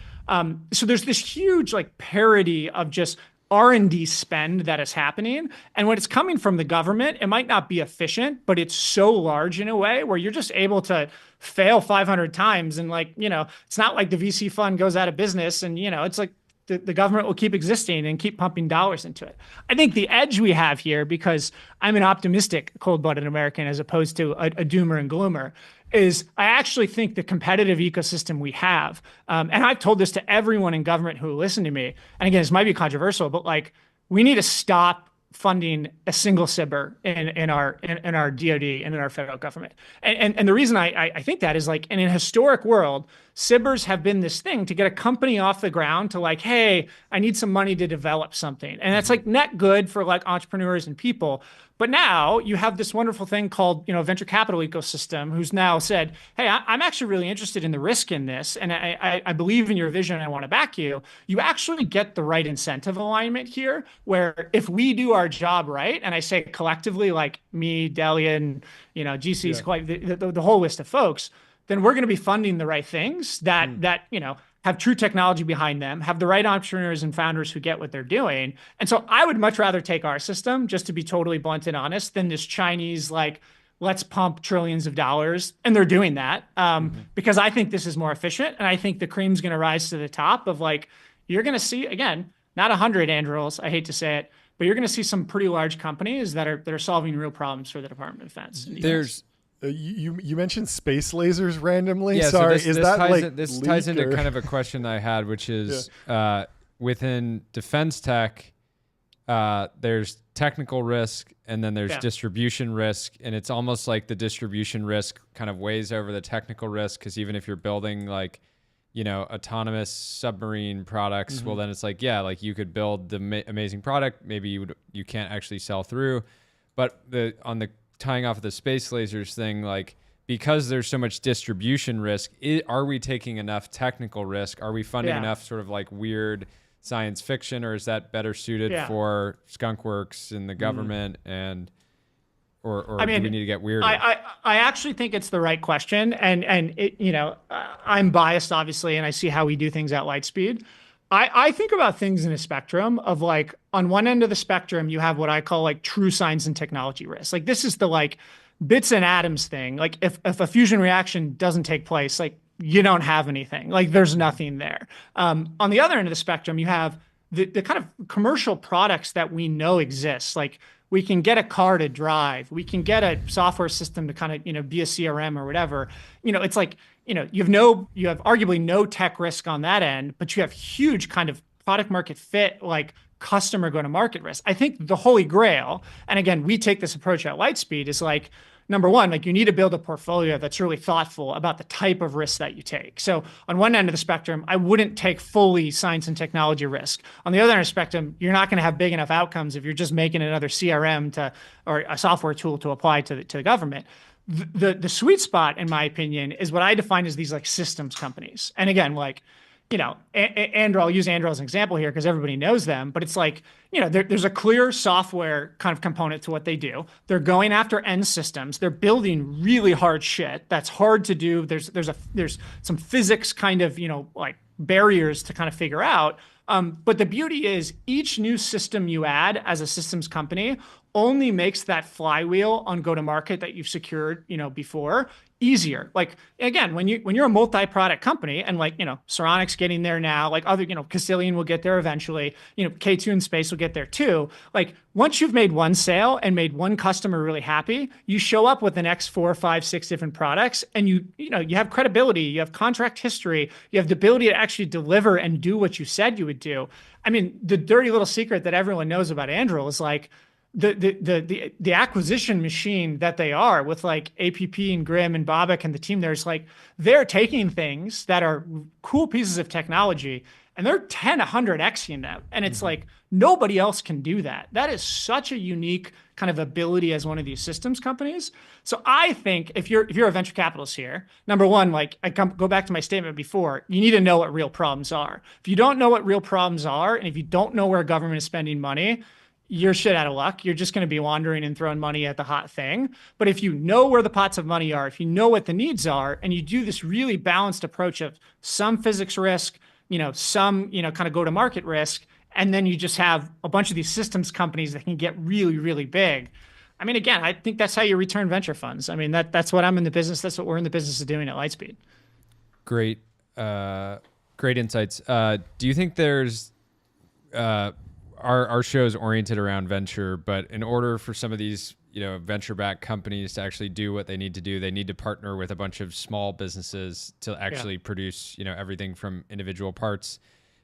So there's this huge like parity of just R&D spend that is happening. And when it's coming from the government, it might not be efficient, but it's so large in a way where you're just able to fail 500 times. And like, it's not like the VC fund goes out of business, and, it's like, the government will keep existing and keep pumping dollars into it. I think the edge we have here, because I'm an optimistic, cold-blooded American as opposed to a doomer and gloomer, is I actually think the competitive ecosystem we have, and I've told this to everyone in government who will listen to me, and again, this might be controversial, but like, we need to stop funding a single SBIR in our DoD and in our federal government. And the reason I think that is, like, in a historic world, SBIRs have been this thing to get a company off the ground to like, hey, I need some money to develop something. And that's like net good for like entrepreneurs and people. But now you have this wonderful thing called, venture capital ecosystem, who's now said, hey, I'm actually really interested in the risk in this. And I believe in your vision. I want to back you. You actually get the right incentive alignment here, where if we do our job right, and I say collectively, like me, Delian, GCs, the whole list of folks, then we're going to be funding the right things that have true technology behind them, have the right entrepreneurs and founders who get what they're doing. And so I would much rather take our system, just to be totally blunt and honest, than this Chinese, like, let's pump trillions of dollars. And they're doing that because I think this is more efficient. And I think the cream's going to rise to the top of, like, you're going to see, again, not 100 Andurils, I hate to say it, but you're going to see some pretty large companies that are solving real problems for the Department of Defense.
You mentioned space lasers randomly.
Yeah,
sorry,
so
is that like
this ties into kind of a question I had, which is within defense tech, there's technical risk and then there's distribution risk, and it's almost like the distribution risk kind of weighs over the technical risk, because even if you're building like, autonomous submarine products, well, then it's like, like you could build the amazing product, maybe you can't actually sell through, but on the tying off of the space lasers thing, like, because there's so much distribution risk, are we taking enough technical risk? Are we funding enough sort of like weird science fiction, or is that better suited for skunkworks in the government or do we need to get weirder?
I actually think it's the right question, and it, I'm biased obviously, and I see how we do things at Lightspeed. I think about things in a spectrum of, like, on one end of the spectrum, you have what I call like true science and technology risk. Like, this is the bits and atoms thing, like if a fusion reaction doesn't take place, like you don't have anything, like there's nothing there. On the other end of the spectrum, you have the kind of commercial products that we know exist. Like we can get a car to drive, we can get a software system to kind of, be a CRM or whatever. It's like, you have arguably no tech risk on that end, but you have huge kind of product market fit, like customer go to market risk. I think the holy grail, and again, we take this approach at Lightspeed, is like, number one, like you need to build a portfolio that's really thoughtful about the type of risk that you take. So on one end of the spectrum, I wouldn't take fully science and technology risk. On the other end of the spectrum, you're not going to have big enough outcomes if you're just making another CRM or a software tool to apply to the government. The sweet spot, in my opinion, is what I define as these like systems companies. And again, like, Andrew, I'll use Andrew as an example here because everybody knows them, but it's like, there's a clear software kind of component to what they do. They're going after end systems. They're building really hard shit that's hard to do. There's some physics kind of, like barriers to kind of figure out. But the beauty is each new system you add as a systems company only makes that flywheel on go-to-market that you've secured, before easier. Like again, when you're a multi-product company, and like, Saronic's getting there now, like other, Castilian will get there eventually, K2 and Space will get there too. Like once you've made one sale and made one customer really happy, you show up with the next 4, 5, 6 different products, and you have credibility, you have contract history, you have the ability to actually deliver and do what you said you would do. I mean, the dirty little secret that everyone knows about Andrew is like, the acquisition machine that they are with like APP and Grimm and Bobak and the team there's like, they're taking things that are cool pieces of technology and they're 100xing them. And it's like, nobody else can do that. That is such a unique kind of ability as one of these systems companies. So I think if you're a venture capitalist here, number one, like go back to my statement before, you need to know what real problems are. If you don't know what real problems are, and if you don't know where government is spending money, you're shit out of luck. You're just going to be wandering and throwing money at the hot thing. But if you know where the pots of money are, if you know what the needs are, and you do this really balanced approach of some physics risk, some, kind of go to market risk, and then you just have a bunch of these systems companies that can get really, really big. I mean, again, I think that's how you return venture funds. I mean, that's what I'm in the business. That's what we're in the business of doing at Lightspeed.
Great insights. Do you think there's, our show is oriented around venture, but in order for some of these, venture-backed companies to actually do what they need to do, they need to partner with a bunch of small businesses to actually produce, everything from individual parts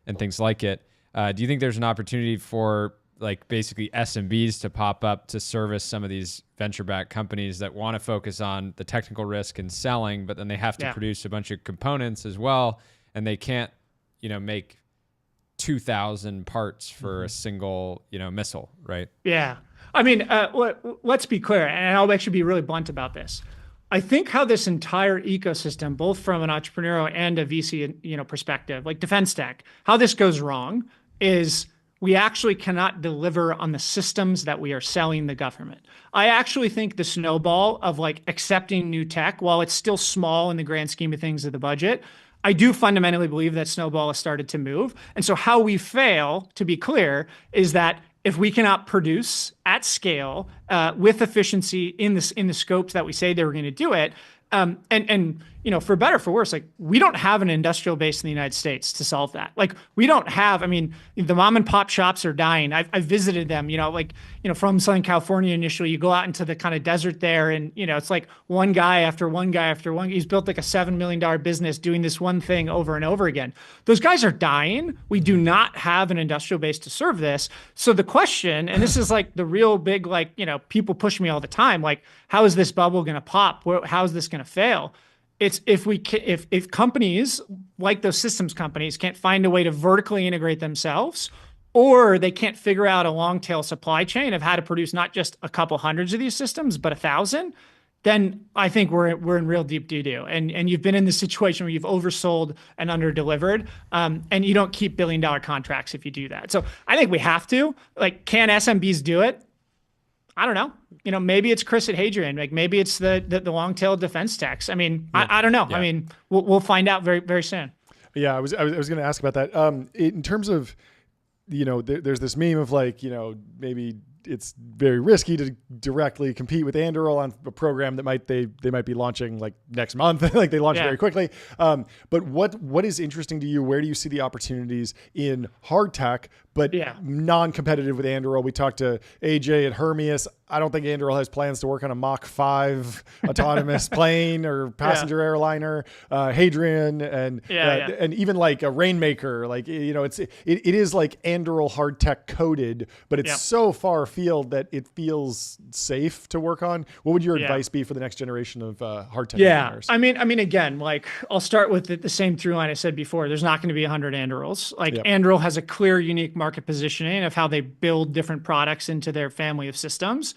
and things like it. Do you think there's an opportunity for like basically SMBs to pop up to service some of these venture-backed companies that want to focus on the technical risk and selling, but then they have to produce a bunch of components as well, and they can't, make 2,000 parts for a single, missile, right? Yeah.
I mean, let's be clear, and I'll actually be really blunt about this. I think how this entire ecosystem, both from an entrepreneurial and a VC, perspective, like defense tech, how this goes wrong is we actually cannot deliver on the systems that we are selling the government. I actually think the snowball of like accepting new tech, while it's still small in the grand scheme of things of the budget, I do fundamentally believe that snowball has started to move. And so how we fail, to be clear, is that if we cannot produce at scale with efficiency in the scopes that we say they were going to do it, and for better or for worse, like we don't have an industrial base in the United States to solve that. Like we don't have, I mean, the mom and pop shops are dying. I've visited them, from Southern California initially, you go out into the kind of desert there and, it's like one guy after one guy after one. He's built like a $7 million business doing this one thing over and over again. Those guys are dying. We do not have an industrial base to serve this. So the question, and this is like the real big, like, people push me all the time, like, how is this bubble going to pop? How is this going to fail? It's if companies like those systems companies can't find a way to vertically integrate themselves, or they can't figure out a long tail supply chain of how to produce not just a couple hundreds of these systems, but 1,000, then I think we're in real deep doo-doo. And you've been in this situation where you've oversold and underdelivered, and you don't keep billion-dollar contracts if you do that. So I think we have to. Like, can SMBs do it? I don't know. Maybe it's Chris at Hadrian. Like maybe it's the long tail defense techs. I mean, I don't know. Yeah. I mean, we'll find out very, very soon.
Yeah, I was going to ask about that. In terms of, there's this meme of like, maybe it's very risky to directly compete with Anduril on a program that they might be launching like next month. Like they launch very quickly. But what is interesting to you? Where do you see the opportunities in hard tech, but non-competitive with Anduril? We talked to AJ at Hermeus. I don't think Anduril has plans to work on a Mach 5 autonomous plane or passenger airliner. Hadrian and even like a Rainmaker, like, you know, it is like Anduril hard tech coded, but it's so far afield that it feels safe to work on. What would your advice be for the next generation of hard tech engineers?
I mean, again, like I'll start with the same through line I said before. There's not going to be 100 Andurils. Like Anduril has a clear, unique market positioning of how they build different products into their family of systems.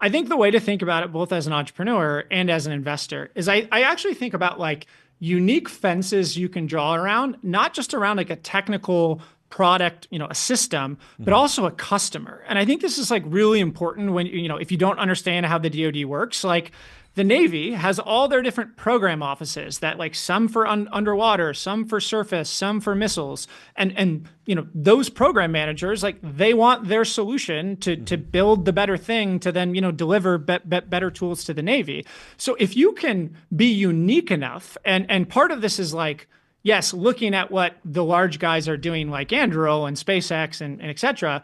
I think the way to think about it, both as an entrepreneur and as an investor, is I actually think about like unique fences you can draw around, not just around like a technical product, you know, a system, but also a customer. And I think this is like really important when, you know, if you don't understand how the DoD works, like the Navy has all their different program offices that like some for underwater, some for surface, some for missiles. And you know, those program managers, like they want their solution to build the better thing to then, you know, deliver better tools to the Navy. So if you can be unique enough, and part of this is like, yes, looking at what the large guys are doing like Anduril and SpaceX and et cetera,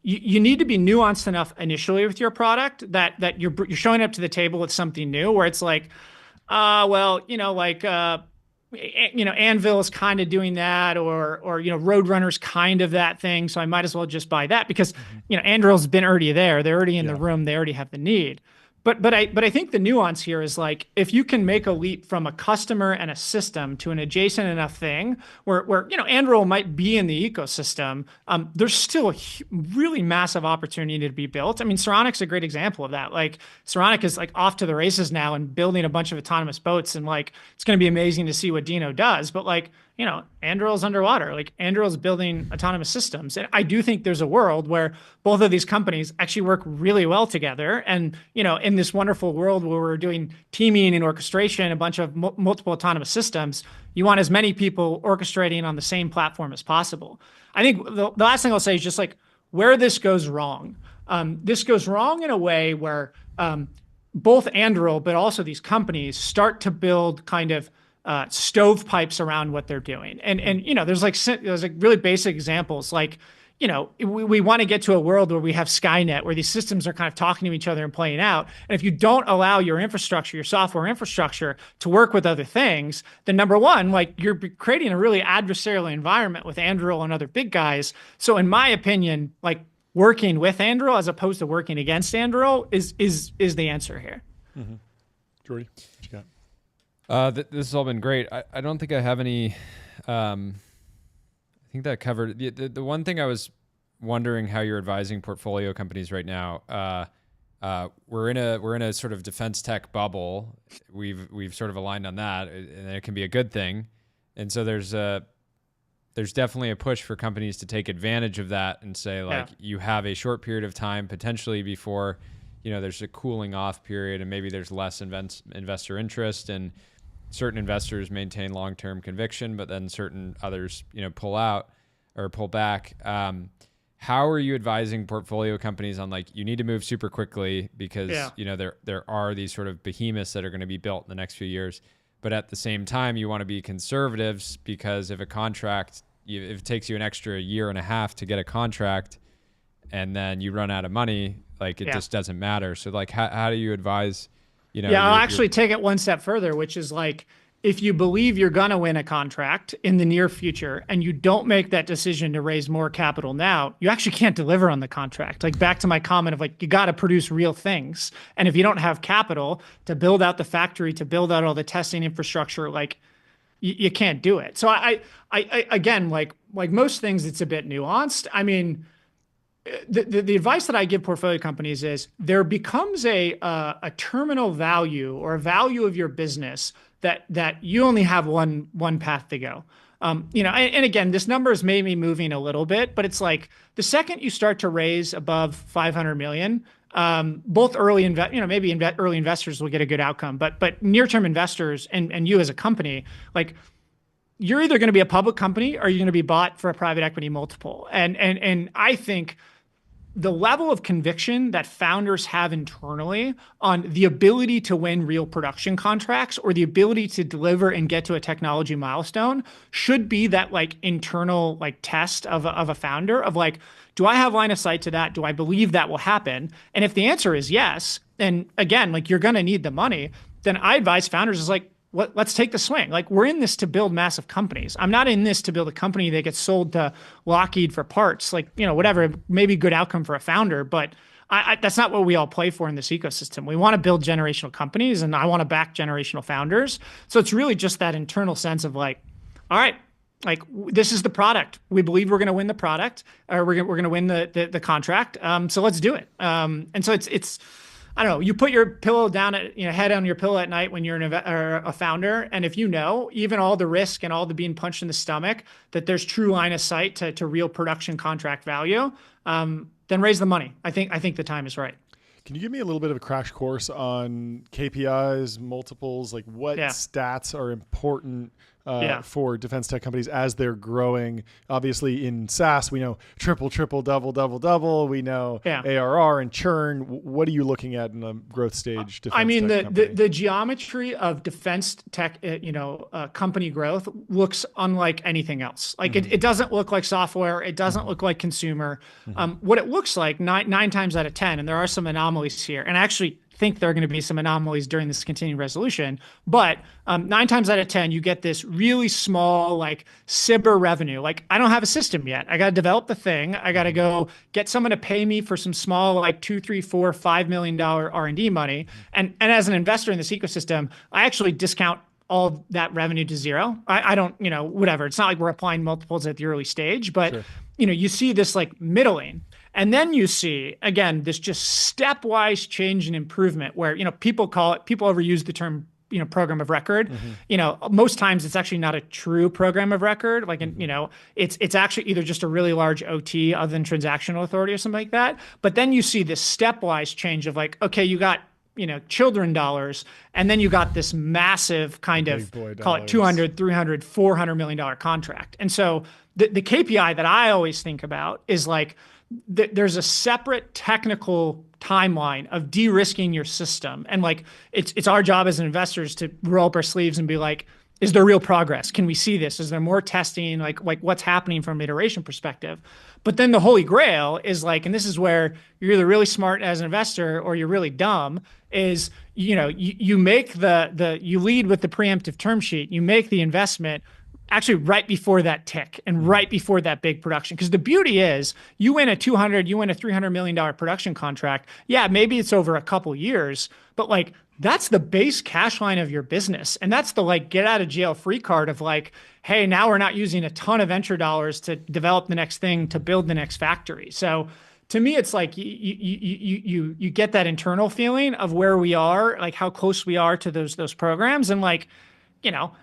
you need to be nuanced enough initially with your product that you're showing up to the table with something new where it's like, well, you know, like, you know, Anvil is kind of doing that, or you know, Roadrunner's kind of that thing, so I might as well just buy that because you know, Anduril's been already there, they're already in the room, they already have the need. But I think the nuance here is like, if you can make a leap from a customer and a system to an adjacent enough thing where you know, Anduril might be in the ecosystem, there's still a really massive opportunity to be built. I mean, Saronic's a great example of that. Like Saronic is like off to the races now and building a bunch of autonomous boats, and like it's going to be amazing to see what Dino does. But like, you know, Anduril's underwater. Like Anduril's building autonomous systems. And I do think there's a world where both of these companies actually work really well together. And, you know, in this wonderful world where we're doing teaming and orchestration, a bunch of multiple autonomous systems, you want as many people orchestrating on the same platform as possible. I think the last thing I'll say is just like where this goes wrong. This goes wrong in a way where both Anduril, but also these companies start to build kind of stovepipes around what they're doing. And you know, there's like really basic examples. Like, you know, we want to get to a world where we have Skynet, where these systems are kind of talking to each other and playing out. And if you don't allow your infrastructure, your software infrastructure to work with other things, then number one, like you're creating a really adversarial environment with Anduril and other big guys. So in my opinion, like working with Anduril as opposed to working against Anduril is the answer here.
Jordy, what you got?
This has all been great. I don't think I have any. I think that covered the one thing I was wondering how you're advising portfolio companies right now. We're in a sort of defense tech bubble. We've sort of aligned on that, and it can be a good thing. And so there's definitely a push for companies to take advantage of that and say like you have a short period of time potentially before, you know, there's a cooling off period and maybe there's less investor interest, and certain investors maintain long-term conviction, but then certain others, you know, pull out or pull back. How are you advising portfolio companies on like, you need to move super quickly because, you know, there are these sort of behemoths that are going to be built in the next few years, but at the same time, you want to be conservatives because if a contract, if it takes you an extra year and a half to get a contract and then you run out of money, like it just doesn't matter. So like, how do you advise, you know?
I'll actually take it one step further, which is like, if you believe you're going to win a contract in the near future and you don't make that decision to raise more capital now, you actually can't deliver on the contract. Like back to my comment of like, you got to produce real things. And if you don't have capital to build out the factory, to build out all the testing infrastructure, like you can't do it. So I again, like most things, it's a bit nuanced. I mean, the advice that I give portfolio companies is there becomes a terminal value or a value of your business that you only have one path to go. You know, and again, this number is maybe moving a little bit, but it's like the second you start to raise above 500 million, both early early investors will get a good outcome, but near-term investors and you as a company, like you're either going to be a public company or you're going to be bought for a private equity multiple. And I think the level of conviction that founders have internally on the ability to win real production contracts or the ability to deliver and get to a technology milestone should be that like internal like test of a founder of like, do I have line of sight to that? Do I believe that will happen? And if the answer is yes, and again, like you're going to need the money, then I advise founders is like, let's take the swing. Like we're in this to build massive companies. I'm not in this to build a company that gets sold to Lockheed for parts. Like, you know, whatever, maybe good outcome for a founder, but that's not what we all play for in this ecosystem. We want to build generational companies and I want to back generational founders. So it's really just that internal sense of like, all right, like this is the product. We believe we're going to win the product or we're going to win the contract. So let's do it. And so it's, I don't know, you put your pillow down at, you know, head on your pillow at night when you're a founder. And if you know, even all the risk and all the being punched in the stomach, that there's true line of sight to real production contract value, then raise the money. I think the time is right.
Can you give me a little bit of a crash course on KPIs, multiples, like what stats are important for defense tech companies as they're growing? Obviously in SaaS, we know triple, double. We know ARR and churn. What are you looking at in a growth stage defense tech company?
the geometry of defense tech, company growth looks unlike anything else. Like it doesn't look like software. It doesn't look like consumer. What it looks like nine times out of 10, and there are some anomalies here, and I actually think there are going to be some anomalies during this continuing resolution, but 9 times out of 10, you get this really small, like SIBR revenue. Like I don't have a system yet. I got to develop the thing. I got to go get someone to pay me for some small, like $2, $3, $4, $5 million R&D money. And as an investor in this ecosystem, I actually discount all that revenue to zero. I don't, you know, whatever. It's not like we're applying multiples at the early stage, but you know, you see this like middling. And then you see, again, this just stepwise change and improvement where, you know, people overuse the term, you know, program of record. You know, most times it's actually not a true program of record. Like, you know, it's actually either just a really large OT other than transactional authority or something like that. But then you see this stepwise change of like, okay, you got, you know, children dollars, and then you got this massive kind of, call it 200, 300, $400 million contract. And so the KPI that I always think about is like, there's a separate technical timeline of de-risking your system. And like, it's our job as investors to roll up our sleeves and be like, is there real progress? Can we see this? Is there more testing? Like what's happening from an iteration perspective? But then the holy grail is like, and this is where you're either really smart as an investor or you're really dumb, is, you know, you make you lead with the preemptive term sheet, you make the investment actually right before that tick and right before that big production. Because the beauty is you win a $300 million production contract. Yeah, maybe it's over a couple years, but like that's the base cash line of your business. And that's the like get out of jail free card of like, hey, now we're not using a ton of venture dollars to develop the next thing, to build the next factory. So to me, it's like you get that internal feeling of where we are, like how close we are to those programs. And like, you know,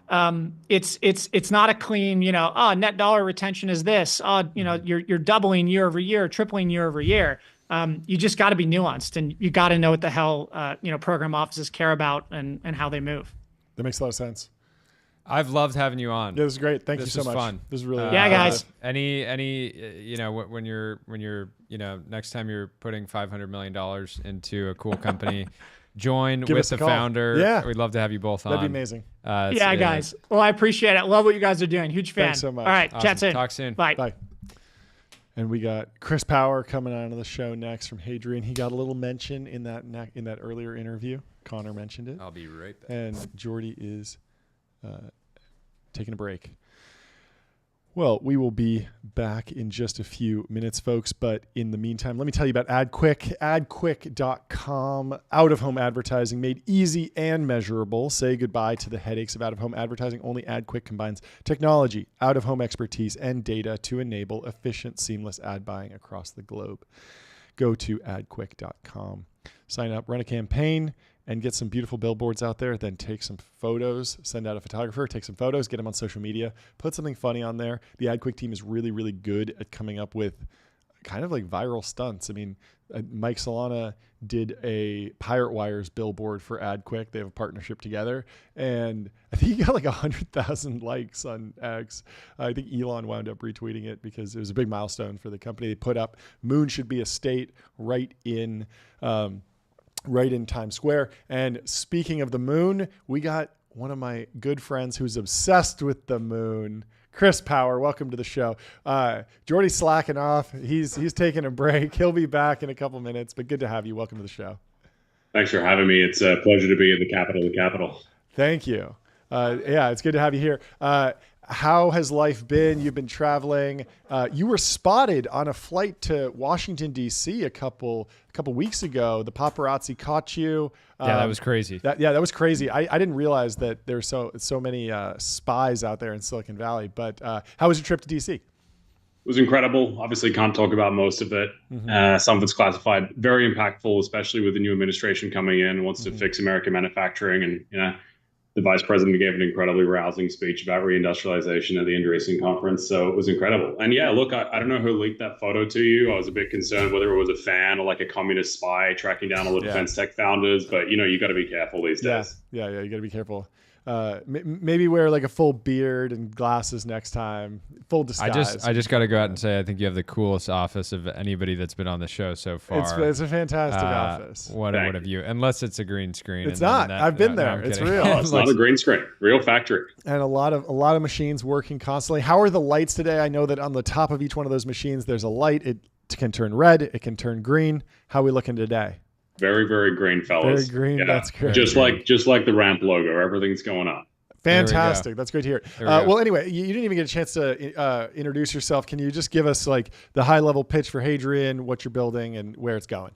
it's not a clean, you know, net dollar retention is this, you know, you're doubling year over year, tripling year over year. You just got to be nuanced, and you got to know what the hell, you know, program offices care about and how they move.
That makes a lot of sense.
I've loved having you on.
Yeah, this is great. Thank you so much.
Fun.
This is really
yeah, guys.
Any you know, when you're you know, next time you're putting $500 million into a cool company, join with the founder.
Yeah,
we'd love to have you both on.
That'd be amazing.
Yeah, guys. Well, I appreciate it. Love what you guys are doing. Huge fan.
Thanks so much.
All right,
awesome.
Chat soon.
Talk soon.
Bye.
And we got Chris Power coming on to the show next from Hadrian. He got a little mention in that earlier interview. Connor mentioned it.
I'll be right back.
And Jordy is taking a break. Well, we will be back in just a few minutes, folks. But in the meantime, let me tell you about AdQuick. AdQuick.com, out-of-home advertising made easy and measurable. Say goodbye to the headaches of out-of-home advertising. Only AdQuick combines technology, out-of-home expertise, and data to enable efficient, seamless ad buying across the globe. Go to AdQuick.com. Sign up, run a campaign, and get some beautiful billboards out there. Then take some photos, send out a photographer, take some photos, get them on social media, put something funny on there. The AdQuick team is really, really good at coming up with kind of like viral stunts. I mean, Mike Solana did a Pirate Wires billboard for AdQuick. They have a partnership together, and I think he got like 100,000 likes on X. I think Elon wound up retweeting it because it was a big milestone for the company. They put up Moon should be a state right in Times Square. And speaking of the moon, we got one of my good friends who's obsessed with the moon, Chris Power. Welcome to the show. Jordy's slacking off. He's taking a break. He'll be back in a couple minutes, but good to have you. Welcome to the show.
Thanks for having me. It's a pleasure to be in the capital of the capital.
Thank you. Yeah, it's good to have you here. How has life been? You've been traveling. You were spotted on a flight to Washington, D.C. a couple weeks ago. The paparazzi caught you.
Yeah, that was crazy.
That was crazy. I didn't realize that there's so many spies out there in Silicon Valley. But how was your trip to D.C.?
It was incredible. Obviously, can't talk about most of it. Some of it's classified. Very impactful, especially with the new administration coming in, wants to fix American manufacturing. And, the vice president gave an incredibly rousing speech about reindustrialization at the Andreessen conference. So it was incredible. And yeah, look, I don't know who leaked that photo to you. I was a bit concerned whether it was a fan or like a communist spy tracking down all the defense tech founders. But, you got to be careful these days.
Yeah, you got to be careful. Maybe wear like a full beard and glasses next time. Full disguise.
I just got to go out and say I think you have the coolest office of anybody that's been on the show so far.
It's a fantastic office.
What have you? Unless it's a green screen.
It's not. I've been there. No, it's real.
It's not a green screen. Real factory.
And a lot of machines working constantly. How are the lights today? I know that on the top of each one of those machines there's a light. It can turn red. It can turn green. How are we looking today?
Very, very green, fellas.
Very green. Yeah. That's great.
Just like the ramp logo. Everything's going up.
Fantastic. That's great to hear. Well, anyway, you didn't even get a chance to introduce yourself. Can you just give us like the high level pitch for Hadrian, what you're building and where it's going?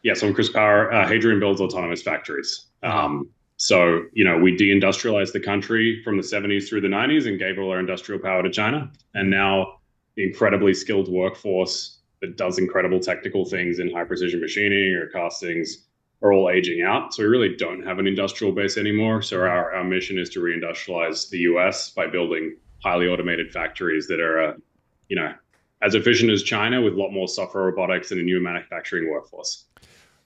Yeah, so I'm Chris Power. Hadrian builds autonomous factories. So, we deindustrialized the country from the 70s through the 90s and gave all our industrial power to China. And now the incredibly skilled workforce that does incredible technical things in high precision machining or castings are all aging out. So we really don't have an industrial base anymore. So our mission is to reindustrialize the US by building highly automated factories that are, as efficient as China with a lot more software robotics and a new manufacturing workforce.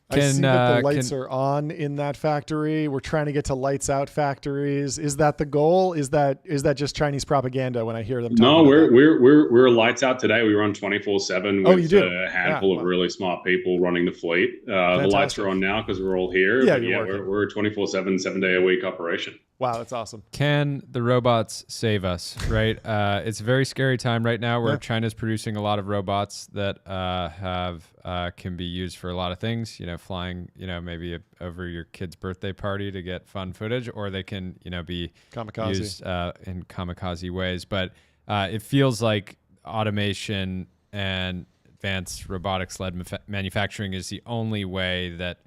I see that the lights are on in that factory. We're trying to get to lights out factories. Is that the goal? Is that just Chinese propaganda when I hear them?
No, we're lights out today. We run 24/7 with a handful of really smart people running the fleet. The lights are on now because we're all here.
Yeah,
we're a 24/7, 7-day-a-week operation.
Wow, that's awesome.
Can the robots save us, right? It's a very scary time right now where China's producing a lot of robots that can be used for a lot of things, flying, maybe over your kid's birthday party to get fun footage, or they can, be
kamikaze.
Used in kamikaze ways. But it feels like automation and advanced robotics-led manufacturing is the only way that,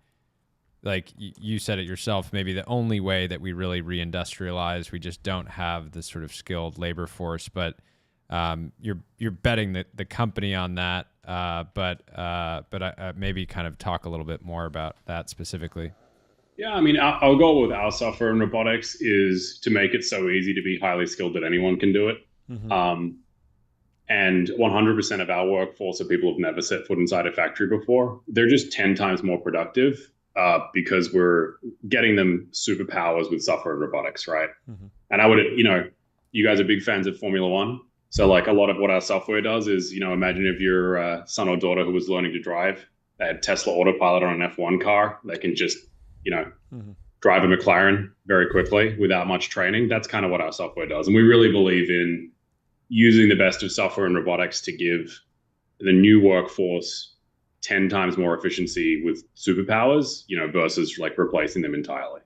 like you said it yourself, maybe the only way that we really reindustrialize. We just don't have the sort of skilled labor force, but you're betting the company on that. But maybe kind of talk a little bit more about that specifically.
Yeah, I mean, our goal with our software and robotics is to make it so easy to be highly skilled that anyone can do it. And 100% of our workforce are people who've never set foot inside a factory before. They're just 10 times more productive. Because we're getting them superpowers with software and robotics, right? And I would, you guys are big fans of Formula One. So like a lot of what our software does is, imagine if your son or daughter who was learning to drive, they had Tesla autopilot on an F1 car, they can just, drive a McLaren very quickly without much training. That's kind of what our software does. And we really believe in using the best of software and robotics to give the new workforce 10 times more efficiency with superpowers, versus like replacing them entirely,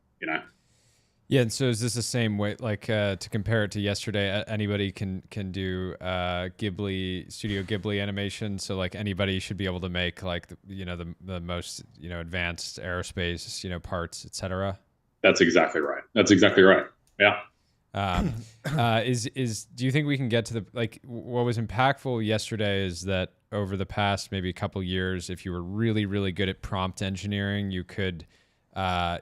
Yeah, and so is this the same way, like to compare it to yesterday, anybody can do Studio Ghibli animation, so like anybody should be able to make like the most advanced aerospace parts, etc.
That's exactly right. Yeah.
Do you think we can get to what was impactful yesterday is that over the past maybe a couple years, if you were really, really good at prompt engineering, you could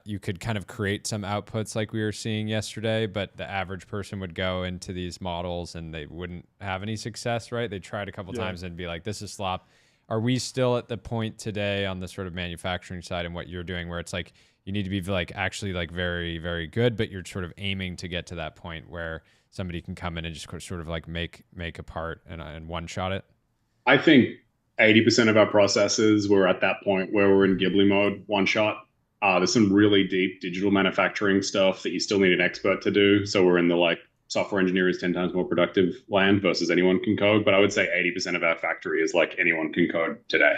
you could kind of create some outputs like we were seeing yesterday, but the average person would go into these models and they wouldn't have any success, right? They tried a couple times and be like, this is slop. Are we still at the point today on the sort of manufacturing side and what you're doing where it's like you need to be like actually like very, very good, but you're sort of aiming to get to that point where somebody can come in and just sort of like make a part and one shot it?
I think 80% of our processes we're at that point where we're in Ghibli mode, one shot. There's some really deep digital manufacturing stuff that you still need an expert to do. So we're in the like software engineer is 10 times more productive land versus anyone can code. But I would say 80% of our factory is like anyone can code today.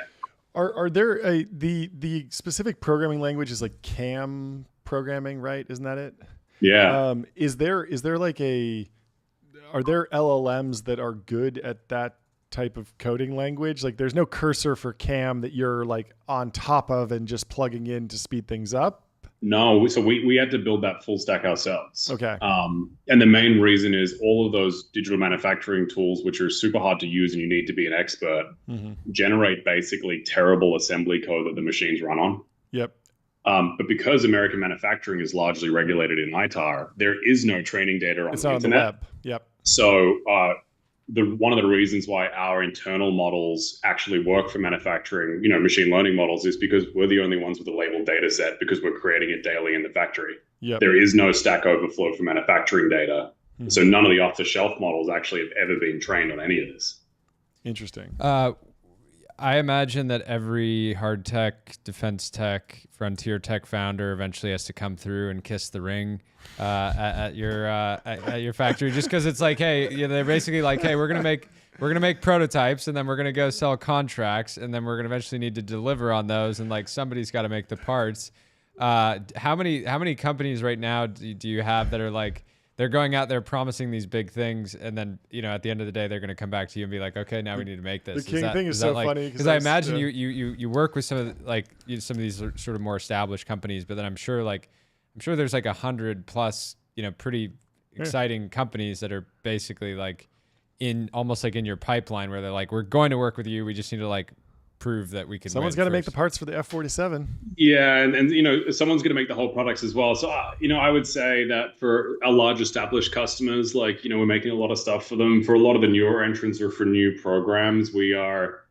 Are there the specific programming language is like CAM programming, right? Isn't that it?
Yeah.
Is there like are there LLMs that are good at that type of coding language? Like there's no cursor for CAM that you're like on top of and just plugging in to speed things up?
No, so we had to build that full stack ourselves.
Okay.
And the main reason is all of those digital manufacturing tools, which are super hard to use and you need to be an expert, generate basically terrible assembly code that the machines run on.
Yep.
But because American manufacturing is largely regulated in ITAR, there is no training data on
it's
the
on
internet.
The web. Yep.
So one of the reasons why our internal models actually work for manufacturing, machine learning models, is because we're the only ones with a labeled data set because we're creating it daily in the factory.
Yep.
There is no Stack Overflow for manufacturing data. So none of the off-the-shelf models actually have ever been trained on any of this.
Interesting.
I imagine that every hard tech, defense tech, frontier tech founder eventually has to come through and kiss the ring at your factory, just because it's like, hey, they're basically like, hey, we're gonna make prototypes, and then we're gonna go sell contracts, and then we're gonna eventually need to deliver on those, and like somebody's got to make the parts. How many companies right now do you have that are like, they're going out there promising these big things, and then at the end of the day they're going to come back to you and be like, okay, now we need to make this.
The King thing is so funny
because I imagine you work with some of these sort of more established companies, but then I'm sure there's like 100+ pretty exciting companies that are basically like in almost like in your pipeline where they're like, we're going to work with you, we just need to like prove that we can.
Someone's got to make the parts for the F-47.
Yeah, and someone's going to make the whole products as well. So I would say that for our large established customers, like we're making a lot of stuff for them. For a lot of the newer entrants or for new programs, we are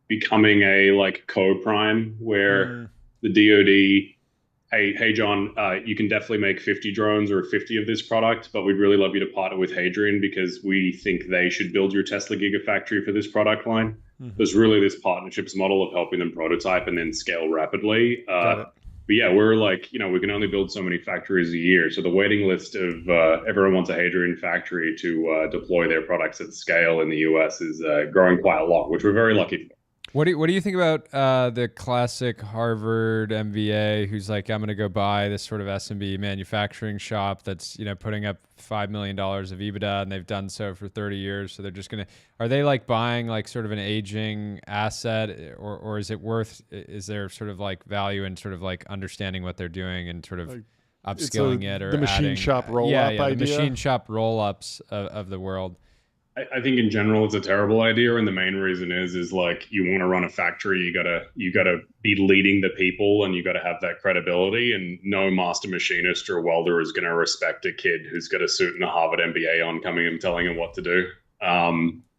becoming a like co-prime where the DoD. Hey, John, you can definitely make 50 drones or 50 of this product, but we'd really love you to partner with Hadrian because we think they should build your Tesla Gigafactory for this product line. There's really this partnerships model of helping them prototype and then scale rapidly. But yeah, we're like, we can only build so many factories a year. So the waiting list of everyone wants a Hadrian factory to deploy their products at scale in the US is growing quite a lot, which we're very lucky for.
What do you think about the classic Harvard MBA who's like, I'm going to go buy this sort of SMB manufacturing shop that's putting up $5 million of EBITDA, and they've done so for 30 years. So they're just going to, are they like buying like sort of an aging asset, or is there sort of like value in sort of like understanding what they're doing and sort of like upskilling it, or
the machine shop roll up idea?
The machine shop roll ups of the world.
I think in general it's a terrible idea, and the main reason is like, you want to run a factory, you gotta be leading the people, and you gotta have that credibility. And no master machinist or welder is gonna respect a kid who's got a suit and a Harvard MBA on coming and telling him what to do. I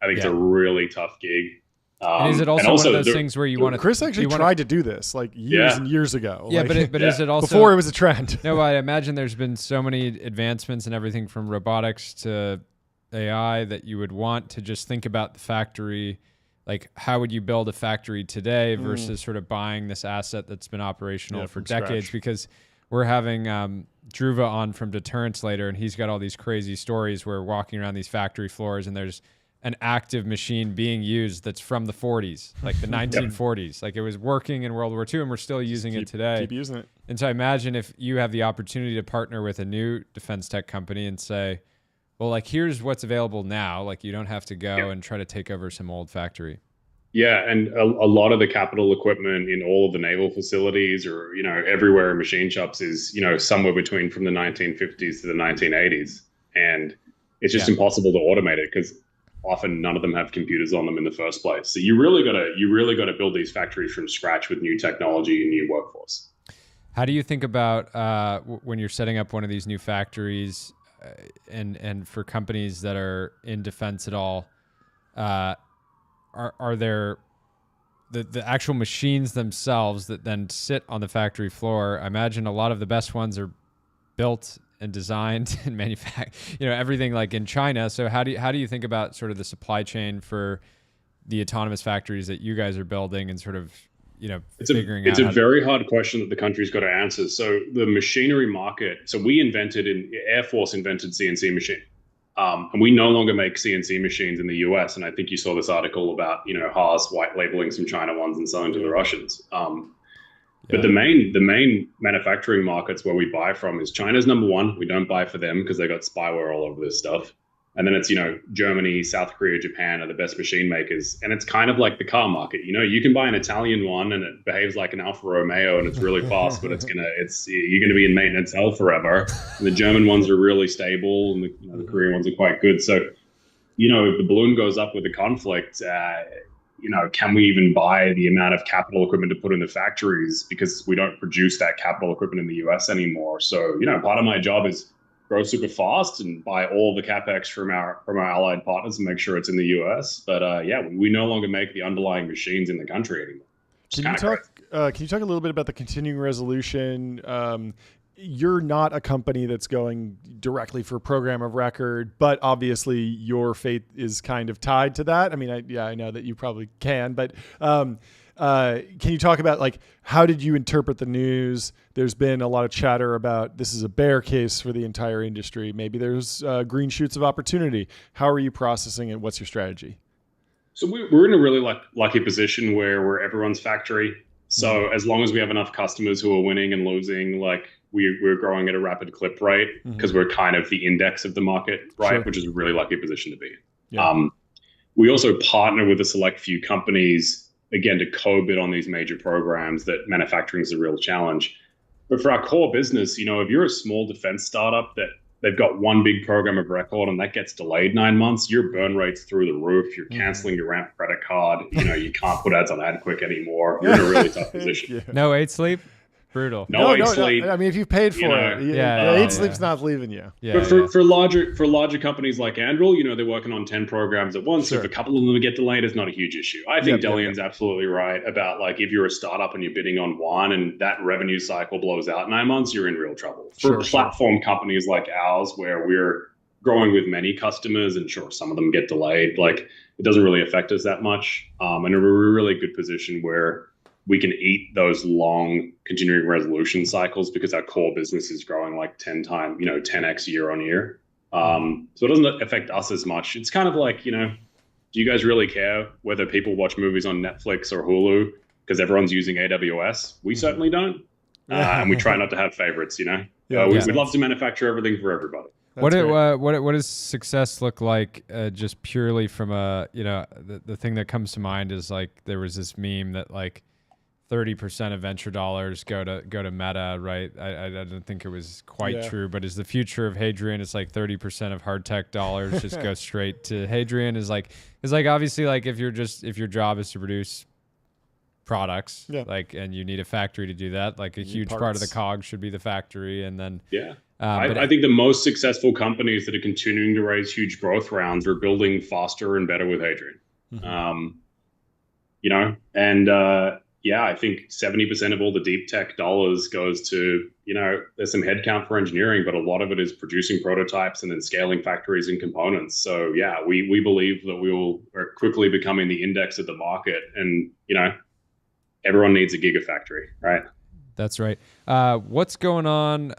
think it's a really tough gig.
And is it also one of those things where you want to?
Chris actually tried to do this like years and years ago.
Yeah, like, but is it also
before it was a trend?
No, I imagine there's been so many advancements and everything from robotics to AI that you would want to just think about the factory, like how would you build a factory today versus sort of buying this asset that's been operational for decades. Scratch. Because we're having Dhruva on from Deterrence later, and he's got all these crazy stories where walking around these factory floors and there's an active machine being used that's from the 40s, like the 1940s. Like it was working in World War II, and we're still using it today.
Keep using it.
And so I imagine if you have the opportunity to partner with a new defense tech company and say, well, like, here's what's available now. Like, you don't have to go and try to take over some old factory.
Yeah, and a lot of the capital equipment in all of the naval facilities or, everywhere in machine shops is, somewhere between from the 1950s to the 1980s. And it's just impossible to automate it because often none of them have computers on them in the first place. So you really got to build these factories from scratch with new technology and new workforce.
How do you think about when you're setting up one of these new factories, and for companies that are in defense at all? Are there the actual machines themselves that then sit on the factory floor? I imagine a lot of the best ones are built and designed and manufactured, everything like in China. So how do you think about sort of the supply chain for the autonomous factories that you guys are building and sort of, figuring out?
It's a very hard question that the country's got to answer. So the machinery market, Air Force invented CNC machine. And we no longer make CNC machines in the US. And I think you saw this article about, Haas white labeling some China ones and selling to the Russians. But the main manufacturing markets where we buy from is China's number one. We don't buy for them because they got spyware all over this stuff. And then it's, Germany, South Korea, Japan are the best machine makers. And it's kind of like the car market. You can buy an Italian one and it behaves like an Alfa Romeo and it's really fast, but you're going to be in maintenance hell forever. And the German ones are really stable and the Korean ones are quite good. So, if the balloon goes up with the conflict, can we even buy the amount of capital equipment to put in the factories because we don't produce that capital equipment in the US anymore? So, part of my job is grow super fast and buy all the capex from our allied partners and make sure it's in the US. But we no longer make the underlying machines in the country anymore.
Can you talk a little bit about the continuing resolution? You're not a company that's going directly for program of record, but obviously your fate is kind of tied to that. I mean, I know that you probably can, but can you talk about how did you interpret the news? There's been a lot of chatter about this is a bear case for the entire industry. Maybe there's green shoots of opportunity. How are you processing it? What's your strategy?
So we're in a really lucky position where we're everyone's factory. So as long as we have enough customers who are winning and losing, we're growing at a rapid clip rate because we're kind of the index of the market, right? Sure. Which is a really lucky position to be in. Yeah. We also partner with a select few companies, again, to co-bid on these major programs that manufacturing is a real challenge. But for our core business, if you're a small defense startup that they've got one big program of record and that gets delayed 9 months, your burn rate's through the roof. You're canceling your ramp credit card. You can't put ads on AdQuick anymore. You're in a really tough position.
Yeah. No 8 sleep. Brutal.
No, sleep.
I mean, if you've paid for it, 8 sleep's not leaving you.
Yeah, but for larger companies like Anduril, they're working on 10 programs at once. Sure. So if a couple of them get delayed, it's not a huge issue. I think Delian's absolutely right about if you're a startup and you're bidding on one and that revenue cycle blows out 9 months, you're in real trouble. For platform companies like ours, where we're growing with many customers and some of them get delayed, it doesn't really affect us that much. And we're in a really good position where we can eat those long continuing resolution cycles because our core business is growing 10x year on year. So it doesn't affect us as much. It's kind of do you guys really care whether people watch movies on Netflix or Hulu because everyone's using AWS? We certainly don't. And we try not to have favorites, We'd love to manufacture everything for everybody.
What does success look like just purely from the thing that comes to mind is there was this meme that 30% of venture dollars go to Meta, right? I don't think it was quite true, but is the future of Hadrian? It's 30% of hard tech dollars just go straight to Hadrian. Is obviously if your job is to produce products, and you need a factory to do that, a huge part of the cog should be the factory, and then
I think the most successful companies that are continuing to raise huge growth rounds are building faster and better with Hadrian. I think 70% of all the deep tech dollars goes to, there's some headcount for engineering, but a lot of it is producing prototypes and then scaling factories and components. So we believe that we're quickly becoming the index of the market, and, everyone needs a gigafactory, right?
That's right. What's going on?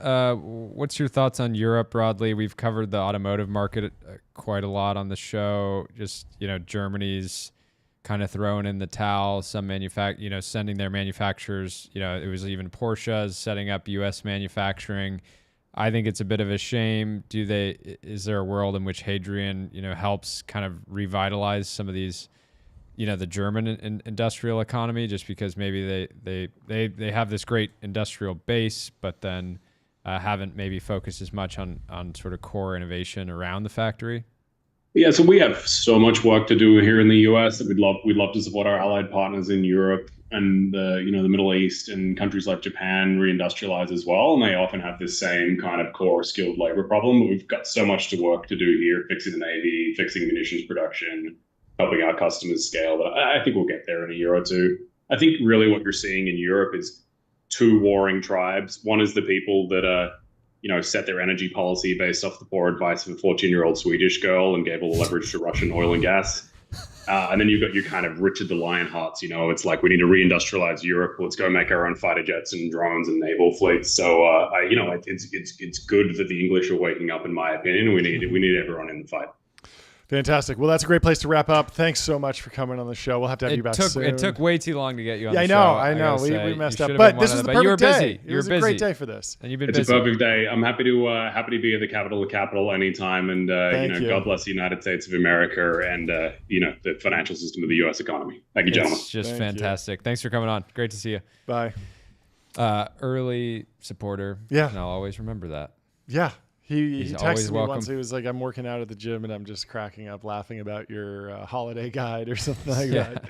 What's your thoughts on Europe broadly? We've covered the automotive market quite a lot on the show. Just, Germany's kind of throwing in the towel. Some sending their manufacturers, it was even Porsche's setting up U.S. manufacturing. I think it's a bit of a shame. Is there a world in which Hadrian, helps kind of revitalize some of these, the German industrial economy, just because maybe they have this great industrial base, but then haven't maybe focused as much on sort of core innovation around the factory?
Yeah, so we have so much work to do here in the US that we'd love to support our allied partners in Europe and the Middle East and countries like Japan reindustrialize as well. And they often have this same kind of core skilled labor problem. But we've got so much to work to do here, fixing the Navy, fixing munitions production, helping our customers scale. But I think we'll get there in a year or two. I think really what you're seeing in Europe is two warring tribes. One is the people that are set their energy policy based off the poor advice of a 14-year-old Swedish girl and gave all the leverage to Russian oil and gas. And then you've got your kind of Richard the Lionhearts. It's like we need to reindustrialize Europe. Let's go make our own fighter jets and drones and naval fleets. So, it's good that the English are waking up, in my opinion. We need everyone in the fight.
Fantastic. Well, that's a great place to wrap up. Thanks so much for coming on the show. We'll have to have you back soon.
It took way too long to get you on the show.
I know. We messed up. But this was the perfect day. It was a great day for this.
And you've been
busy. It's a perfect day. I'm happy to be at the capital of capital anytime. And, God bless the United States of America and, the financial system of the U.S. economy. Thank you, gentlemen.
It's just fantastic. Thanks for coming on. Great to see you.
Bye.
Early supporter.
Yeah.
And I'll always remember that.
Yeah. He texted me once. He was like, I'm working out at the gym and I'm just cracking up laughing about your holiday guide or something like that.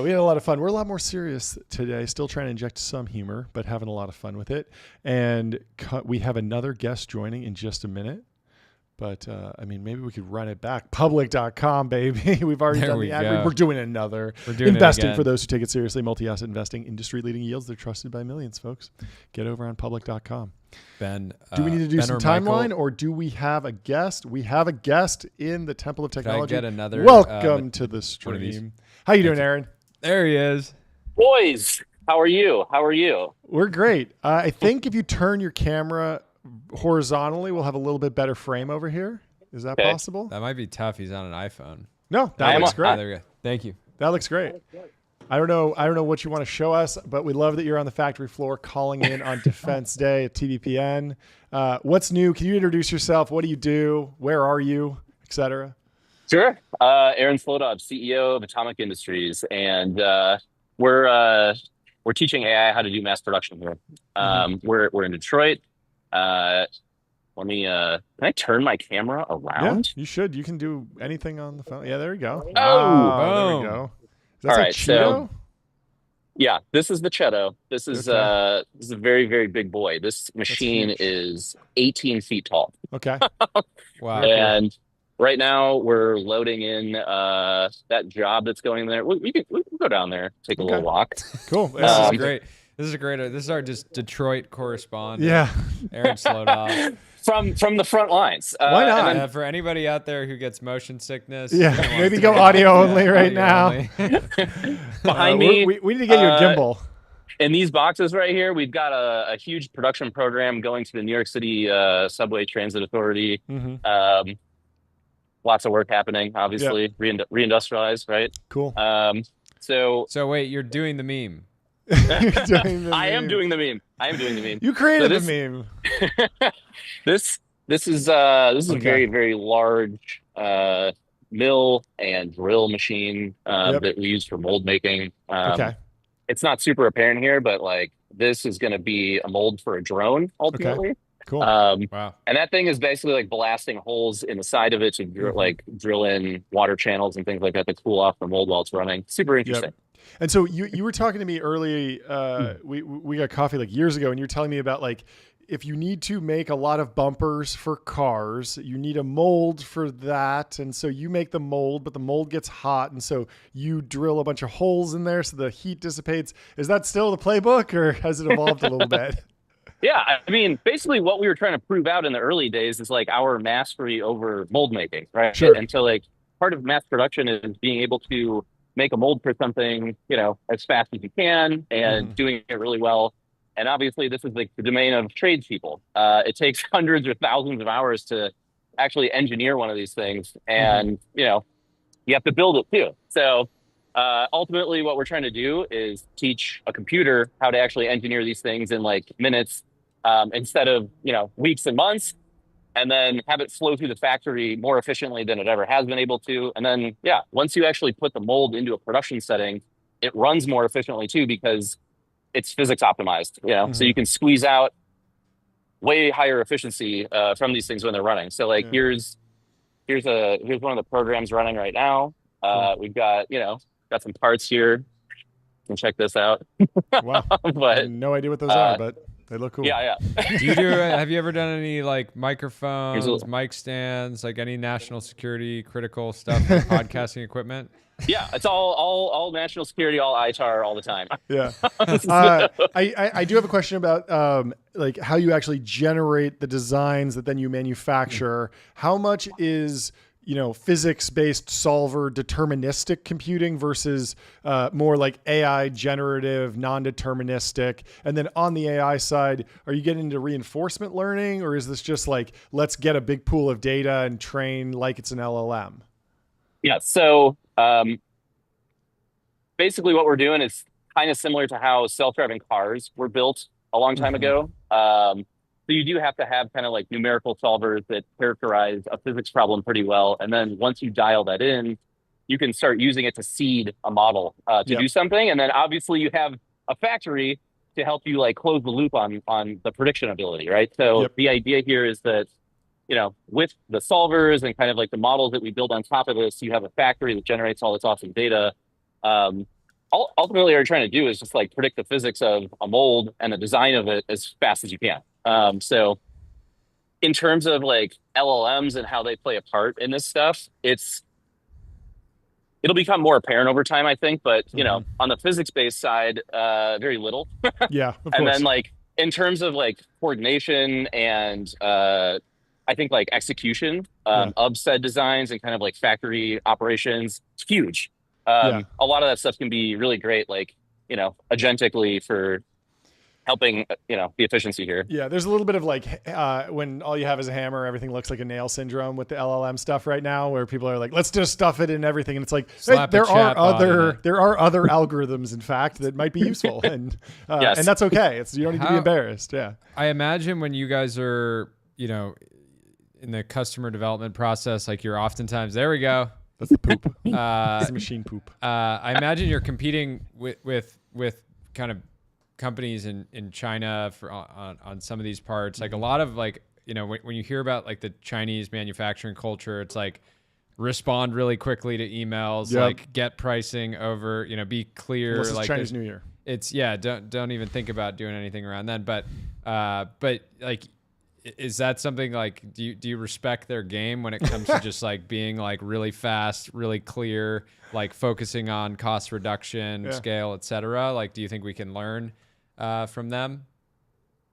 We had a lot of fun. We're a lot more serious today, still trying to inject some humor, but having a lot of fun with it. And we have another guest joining in just a minute. But, maybe we could run it back. Public.com, baby. We've already done the ad read. We're doing another.
We're doing
investing for those who take it seriously. Multi-asset investing, industry-leading yields. They're trusted by millions, folks. Get over on public.com.
Ben,
do we need to do some timeline, or do we have a guest? We have a guest in the Temple of Technology.
Can I get another?
Welcome to the stream. How you doing, Aaron?
There he is.
Boys, how are you?
We're great. I think if you turn your camera horizontally, we'll have a little bit better frame over here. Is that possible?
That might be tough. He's on an iPhone.
No, that looks great.
There we go. Thank you.
That looks great. I don't know what you want to show us, but we love that you're on the factory floor calling in on Defense Day at TBPN. What's new? Can you introduce yourself? What do you do? Where are you? Etc.
Sure. Aaron Slodov, CEO of Atomic Industries, and we're teaching AI how to do mass production here. We're in Detroit. Can I turn my camera around?
Yeah, you should. You can do anything on the phone. Yeah, there you go.
Oh,
there we go. Is that
all right.
Cheeto?
So, yeah, this is the Cheeto. This is a very, very big boy. This machine is 18 feet tall.
Okay.
Wow.
And right now we're loading in that job that's going there. We can go down there, take a little walk.
Cool.
This is great. This is our just Detroit correspondent.
Yeah.
Aaron Slodov.
From the front lines.
Why not?
For anybody out there who gets motion sickness,
maybe go audio only right now.
Behind me,
we need to get you a gimbal.
In these boxes right here, we've got a huge production program going to the New York City Subway Transit Authority. Lots of work happening, obviously. Reindustrialize, right?
Cool.
So
wait, you're doing the meme.
I am doing the meme.
You created the meme.
This is a very, very large mill and drill machine that we use for mold making. It's not super apparent here, but this is going to be a mold for a drone ultimately.
Okay. Cool.
Wow.
And that thing is basically blasting holes in the side of it to drill in water channels and things like that to cool off the mold while it's running. Super interesting.
Yep. And so you were talking to me early. We got coffee years ago, and you're telling me about if you need to make a lot of bumpers for cars, you need a mold for that. And so you make the mold, but the mold gets hot, and so you drill a bunch of holes in there so the heat dissipates. Is that still the playbook, or has it evolved a little bit?
Yeah, I mean, basically what we were trying to prove out in the early days is our mastery over mold making, right?
Sure.
And so part of mass production is being able to make a mold for something, as fast as you can and doing it really well. And obviously this is the domain of tradespeople. It takes hundreds or thousands of hours to actually engineer one of these things. And, you have to build it too. So ultimately what we're trying to do is teach a computer how to actually engineer these things in minutes instead of, weeks and months. And then have it flow through the factory more efficiently than it ever has been able to. And then, once you actually put the mold into a production setting, it runs more efficiently too because it's physics optimized. So you can squeeze out way higher efficiency from these things when they're running. So here's here's one of the programs running right now. We've got, got some parts here. You can check this out.
Wow.
But
I have no idea what those are, but they look cool.
Yeah.
Have you ever done any like microphones, mic stands, like any national security critical stuff, like podcasting equipment?
Yeah, it's all national security, all ITAR all the time.
Yeah. I do have a question about like how you actually generate the designs that then you manufacture. How much is physics-based solver deterministic computing versus more like AI generative, non-deterministic? And then on the AI side, are you getting into reinforcement learning, or is this just like, let's get a big pool of data and train like it's an LLM?
Yeah. So basically what we're doing is kind of similar to how self-driving cars were built a long time ago. So you do have to have kind of like numerical solvers that characterize a physics problem pretty well. And then once you dial that in, you can start using it to seed a model to do something. And then obviously you have a factory to help you like close the loop on the prediction ability, right? So the idea here is that, with the solvers and kind of like the models that we build on top of this, you have a factory that generates all this awesome data. Ultimately, what you're trying to do is just like predict the physics of a mold and the design of it as fast as you can. So in terms of like LLMs and how they play a part in this stuff, it'll become more apparent over time, I think. But, on the physics-based side, very little.
Yeah, of
and
course.
then like in terms of like coordination and I think like execution of said designs and kind of like factory operations, it's huge. A lot of that stuff can be really great, like, agentically for helping, the efficiency here.
Yeah, there's a little bit of like when all you have is a hammer, everything looks like a nail syndrome with the LLM stuff right now, where people are like, let's just stuff it in everything. And it's like, there are other algorithms, in fact, that might be useful. And and that's okay. You don't need to be embarrassed. Yeah.
I imagine when you guys are, in the customer development process, like you're oftentimes, there we go.
That's the poop. It's the machine poop.
I imagine you're competing with kind of companies in China on some of these parts. Like a lot of like, when you hear about like the Chinese manufacturing culture, it's like respond really quickly to emails, like get pricing over, be clear.
Unless it's
like
Chinese New Year.
It's don't even think about doing anything around then. But like, is that something like, do you respect their game when it comes to just like being like really fast, really clear, like focusing on cost reduction, scale, et cetera? Like, do you think we can learn from them?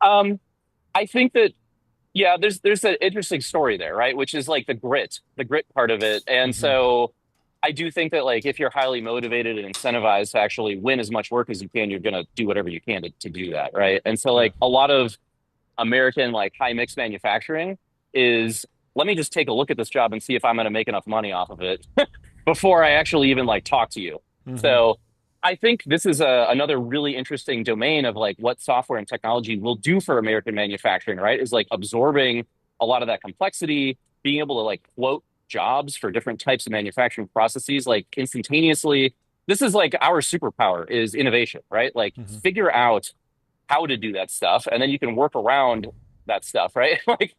I think that, there's an interesting story there, right? Which is like the grit part of it. And so I do think that like, if you're highly motivated and incentivized to actually win as much work as you can, you're going to do whatever you can to do that. Right. And so like a lot of American like high mix manufacturing is, let me just take a look at this job and see if I'm going to make enough money off of it before I actually even like talk to you. So I think this is another really interesting domain of like what software and technology will do for American manufacturing, right? Is like absorbing a lot of that complexity, being able to like quote jobs for different types of manufacturing processes, like instantaneously. This is like our superpower is innovation, right? Like figure out how to do that stuff, and then you can work around that stuff, right? Like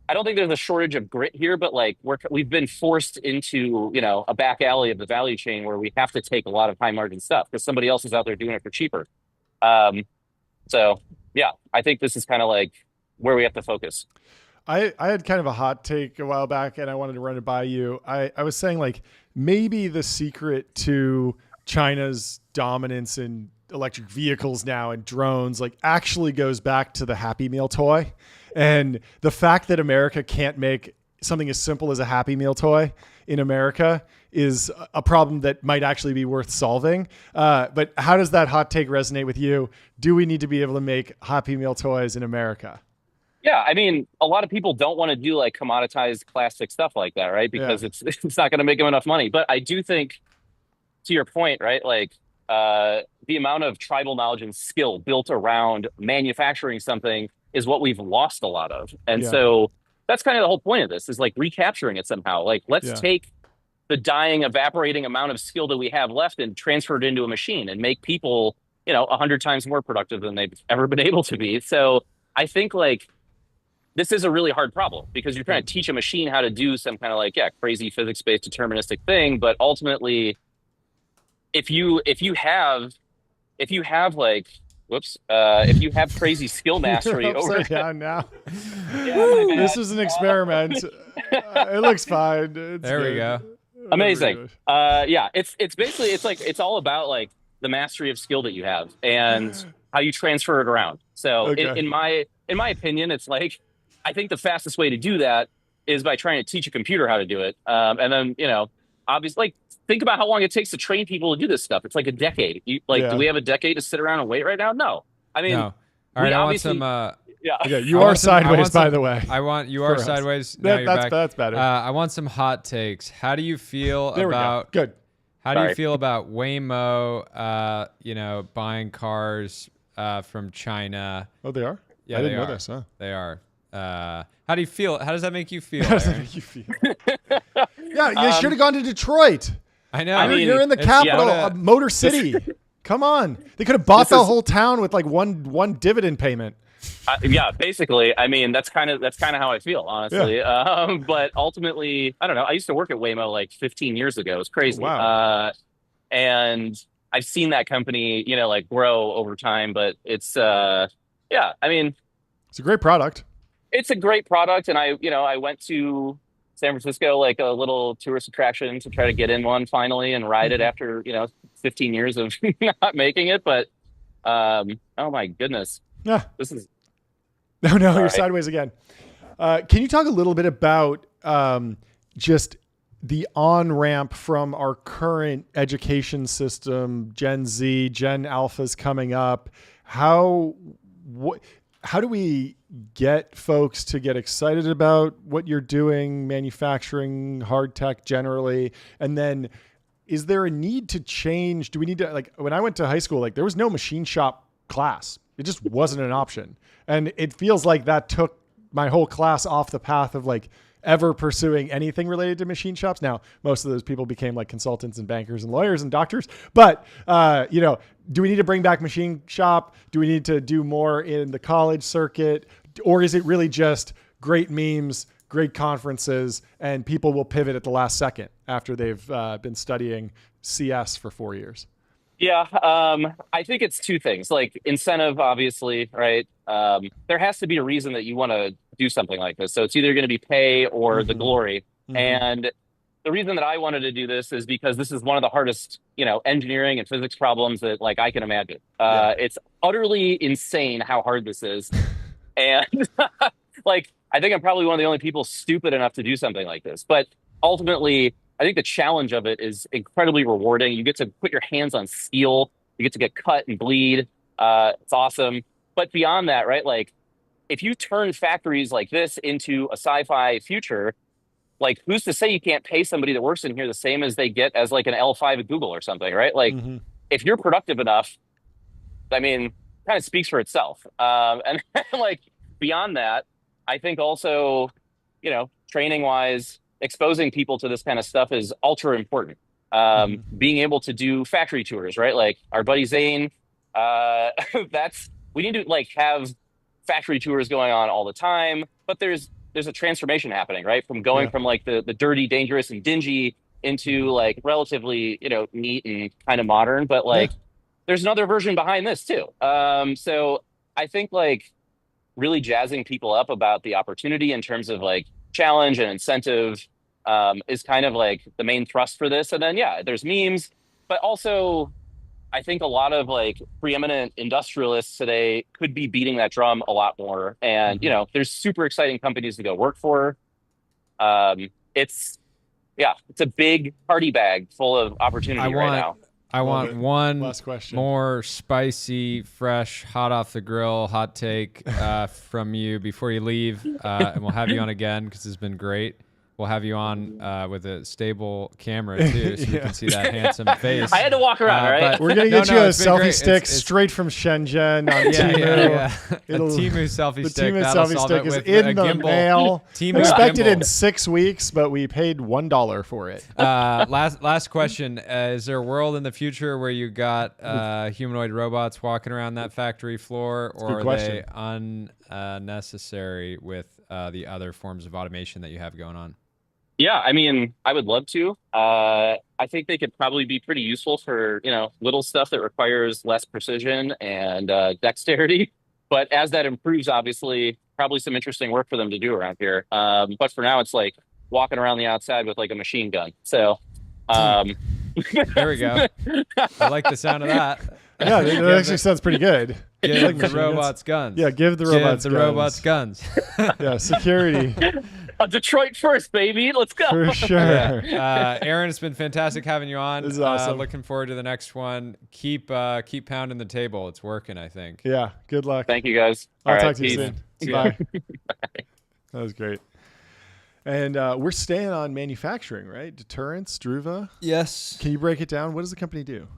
I don't think there's a shortage of grit here, but like we've been forced into, a back alley of the value chain where we have to take a lot of high margin stuff because somebody else is out there doing it for cheaper. So yeah, I think this is kind of like where we have to focus.
I had kind of a hot take a while back and I wanted to run it by you. I was saying like maybe the secret to China's dominance in electric vehicles now and drones like actually goes back to the Happy Meal toy, and the fact that America can't make something as simple as a Happy Meal toy in America is a problem that might actually be worth solving. But how does that hot take resonate with you? Do we need to be able to make Happy Meal toys in America?
Yeah, I mean, a lot of people don't want to do like commoditized plastic stuff like that, right? Because it's not going to make them enough money. But I do think, to your point, right, like the amount of tribal knowledge and skill built around manufacturing something is what we've lost a lot of. And so that's kind of the whole point of this is like recapturing it somehow. Like, let's take the dying, evaporating amount of skill that we have left and transfer it into a machine and make people, 100 times more productive than they've ever been able to be. So I think like this is a really hard problem because you're trying to teach a machine how to do some kind of like, crazy physics-based deterministic thing. But ultimately, if you have crazy skill mastery
You're
over
upside down now.
my
This
bad.
is an experiment. It looks fine.
There we go.
Amazing. It's basically it's all about like the mastery of skill that you have and how you transfer it around. So
Okay.
in my opinion, it's like I think the fastest way to do that is by trying to teach a computer how to do it. And then, obviously, like think about how long it takes to train people to do this stuff. It's like a decade. Do we have a decade to sit around and wait right now? No. I mean,
No. All right, I want some.
Okay, you
I
are
want some- I
sideways,
want
by
some-
the way.
You are
For us.
sideways. Now you're back.
That's better.
I want some hot takes. How do you feel
There
about?
we go. Good.
How do you
Sorry.
feel about Waymo? Buying cars from China.
Oh, they are?
Yeah,
I didn't
they
know
are.
this. Huh?
They are. How do you feel? How does that make you feel?
How does that
Aaron?
make you feel? Yeah, you should have gone to Detroit.
I know.
You're in the
It's
capital
what a-
of Motor City. Come on. They could have bought
This
the
is-
whole town with like one dividend payment.
basically. I mean, that's kind of how I feel, honestly. But ultimately, I don't know. I used to work at Waymo like 15 years ago. It's crazy.
Wow.
And I've seen that company, like grow over time. But it's, I mean,
It's a great product.
it's a great product. And I went to San Francisco like a little tourist attraction to try to get in one finally and ride it after 15 years of not making it. But oh my goodness,
Yeah.
this is.
No, you're
right.
sideways again. Can you talk a little bit about just the on-ramp from our current education system, Gen Z, Gen Alpha's coming up? How do we get folks to get excited about what you're doing, manufacturing, hard tech generally? And then is there a need to change? Do we need to, like, when I went to high school, like there was no machine shop class. It just wasn't an option. And it feels like that took my whole class off the path of like ever pursuing anything related to machine shops. Now, most of those people became like consultants and bankers and lawyers and doctors. But, do we need to bring back machine shop? Do we need to do more in the college circuit? Or is it really just great memes, great conferences, and people will pivot at the last second after they've been studying CS for 4 years?
Yeah, I think it's two things. Like incentive, obviously, right? There has to be a reason that you want to do something like this. So it's either going to be pay or the glory. And the reason that I wanted to do this is because this is one of the hardest, engineering and physics problems that like I can imagine. It's utterly insane how hard this is. And like, I think I'm probably one of the only people stupid enough to do something like this. But ultimately, I think the challenge of it is incredibly rewarding. You get to put your hands on steel. You get to get cut and bleed. It's awesome. But beyond that, right? Like if you turn factories like this into a sci-fi future, like who's to say you can't pay somebody that works in here the same as they get as like an L5 at Google or something, right? Like if you're productive enough, I mean, kind of speaks for itself. And like beyond that, I think also, training wise, exposing people to this kind of stuff is ultra important. Being able to do factory tours, right? Like our buddy Zane, we need to like have factory tours going on all the time, but there's a transformation happening, right? From going from like the dirty, dangerous and dingy into like relatively, neat and kind of modern, but like there's another version behind this too. So I think like really jazzing people up about the opportunity in terms of like challenge and incentive is kind of like the main thrust for this. And then, there's memes, but also I think a lot of like preeminent industrialists today could be beating that drum a lot more. And, there's super exciting companies to go work for. It's a big party bag full of opportunity right now.
I want one
Last question.
more spicy, fresh, hot off the grill, hot take from you before you leave, and we'll have you on again because it's been great. we'll have you on with a stable camera too, so we can see that handsome face.
I had to walk around, right?
We're gonna get you a selfie stick straight from Shenzhen on Temu.
A Temu selfie
the
stick.
Temu
That'll
selfie
solve
stick
it
is
with
in
a
the
gimbal.
mail.
Temu
Expected
gimbal.
in 6 weeks, but we paid $1 for it.
Last question: is there a world in the future where you got humanoid robots walking around that factory floor, or are they unnecessary with the other forms of automation that you have going on?
Yeah, I mean, I would love to. I think they could probably be pretty useful for, little stuff that requires less precision and dexterity. But as that improves, obviously, probably some interesting work for them to do around here. But for now, it's like walking around the outside with like a machine gun. So
there we go. I like the sound of that.
Yeah, that actually sounds pretty good.
Give the robots guns.
Yeah, give the robots guns.
Robots guns.
Yeah, security.
Detroit first, baby. Let's go.
For sure.
Yeah. Aaron, it's been fantastic having you on.
This is awesome.
Looking forward to the next one. Keep pounding the table. It's working, I think.
Yeah, good luck.
Thank you, guys.
I'll talk to you soon. Bye. That was great. And we're staying on manufacturing, right? Deterrence, Dhruva?
Yes.
Can you break it down? What does the company do?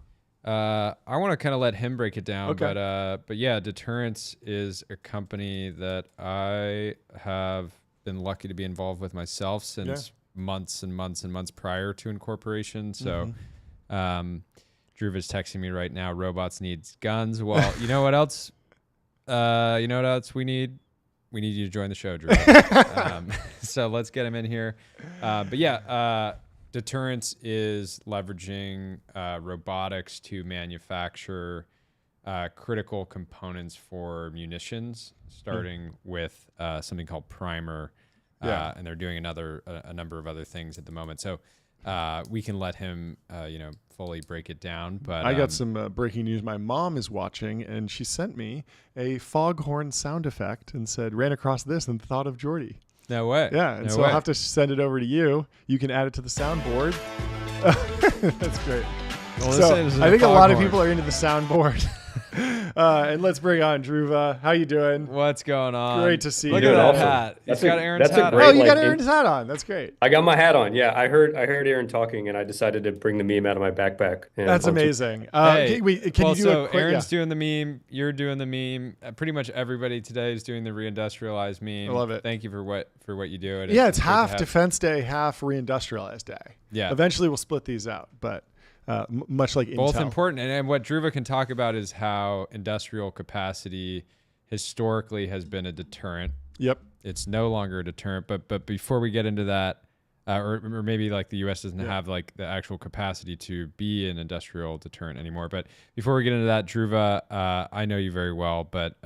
I want to kind of let him break it down,
okay.
But yeah, Deterrence is a company that I have been lucky to be involved with myself since months and months and months prior to incorporation. So, Dhruva's texting me right now. Robots needs guns. Well, you know what else? We need? We need you to join the show, Dhruva. So let's get him in here. But yeah, Deterrence is leveraging robotics to manufacture critical components for munitions, starting with something called primer, and they're doing a number of other things at the moment. So we can let him, fully break it down. But
I got some breaking news. My mom is watching, and she sent me a foghorn sound effect and said, "Ran across this and thought of Jordy."
No way.
Yeah, and so I'll have to send it over to you. You can add it to the soundboard. That's great.
Well,
so I think a lot of people are into the soundboard. And let's bring on Dhruva. How you doing?
What's going on?
Great to see
Look
you.
at that
Awesome.
hat. He's got Aaron's hat
great,
on.
Oh, you got Aaron's hat on. That's great.
I got my hat on. Yeah, I heard Aaron talking, and I decided to bring the meme out of my backpack.
That's amazing.
Hey,
can you do a quick,
Aaron's doing the meme. You're doing the meme. Pretty much everybody today is doing the reindustrialized meme.
I love it.
Thank you for what you do.
Yeah, it's half Defense Day, half reindustrialized day.
Yeah.
Eventually, we'll split these out, but much like
both
Intel.
important. And what Dhruva can talk about is how industrial capacity historically has been a deterrent.
Yep.
It's no longer a deterrent. But before we get into that, or maybe like the U.S. doesn't have like the actual capacity to be an industrial deterrent anymore. But before we get into that, Dhruva, I know you very well, but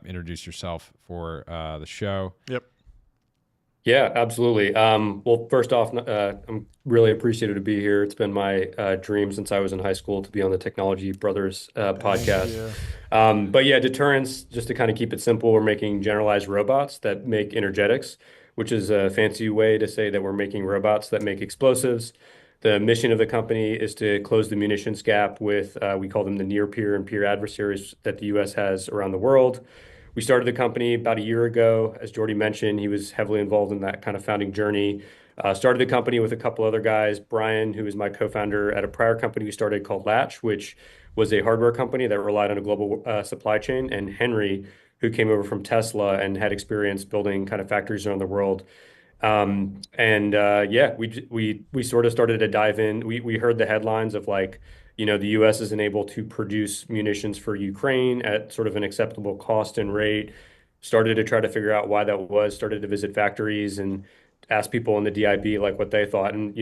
introduce yourself for the show.
Yep.
Yeah, absolutely. Well, first off, I'm really appreciative to be here. It's been my dream since I was in high school to be on the Technology Brothers podcast. But yeah, Deterrence, just to kind of keep it simple, we're making generalized robots that make energetics, which is a fancy way to say that we're making robots that make explosives. The mission of the company is to close the munitions gap with, we call them the near peer and peer adversaries that the U.S. has around the world. We started the company about a year ago. As Jordy mentioned, he was heavily involved in that kind of founding journey. Started the company with a couple other guys. Brian, who is my co-founder at a prior company we started called Latch, which was a hardware company that relied on a global supply chain. And Henry, who came over from Tesla and had experience building kind of factories around the world. We sort of started to dive in. We heard the headlines of like, the U.S. isn't able to produce munitions for Ukraine at sort of an acceptable cost and rate. Started to try to figure out why that was. Started to visit factories and ask people in the DIB like what they thought. And,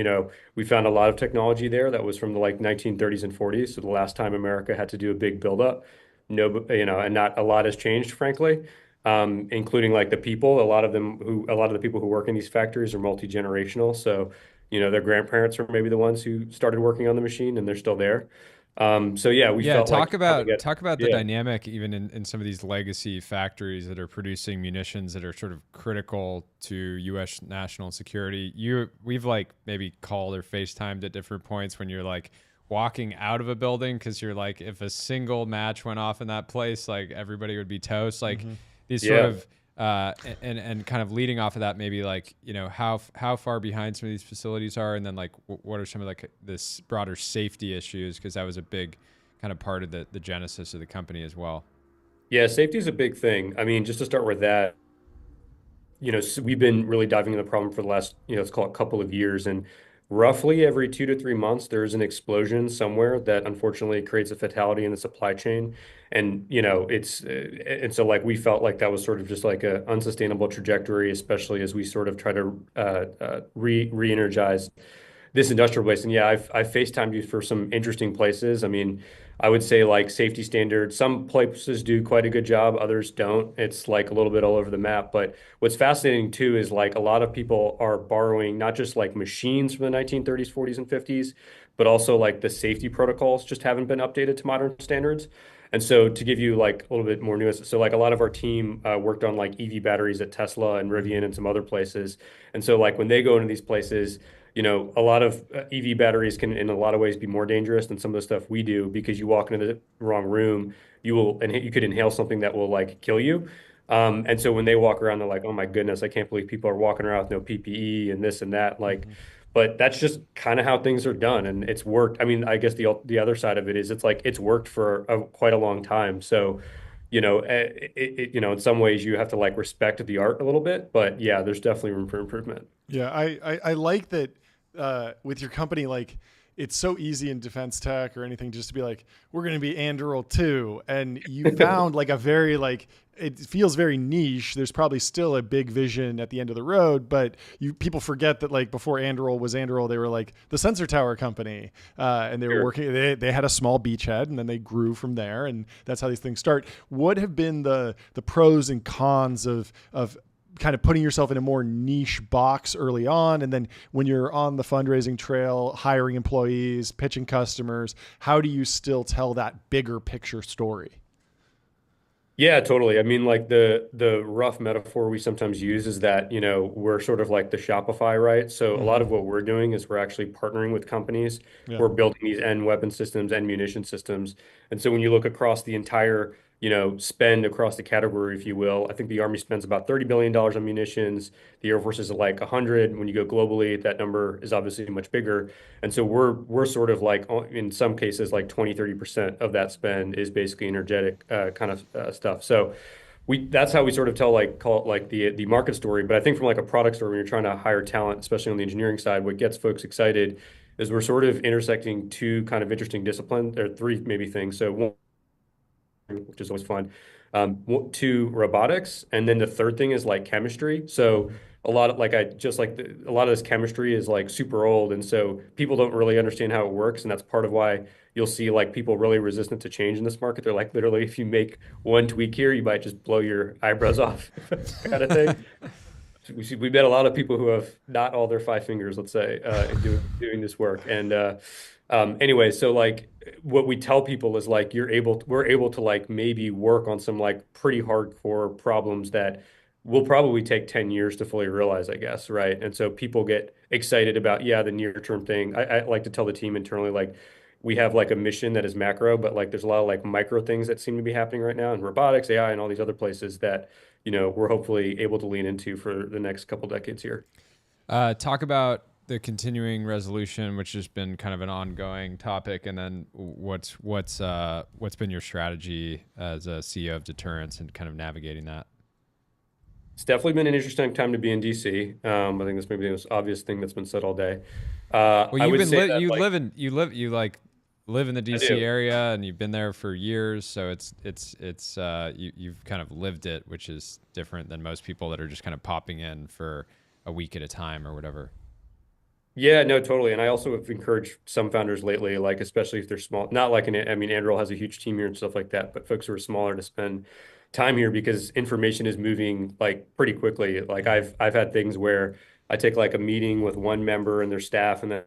we found a lot of technology there that was from the like 1930s and 40s. So the last time America had to do a big buildup, and not a lot has changed, frankly, including like the people. A lot of the people who work in these factories are multi-generational. So, their grandparents are maybe the ones who started working on the machine and they're still there.
Talk about the dynamic even in some of these legacy factories that are producing munitions that are sort of critical to U.S. national security. We've like maybe called or FaceTimed at different points when you're like walking out of a building because you're like, if a single match went off in that place, like everybody would be toast. Like these sort of And kind of leading off of that, maybe like, you know, how far behind some of these facilities are, and then like what are some of like this broader safety issues, because that was a big kind of part of the genesis of the company as well.
Yeah, safety is a big thing. I mean, just to start with that, you know, so we've been really diving into the problem for the last, you know, let's call it a couple of years, and roughly every 2 to 3 months, there's an explosion somewhere that unfortunately creates a fatality in the supply chain. And, you know, and so like we felt like that was sort of just like a unsustainable trajectory, especially as we sort of try to re-energize this industrial base. And yeah, I've FaceTimed you for some interesting places. I mean, I would say like safety standards, some places do quite a good job, others don't. It's like a little bit all over the map. But what's fascinating too is like a lot of people are borrowing not just like machines from the 1930s, 40s, and 50s, but also like the safety protocols just haven't been updated to modern standards. And so to give you like a little bit more nuance, so like a lot of our team worked on like EV batteries at Tesla and Rivian and some other places. And so like when they go into these places, you know, a lot of EV batteries can, in a lot of ways, be more dangerous than some of the stuff we do, because you walk into the wrong room, you could inhale something that will like kill you. And so when they walk around, they're like, "Oh my goodness, I can't believe people are walking around with no PPE and this and that." Like, but that's just kind of how things are done, and it's worked. I mean, I guess the other side of it is it's worked for quite a long time. So, you know, you know, in some ways you have to like respect the art a little bit, but yeah, there's definitely room for improvement.
Yeah, I like that with your company, like it's so easy in defense tech or anything just to be like, we're going to be Anduril too. And you found like a very like, it feels very niche. There's probably still a big vision at the end of the road, but people forget that like before Anduril was Anduril, they were like the sensor tower company, and they were working. They had a small beachhead, and then they grew from there, and that's how these things start. What have been the pros and cons of kind of putting yourself in a more niche box early on, and then when you're on the fundraising trail, hiring employees, pitching customers, how do you still tell that bigger picture story?
Yeah, totally. I mean, like the rough metaphor we sometimes use is that, you know, we're sort of like the Shopify, right? So a lot of what we're doing is we're actually partnering with companies.
Yeah.
We're building these end weapon systems and munition systems. And so when you look across the entire, you know, spend across the category, if you will, I think the Army spends about $30 billion on munitions. The Air Force is like 100. When you go globally, that number is obviously much bigger. And so we're sort of like, in some cases, like 20-30% of that spend is basically energetic kind of stuff. So that's how we sort of call it like the market story. But I think from like a product story, when you're trying to hire talent, especially on the engineering side, what gets folks excited is we're sort of intersecting two kind of interesting disciplines, or three maybe things. So one, which is always fun, two, robotics, and then the third thing is like chemistry. So a lot of a lot of this chemistry is like super old, and so people don't really understand how it works, and that's part of why you'll see like people really resistant to change in this market. They're like, literally, if you make one tweak here, you might just blow your eyebrows off, kind of thing. We met a lot of people who have not all their five fingers, let's say, in doing this work. And anyway, so like what we tell people is like we're able to like maybe work on some like pretty hardcore problems that will probably take 10 years to fully realize, I guess, right? And so people get excited about, yeah, the near term thing. I like to tell the team internally, like, we have like a mission that is macro, but like there's a lot of like micro things that seem to be happening right now in robotics, AI, and all these other places that, you know, we're hopefully able to lean into for the next couple decades here.
Talk about the continuing resolution, which has been kind of an ongoing topic, and then what's been your strategy as a CEO of Deterrence and kind of navigating that?
It's definitely been an interesting time to be in DC. I think that's maybe the most obvious thing that's been said all day.
Well, you live in the DC area, and you've been there for years, so you've kind of lived it, which is different than most people that are just kind of popping in for a week at a time or whatever.
Yeah, no, totally. And I also have encouraged some founders lately, like especially if they're small, not like Anduril has a huge team here and stuff like that, but folks who are smaller, to spend time here, because information is moving like pretty quickly. Like I've had things where I take like a meeting with one member and their staff, and then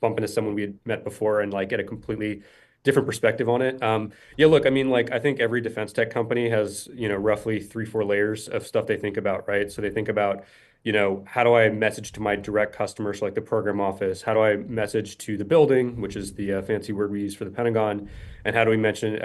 bump into someone we had met before and like get a completely different perspective on it. Yeah, look, I mean, like I think every defense tech company has, you know, roughly 3-4 layers of stuff they think about, right? So they think about, you know, how do I message to my direct customers, like the program office? How do I message to the building, which is the fancy word we use for the Pentagon? And how do we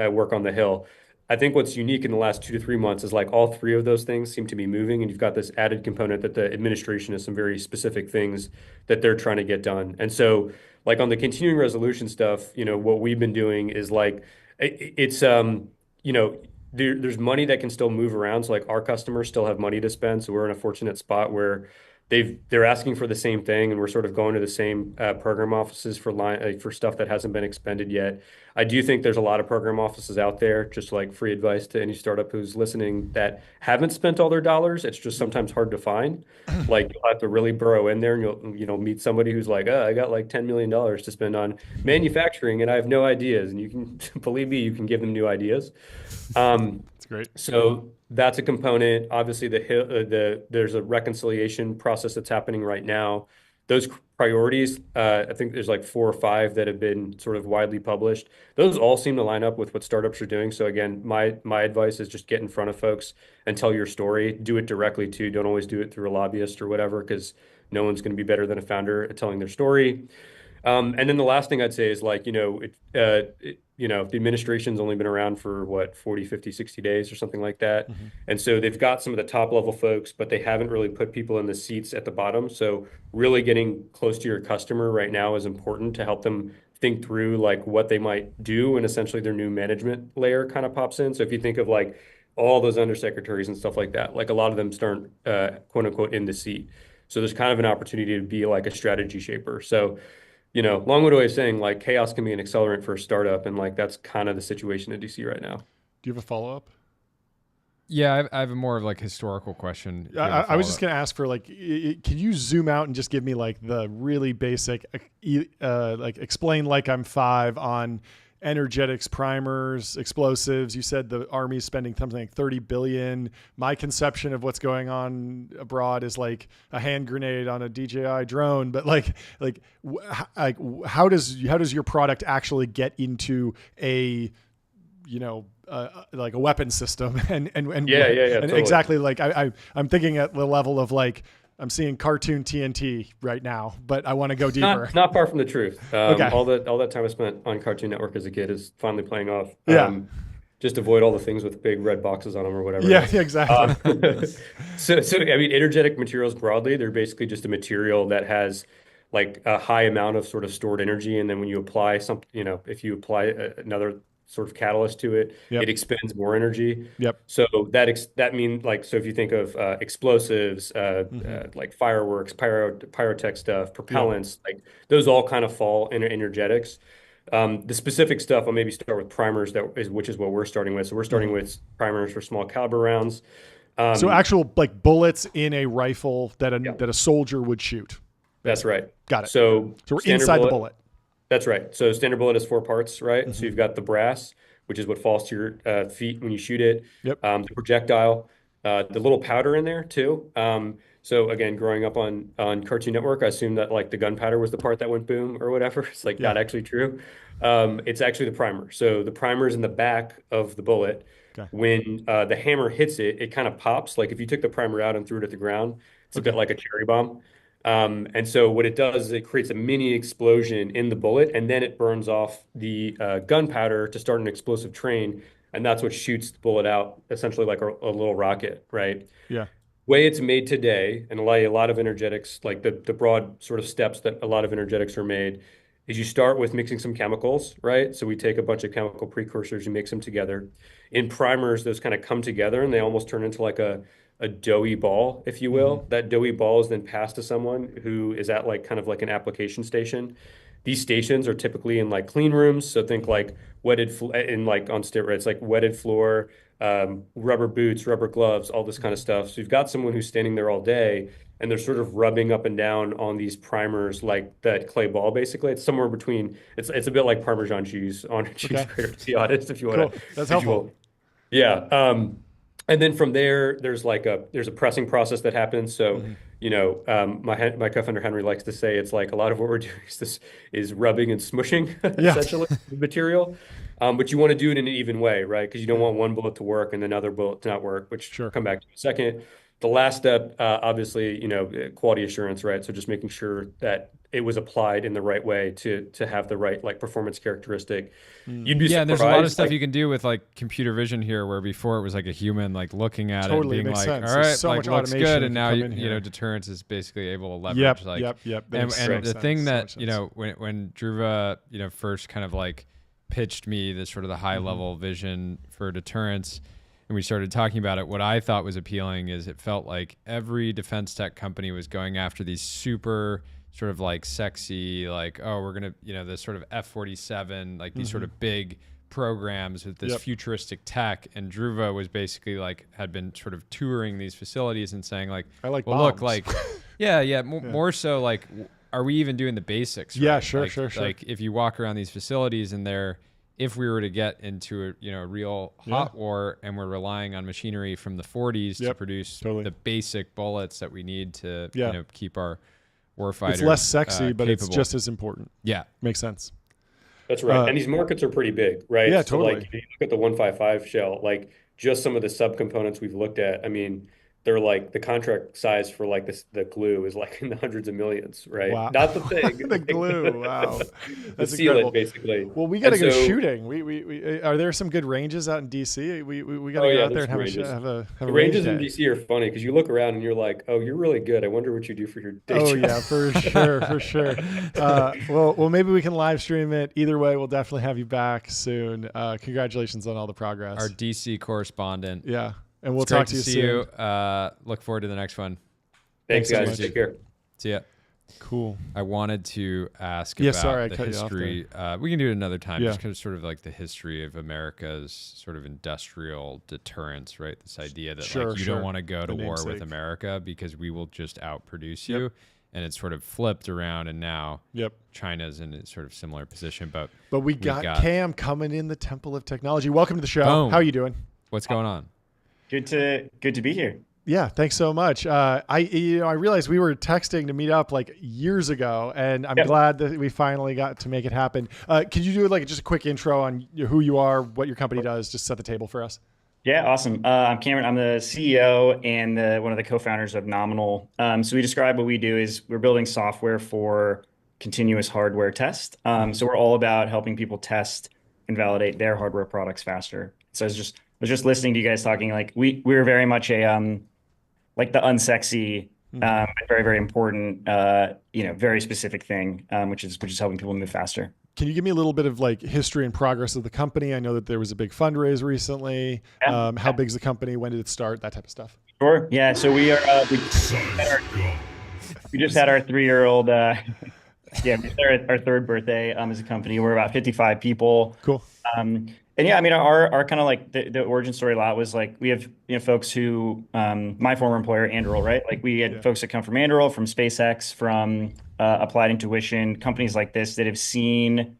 work on the Hill? I think what's unique in the last 2 to 3 months is like all three of those things seem to be moving, and you've got this added component that the administration has some very specific things that they're trying to get done. And so, like on the continuing resolution stuff, what we've been doing is like it's there's money that can still move around. So like our customers still have money to spend. So we're in a fortunate spot where they're asking for the same thing, and we're sort of going to the same program offices for stuff that hasn't been expended yet. I do think there's a lot of program offices out there, just like free advice to any startup who's listening, that haven't spent all their dollars. It's just sometimes hard to find. Like you'll have to really burrow in there, and you'll meet somebody who's like, oh, I got like $10 million to spend on manufacturing, and I have no ideas. And you can believe me, you can give them new ideas.
That's great.
So that's a component. Obviously, there's a reconciliation process that's happening right now. Those priorities, I think there's like 4 or 5 that have been sort of widely published. Those all seem to line up with what startups are doing. So again, my advice is just get in front of folks and tell your story. Do it directly too. Don't always do it through a lobbyist or whatever, because no one's going to be better than a founder at telling their story. And then the last thing I'd say is like, the administration's only been around for 40, 50, 60 days or something like that. Mm-hmm. And so they've got some of the top level folks, but they haven't really put people in the seats at the bottom. So really getting close to your customer right now is important to help them think through like what they might do. And essentially their new management layer kind of pops in. So if you think of like all those undersecretaries and stuff like that, like a lot of them start quote unquote in the seat. So there's kind of an opportunity to be like a strategy shaper. So long-winded way of saying like chaos can be an accelerant for a startup, and like that's kind of the situation at DC right now.
Do you have a follow-up?
Yeah, I have a more of like historical question.
I was just going to ask for like, can you zoom out and just give me like the really basic, like explain like I'm 5 on energetics, primers, explosives. You said the Army's spending something like $30 billion. My conception of what's going on abroad is like a hand grenade on a DJI drone, but like how does your product actually get into a like a weapon system and
totally.
Exactly, like I'm thinking at the level of like I'm seeing cartoon TNT right now, but I want to go deeper.
Not far from the truth.
Okay.
All that time I spent on Cartoon Network as a kid is finally playing off.
Yeah.
Just avoid all the things with big red boxes on them or whatever.
Yeah, exactly.
So I mean, energetic materials broadly, they're basically just a material that has like a high amount of sort of stored energy, and then when you apply if you apply another sort of catalyst to it, It expends more energy.
Yep.
So that means like, so if you think of explosives, like fireworks, pyrotech stuff, propellants, like those all kind of fall in energetics. The specific stuff, I'll maybe start with primers, which is what we're starting with. So we're starting with primers for small caliber rounds.
So actual like bullets in a rifle that a soldier would shoot.
That's right.
Got it.
So
we're inside the bullet.
That's right. So standard bullet has 4 parts, right? Mm-hmm. So you've got the brass, which is what falls to your feet when you shoot it.
Yep.
The projectile, the little powder in there too. So again, growing up on Cartoon Network, I assumed that like the gunpowder was the part that went boom or whatever. It's like not actually true. It's actually the primer. So the primer is in the back of the bullet. Okay. When the hammer hits it, it kind of pops. Like if you took the primer out and threw it at the ground, it's a bit like a cherry bomb. And so what it does is it creates a mini explosion in the bullet, and then it burns off the gunpowder to start an explosive train, and that's what shoots the bullet out, essentially like a little rocket, right?
Yeah.
Way it's made today, and a lot of energetics, like the broad sort of steps that a lot of energetics are made, is you start with mixing some chemicals, right? So we take a bunch of chemical precursors, you mix them together. In primers, those kind of come together, and they almost turn into like a doughy ball, if you will. Mm-hmm. That doughy ball is then passed to someone who is at like kind of like an application station. These stations are typically in like clean rooms. So think like in like on steroids, like wetted floor, rubber boots, rubber gloves, all this kind of stuff. So you've got someone who's standing there all day, and they're sort of rubbing up and down on these primers like that clay ball. Basically, it's somewhere between. It's a bit like Parmesan cheese on a cheese grater, to be honest. If you want to,
that's helpful.
Yeah. And then from there, there's a pressing process that happens. So, my co-founder Henry likes to say it's like a lot of what we're doing is rubbing and smushing essentially the material. But you want to do it in an even way, right? Because you don't want one bullet to work and another bullet to not work, which I'll come back to in a second. the last step, obviously, quality assurance, right? So just making sure that it was applied in the right way to have the right like performance characteristic. You'd be surprised.
And there's a lot of stuff you can do with like computer vision here, where before it was like a human like looking at it and being like,
sense.
all right,
so
like
much
looks
automation
good, and now deterrence is basically able to leverage
Yep.
And the thing that when Dhruva first kind of like pitched me this sort of the high level vision for deterrence, and we started talking about it, what I thought was appealing is it felt like every defense tech company was going after these super sort of like sexy, like, oh, we're going to, this sort of F-47, like these sort of big programs with this futuristic tech. And Dhruva was basically like, had been sort of touring these facilities and saying like,
I like
well,
bombs.
look, like, more so like, are we even doing the basics? Right?
Yeah, sure.
Like if you walk around these facilities and if we were to get into a real hot war and we're relying on machinery from the 40s to produce the basic bullets that we need to keep our warfighter
it's less sexy, but
capable.
it's just as important.
Yeah,
makes sense.
That's right. And these markets are pretty big, right?
Yeah,
so
totally.
Like if you look at the 155 shell, like just some of the subcomponents we've looked at, I mean, they're like the contract size for like the glue is like in the hundreds of millions, right?
Wow.
Not the thing.
The glue. Wow.
That's the sealant, basically.
Well, we got to go shooting. We are there some good ranges out in DC? We got to go out there and have a
the ranges in DC are funny because you look around and you're like, oh, you're really good. I wonder what you do for your day job.
Yeah, for sure. Well, maybe we can live stream it. Either way, we'll definitely have you back soon. Congratulations on all the progress.
Our DC correspondent.
Yeah. And we'll talk to you soon.
Look forward to the next one.
Thanks guys. So take care.
See ya.
Cool.
I wanted to ask about the history. We can do it another time.
Yeah.
Just kind of sort of like the history of America's sort of industrial deterrence, right? This idea that you don't want to go to war with America because we will just outproduce you. And it's sort of flipped around, and now China's in a sort of similar position. But
we got Cam coming in the Temple of Technology. Welcome to the show. How are you doing?
What's going on?
Good to be here.
Yeah, thanks so much. I realized we were texting to meet up like years ago, and I'm glad that we finally got to make it happen. Could you do like just a quick intro on who you are, what your company does, just set the table for us?
Yeah, awesome. I'm Cameron. I'm the CEO and one of the co-founders of Nominal. So we describe what we do is we're building software for continuous hardware test. So we're all about helping people test and validate their hardware products faster. So I was just listening to you guys talking, like we're very much a like the unsexy, very, very important, very specific thing, which is helping people move faster.
Can you give me a little bit of like history and progress of the company? I know that there was a big fundraise recently. How big is the company? When did it start? That type of stuff.
Sure. Yeah. So we are. We just had our 3-year-old. We had our third birthday as a company. We're about 55 people.
Cool.
And yeah, I mean, our kind of like the origin story a lot was like we have folks who my former employer Anduril, right? Like we had folks that come from Anduril, from SpaceX, from Applied Intuition, companies like this that have seen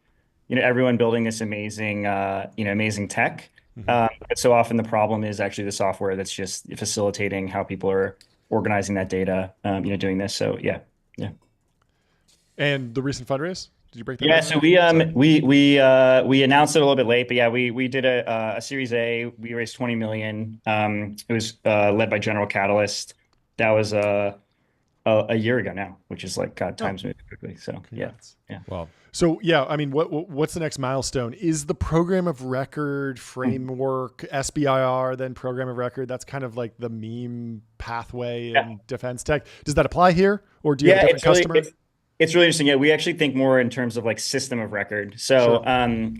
everyone building this amazing amazing tech. But so often the problem is actually the software that's just facilitating how people are organizing that data, doing this. So yeah.
And the recent fundraise? Did you break that?
Yeah, so we announced it a little bit late, but yeah, we did a Series A. We raised $20 million. It was led by General Catalyst. That was a year ago now, which is like time's moving quickly. So
congrats.
Yeah.
Well, so yeah, I mean, what's the next milestone? Is the program of record framework SBIR then program of record? That's kind of like the meme pathway in defense tech. Does that apply here, or do you have a different customer?
It's really interesting. Yeah, we actually think more in terms of like system of record. So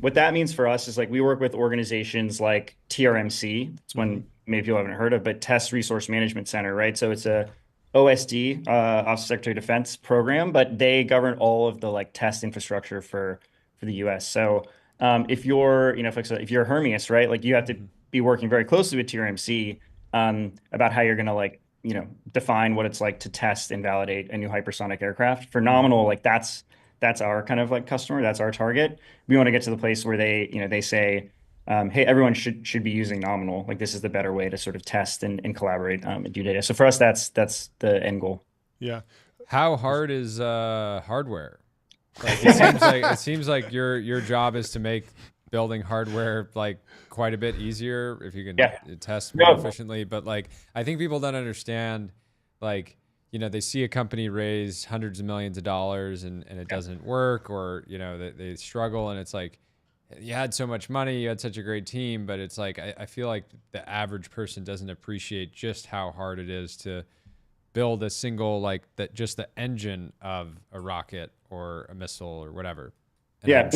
what that means for us is like we work with organizations like TRMC. It's one maybe people haven't heard of, but Test Resource Management Center, right? So it's a OSD, Office of Secretary of Defense program, but they govern all of the like test infrastructure for the US. So if you're, if you're Hermes, right, like you have to be working very closely with TRMC about how you're going to like, define what it's like to test and validate a new hypersonic aircraft. For Nominal, like that's our kind of like customer, that's our target. We want to get to the place where they say, hey, everyone should be using Nominal. Like this is the better way to sort of test and collaborate and do data. So for us, that's the end goal.
Yeah.
How hard is hardware? Like it seems like your job is to make building hardware like quite a bit easier if you can test more efficiently. But like, I think people don't understand, like, you know, they see a company raise hundreds of millions of dollars and it doesn't work, or, you know, they struggle, and it's like, you had so much money, you had such a great team, but it's like, I feel like the average person doesn't appreciate just how hard it is to build a single, like that, just the engine of a rocket or a missile or whatever. And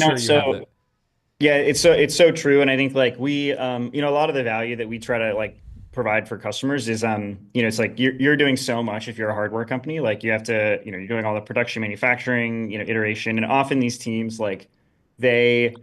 it's so true. And I think like we, you know, a lot of the value that we try to like provide for customers is, you know, it's like you're doing so much if you're a hardware company, like you have to, you know, you're doing all the production, manufacturing, you know, iteration. And often these teams, like they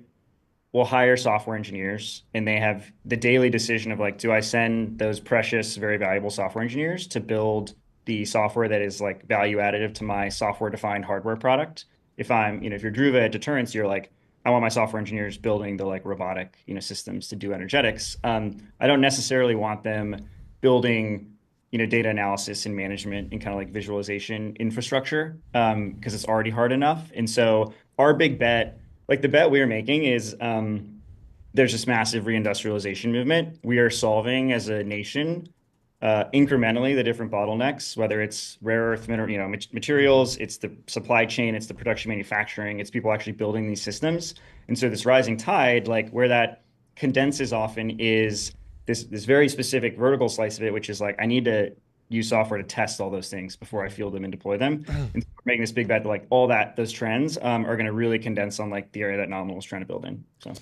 will hire software engineers, and they have the daily decision of like, do I send those precious, very valuable software engineers to build the software that is like value additive to my software defined hardware product? If I'm, you know, if you're Dhruva at Deterrence, you're like, I want my software engineers building the like robotic, you know, systems to do energetics. I don't necessarily want them building, you know, data analysis and management and kind of like visualization infrastructure, because it's already hard enough. And so our big bet, like the bet we are making is, there's this massive reindustrialization movement. We are solving as a nation incrementally the different bottlenecks, whether it's rare earth materials, it's the supply chain, it's the production manufacturing, it's people actually building these systems. And so this rising tide, like where that condenses often is this very specific vertical slice of it, which is like, I need to use software to test all those things before I field them and deploy them. And so we're making this big bet that like all those trends are going to really condense on like the area that Nominal is trying to build in. So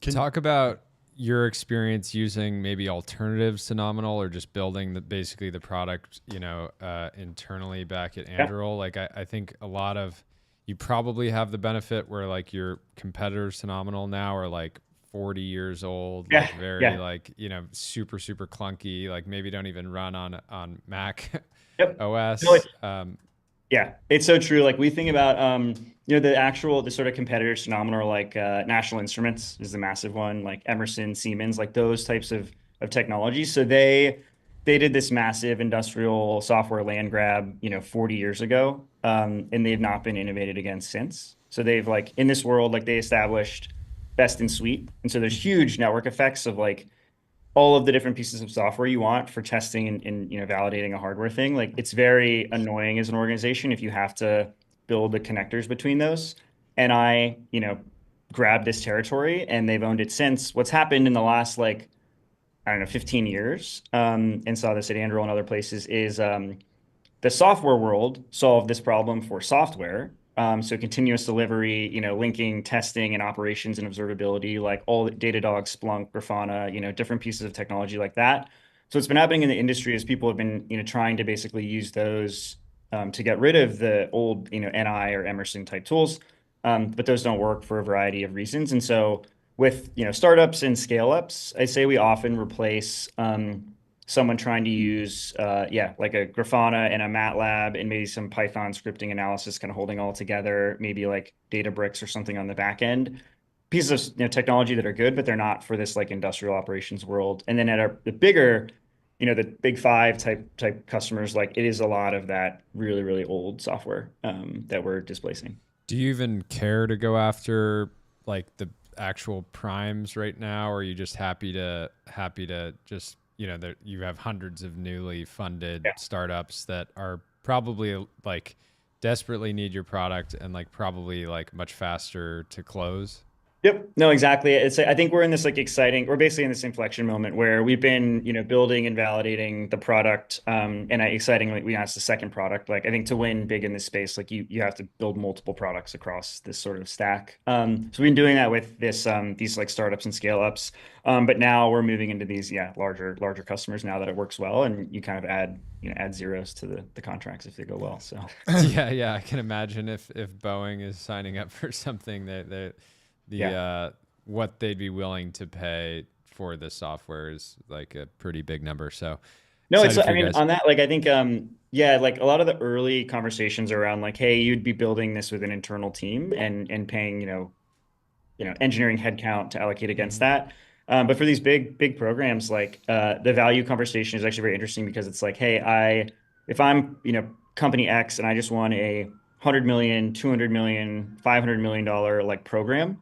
talk about your experience using maybe alternatives to Nominal, or just building basically the product, you know, internally back at Anduril. Like I think a lot of, you probably have the benefit where like your competitors to Nominal now are like 40 years old, like very like, you know, super clunky, like maybe don't even run on Mac OS.
Yeah, it's so true. Like we think about, you know, the sort of competitors to Nominal are like National Instruments is the massive one, like Emerson, Siemens, like those types of technologies. So they did this massive industrial software land grab, you know, 40 years ago, and they've not been innovated against since. So they've like in this world, like they established best in suite. And so there's huge network effects of like all of the different pieces of software you want for testing and you know, validating a hardware thing. Like it's very annoying as an organization if you have to build the connectors between those. And I, you know, grabbed this territory, and they've owned it since. What's happened in the last, like, I don't know, 15 years, and saw this at Anduril and other places, is the software world solved this problem for software. So continuous delivery, you know, linking, testing, and operations and observability, like all Datadog, Splunk, Grafana, you know, different pieces of technology like that. So what's been happening in the industry is people have been, you know, trying to basically use those to get rid of the old, you know, NI or Emerson type tools, but those don't work for a variety of reasons. And so with, you know, startups and scale ups, I say we often replace someone trying to use, like a Grafana and a MATLAB and maybe some Python scripting analysis, kind of holding all together, maybe like Databricks or something on the back end. Pieces of, you know, technology that are good, but they're not for this like industrial operations world. And then at the bigger, you know, the big five type customers, like it is a lot of that really, really old software that we're displacing.
Do you even care to go after like the actual primes right now, or are you just happy to just, you know, that you have hundreds of newly funded startups that are probably like desperately need your product and like probably like much faster to close?
Yep. No, exactly. I think we're in this like we're basically in this inflection moment where we've been, you know, building and validating the product. And excitingly, we announced the second product. Like I think to win big in this space, like you have to build multiple products across this sort of stack. So we've been doing that with these like startups and scale ups. But now we're moving into these, larger customers now that it works well, and you kind of add zeros to the contracts if they go well. So
I can imagine if Boeing is signing up for something that what they'd be willing to pay for this software is like a pretty big number. So
no, on that, like I think like a lot of the early conversations around like, hey, you'd be building this with an internal team and paying, you know, engineering headcount to allocate against that. But for these big programs, like the value conversation is actually very interesting, because it's like, hey, if I'm, you know, company X and I just want a $100 million, $200 million, $500 million like program,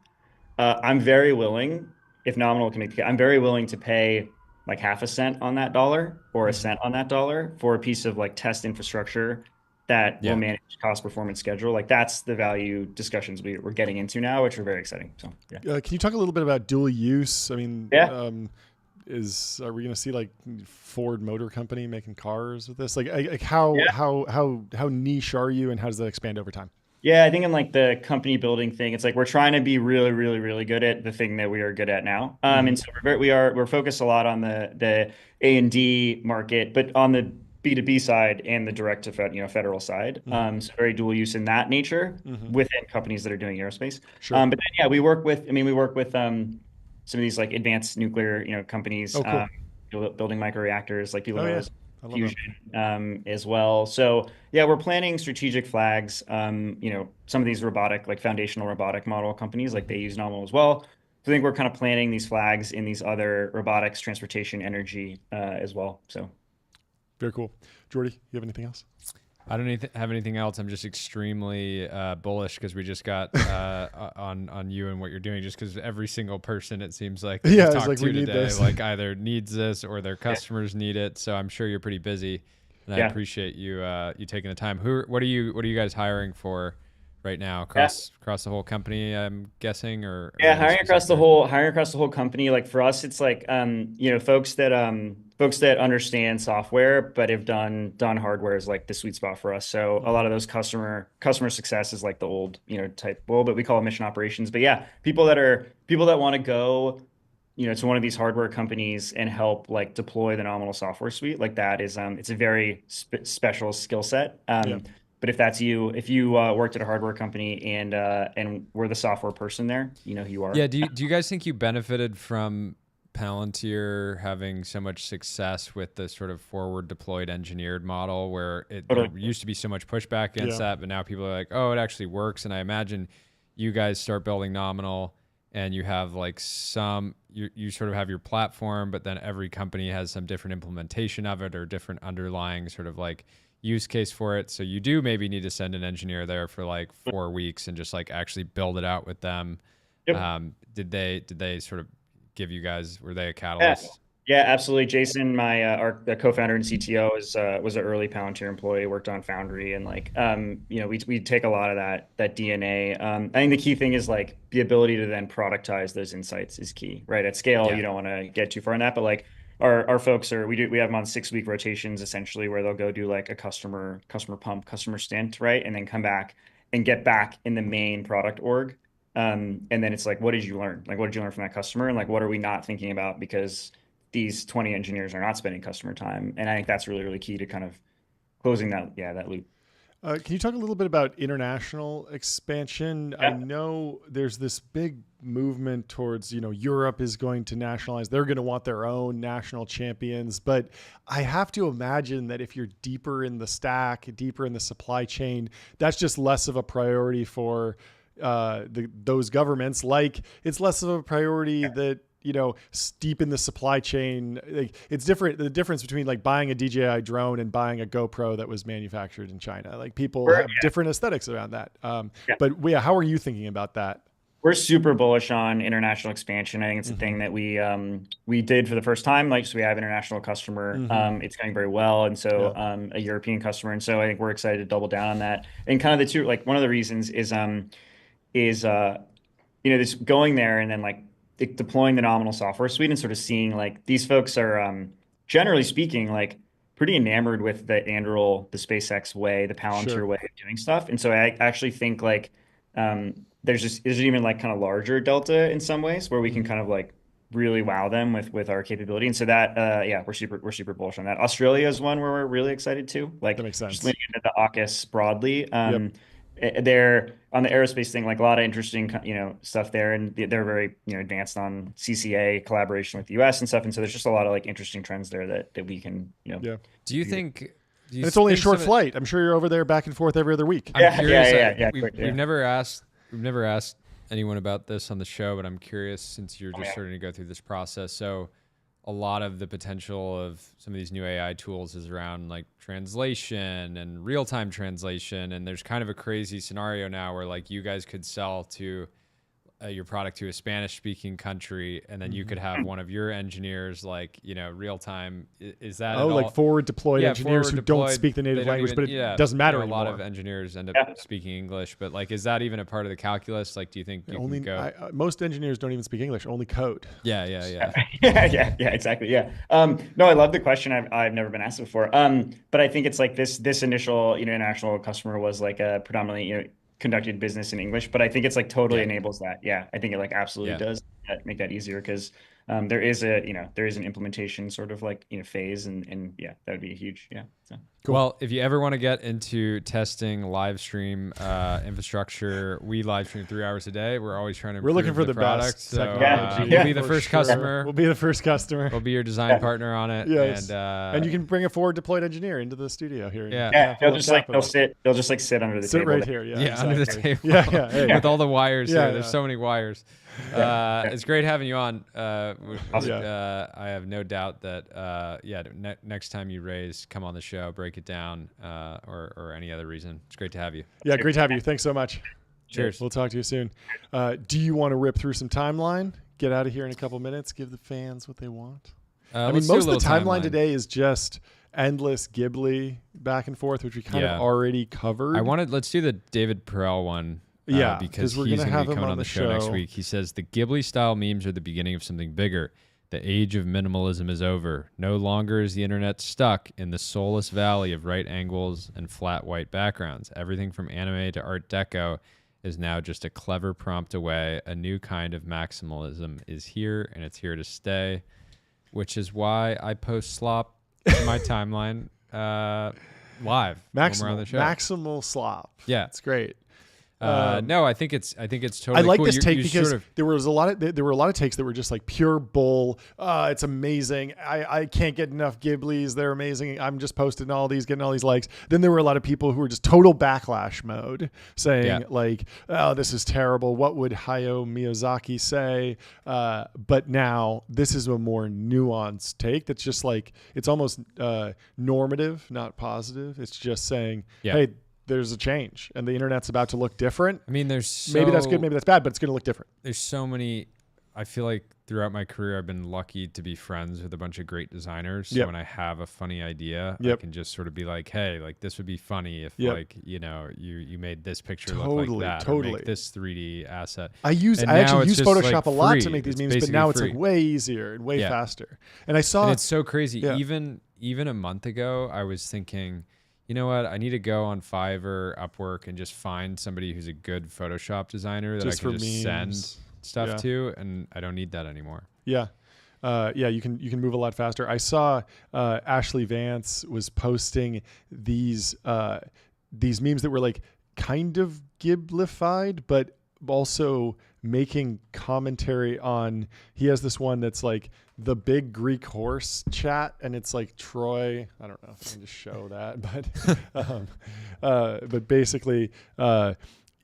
I'm very willing, if nominal can make, I'm very willing to pay like half a cent on that dollar or a cent on that dollar for a piece of like test infrastructure that will manage cost, performance, schedule. Like that's the value discussions we're getting into now, which are very exciting. So yeah.
Can you talk a little bit about dual use? I mean, are we going to see like Ford Motor Company making cars with this? Like how niche are you, and how does that expand over time?
Yeah, I think in like the company building thing, it's like we're trying to be really, really, really good at the thing that we are good at now. And so we're focused a lot on the A&D market, but on the B2B side and the direct to federal side. So very dual use in that nature within companies that are doing aerospace.
Sure.
But then, yeah, we work with some of these like advanced nuclear companies building microreactors, like people know fusion as well. So yeah, we're planning strategic flags. Some of these robotic, like foundational robotic model companies, like they use nominal as well. So I think we're kind of planning these flags in these other robotics, transportation, energy as well. So
very cool. Jordy, you have anything else?
I don't have anything else. I'm just extremely bullish because we just got on you and what you're doing. Just because every single person, it seems like we've talked to today, like either needs this or their customers need it. So I'm sure you're pretty busy, and I appreciate you taking the time. What are you guys hiring for right now across the whole company? I'm guessing, or
hiring across the whole company. Like for us, it's like folks that understand software but have done hardware is like the sweet spot for us. So a lot of those customer success is like the old type, but we call it mission operations. But yeah, people that want to go to one of these hardware companies and help like deploy the nominal software suite, like that is it's a very special skill set. But if that's you, if you worked at a hardware company and were the software person there, you know who you are.
Yeah. Do you guys think you benefited from Palantir having so much success with the sort of forward deployed engineered model, where there used to be so much pushback against that, but now people are like, oh, it actually works? And I imagine you guys start building nominal and you have like you sort of have your platform, but then every company has some different implementation of it or different underlying sort of like use case for it. So you do maybe need to send an engineer there for like 4 weeks and just like actually build it out with them. Did they sort of give you guys, were they a catalyst?
Yeah, absolutely. Jason, our co-founder and CTO, was an early Palantir employee, worked on Foundry, and like we take a lot of that DNA. I think the key thing is like the ability to then productize those insights is key, right? At scale, you don't want to get too far in that, but like our folks we have them on 6-week rotations essentially, where they'll go do like a customer pump, customer stint, right, and then come back and get back in the main product org. And then it's like, what did you learn? Like, what did you learn from that customer? And like, what are we not thinking about because these 20 engineers are not spending customer time? And I think that's really, really key to kind of closing that loop.
Can you talk a little bit about international expansion? I know there's this big movement towards, Europe is going to nationalize. They're going to want their own national champions. But I have to imagine that if you're deeper in the stack, deeper in the supply chain, that's just less of a priority for those governments. Like it's less of a priority that steep in the supply chain. Like it's different. The difference between like buying a DJI drone and buying a GoPro that was manufactured in China. Like people have different aesthetics around that. But how are you thinking about that?
We're super bullish on international expansion. I think it's a thing that we did for the first time. Like, so we have international customer. It's going very well, and so a European customer, and so I think we're excited to double down on that. And kind of the two, like one of the reasons is this going there and then like deploying the nominal software suite and sort of seeing like these folks are generally speaking like pretty enamored with the Anduril, the SpaceX way, the Palantir way of doing stuff. And so I actually think like there's even like kind of larger delta in some ways where we can kind of like really wow them with our capability. And so that we're super bullish on that. Australia is one where we're really excited too. Like
that makes sense.
Just leaning into the AUKUS broadly. They're on the aerospace thing, like a lot of interesting, stuff there, and they're very, advanced on CCA collaboration with the US and stuff. And so there's just a lot of like interesting trends there that we can,
Do you think?
It's only a short flight. I'm sure you're over there back and forth every other week.
We've never asked anyone about this on the show, but I'm curious since you're just starting to go through this process. So a lot of the potential of some of these new AI tools is around like translation and real-time translation. And there's kind of a crazy scenario now where like you guys could sell to your product to a Spanish speaking country, and then you could have one of your engineers like, real time. Is that
like forward deployed engineers who don't
deployed,
speak the native language, but it doesn't matter
A lot
anymore.
of engineers end up speaking English, but like, is that even a part of the calculus? Like, do you think you can go?
Most engineers don't even speak English, only code.
Yeah.
yeah, exactly. Yeah. No, I love the question. I've never been asked before. But I think it's like this initial, international customer was like a predominantly, conducted business in English, but I think it's like totally enables that. Yeah. I think it like absolutely does make that easier because there is an implementation sort of like, phase and yeah, that would be a huge, So.
Cool. Well, if you ever want to get into testing live stream infrastructure, we live stream 3 hours a day. We're always trying to improve
looking for the
product.
best.
So we'll be the first customer.
We'll be the first customer.
We'll be your design partner on it.
Yes. And you can bring a forward deployed engineer into the studio here.
They'll just sit under the table.
Sit right here. Yeah,
exactly. Under the table.
Yeah.
With all the wires here. There's so many wires. It's great having you on. I have no doubt that next time you raise, come on the show, break it down, or any other reason. It's great to have you.
Yeah, great to have you. Thanks so much.
Cheers.
We'll talk to you soon. Do you want to rip through some timeline? Get out of here in a couple minutes. Give the fans what they want. Most of the timeline today is just endless Ghibli back and forth, which we kind of already covered.
Let's do the David Perel one. Because
we're
he's going to
have
be coming
him
on the show next week. He says the Ghibli style memes are the beginning of something bigger. The age of minimalism is over. No longer is the internet stuck in the soulless valley of right angles and flat white backgrounds. Everything from anime to Art Deco is now just a clever prompt away. A new kind of maximalism is here, and it's here to stay, which is why I post slop to my timeline live when we're on the show.
Maximal slop.
Yeah,
it's great.
No, I think it's totally.
I like
cool.
this take because there were a lot of takes that were just like pure bull. It's amazing. I can't get enough Ghiblis. They're amazing. I'm just posting all these, getting all these likes. Then there were a lot of people who were just total backlash mode, saying like, "Oh, this is terrible. What would Hayao Miyazaki say?" But now this is a more nuanced take. That's just like it's almost normative, not positive. It's just saying, "Hey, there's a change and the internet's about to look different."
I mean,
maybe that's good, maybe that's bad, but it's going to look different.
There's so many. I feel like throughout my career, I've been lucky to be friends with a bunch of great designers. So when I have a funny idea, I can just sort of be like, "Hey, like this would be funny if like, you made this picture look like that, or make this 3D asset."
I actually use Photoshop a lot to make these memes, but now it's like way easier and way faster. And it's
so crazy. Yeah. Even a month ago, I was thinking, you know what? I need to go on Fiverr, Upwork, and just find somebody who's a good Photoshop designer that I can just send stuff to, and I don't need that anymore.
Yeah. You can move a lot faster. I saw Ashley Vance was posting these memes that were like kind of Ghiblified, but also making commentary on. He has this one that's like the big Greek horse chat, and it's like Troy. I don't know if I can just show that, but basically,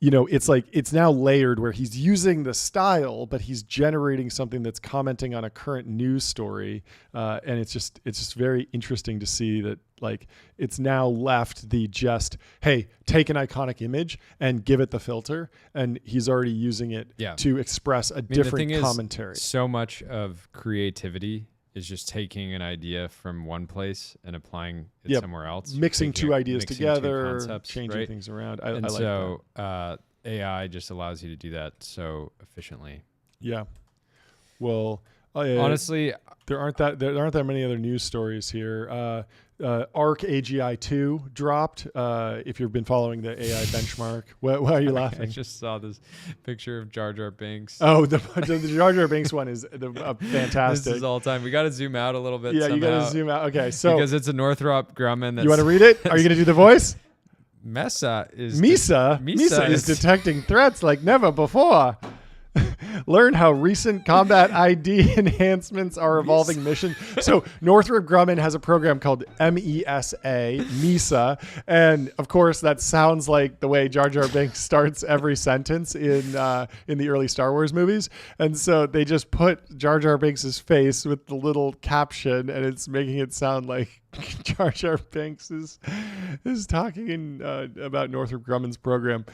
it's like it's now layered where he's using the style, but he's generating something that's commenting on a current news story, and it's just very interesting to see that like it's now left the just, hey, take an iconic image and give it the filter, and he's already using it to express a different commentary.
So much of creativity is just taking an idea from one place and applying it somewhere else,
mixing two ideas together, changing things around. I like
that. AI just allows you to do that so efficiently.
Yeah. Well,
honestly,
there aren't that many other news stories here. ARC AGI 2 dropped. If you've been following the AI benchmark, why are you laughing?
I just saw this picture of Jar Jar Binks.
Oh, the Jar Jar Binks one is fantastic.
This is all time. We got to zoom out a little bit.
Yeah,
somehow,
you got to zoom out. Okay, so
because it's a Northrop Grumman.
You want to read it? Are you going to do the voice?
Misa
is detecting threats like never before. Learn how recent combat ID enhancements are evolving mission. So Northrop Grumman has a program called MESA, and of course that sounds like the way Jar Jar Binks starts every sentence in the early Star Wars movies. And so they just put Jar Jar Binks' face with the little caption, and it's making it sound like Jar Jar Binks is talking about Northrop Grumman's program.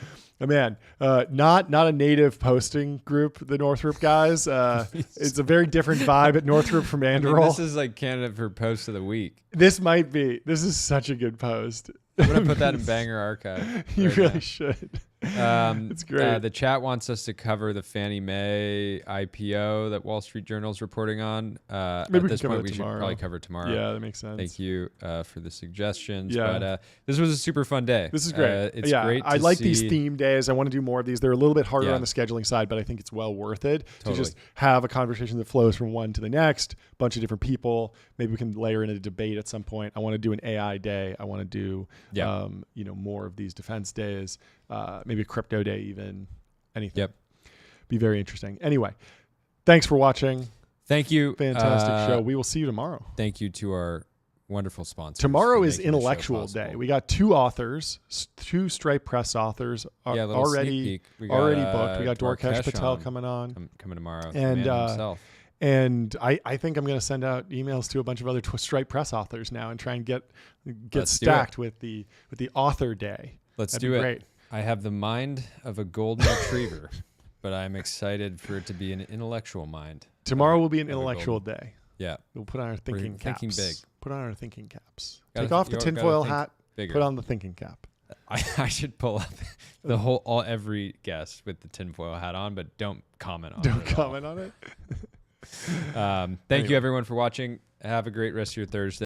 Man, not a native posting group, the Northrop guys. It's a very different vibe at Northrop from Anduril.
This is like candidate for post of the week.
This might be. This is such a good post.
I'm gonna put that in Banger Archive.
You really should. It's great.
The chat wants us to cover the Fannie Mae IPO that Wall Street Journal's reporting on.
Maybe
at this point, we
tomorrow.
should probably cover tomorrow.
Yeah, that makes sense.
Thank you for the suggestions.
Yeah.
But this was a super fun day.
This is great.
It's great.
I like these theme days. I want to do more of these. They're a little bit harder
Yeah.
on the scheduling side, but I think it's well worth it
Totally.
to just have a conversation that flows from one to the next. Bunch of different people. Maybe we can layer in a debate at some point. I want to do an AI day. I want to do more of these defense days. Maybe a crypto day even. Anything.
Yep.
Be very interesting. Anyway, thanks for watching.
Thank you.
Fantastic show. We will see you tomorrow.
Thank you to our wonderful sponsors.
Tomorrow
for
is
making the show
Intellectual
possible.
Day. We got two authors, two Stripe Press authors
little sneak
already
peek. We
booked. We got Dwarkesh
Dwarkesh
Patel coming on.
coming tomorrow.
And,
the man himself.
And I think I'm going to send out emails to a bunch of other Stripe Press authors now and try and get
Let's
stacked with the author day.
Let's
That'd
do
be
it.
Great.
I have the mind of a golden retriever, but I'm excited for it to be an intellectual mind.
Tomorrow will be an
of a
intellectual
golden-
day.
Yeah.
We'll put on our thinking caps.
thinking big.
Put on our thinking caps.
Gotta
Take off the
you gotta
tinfoil
think
hat.
bigger.
Put on the thinking cap.
I should pull up the every guest with the tinfoil hat on, but don't comment on it.
Don't comment on it.
Thank you everyone for watching. Have a great rest of your Thursday.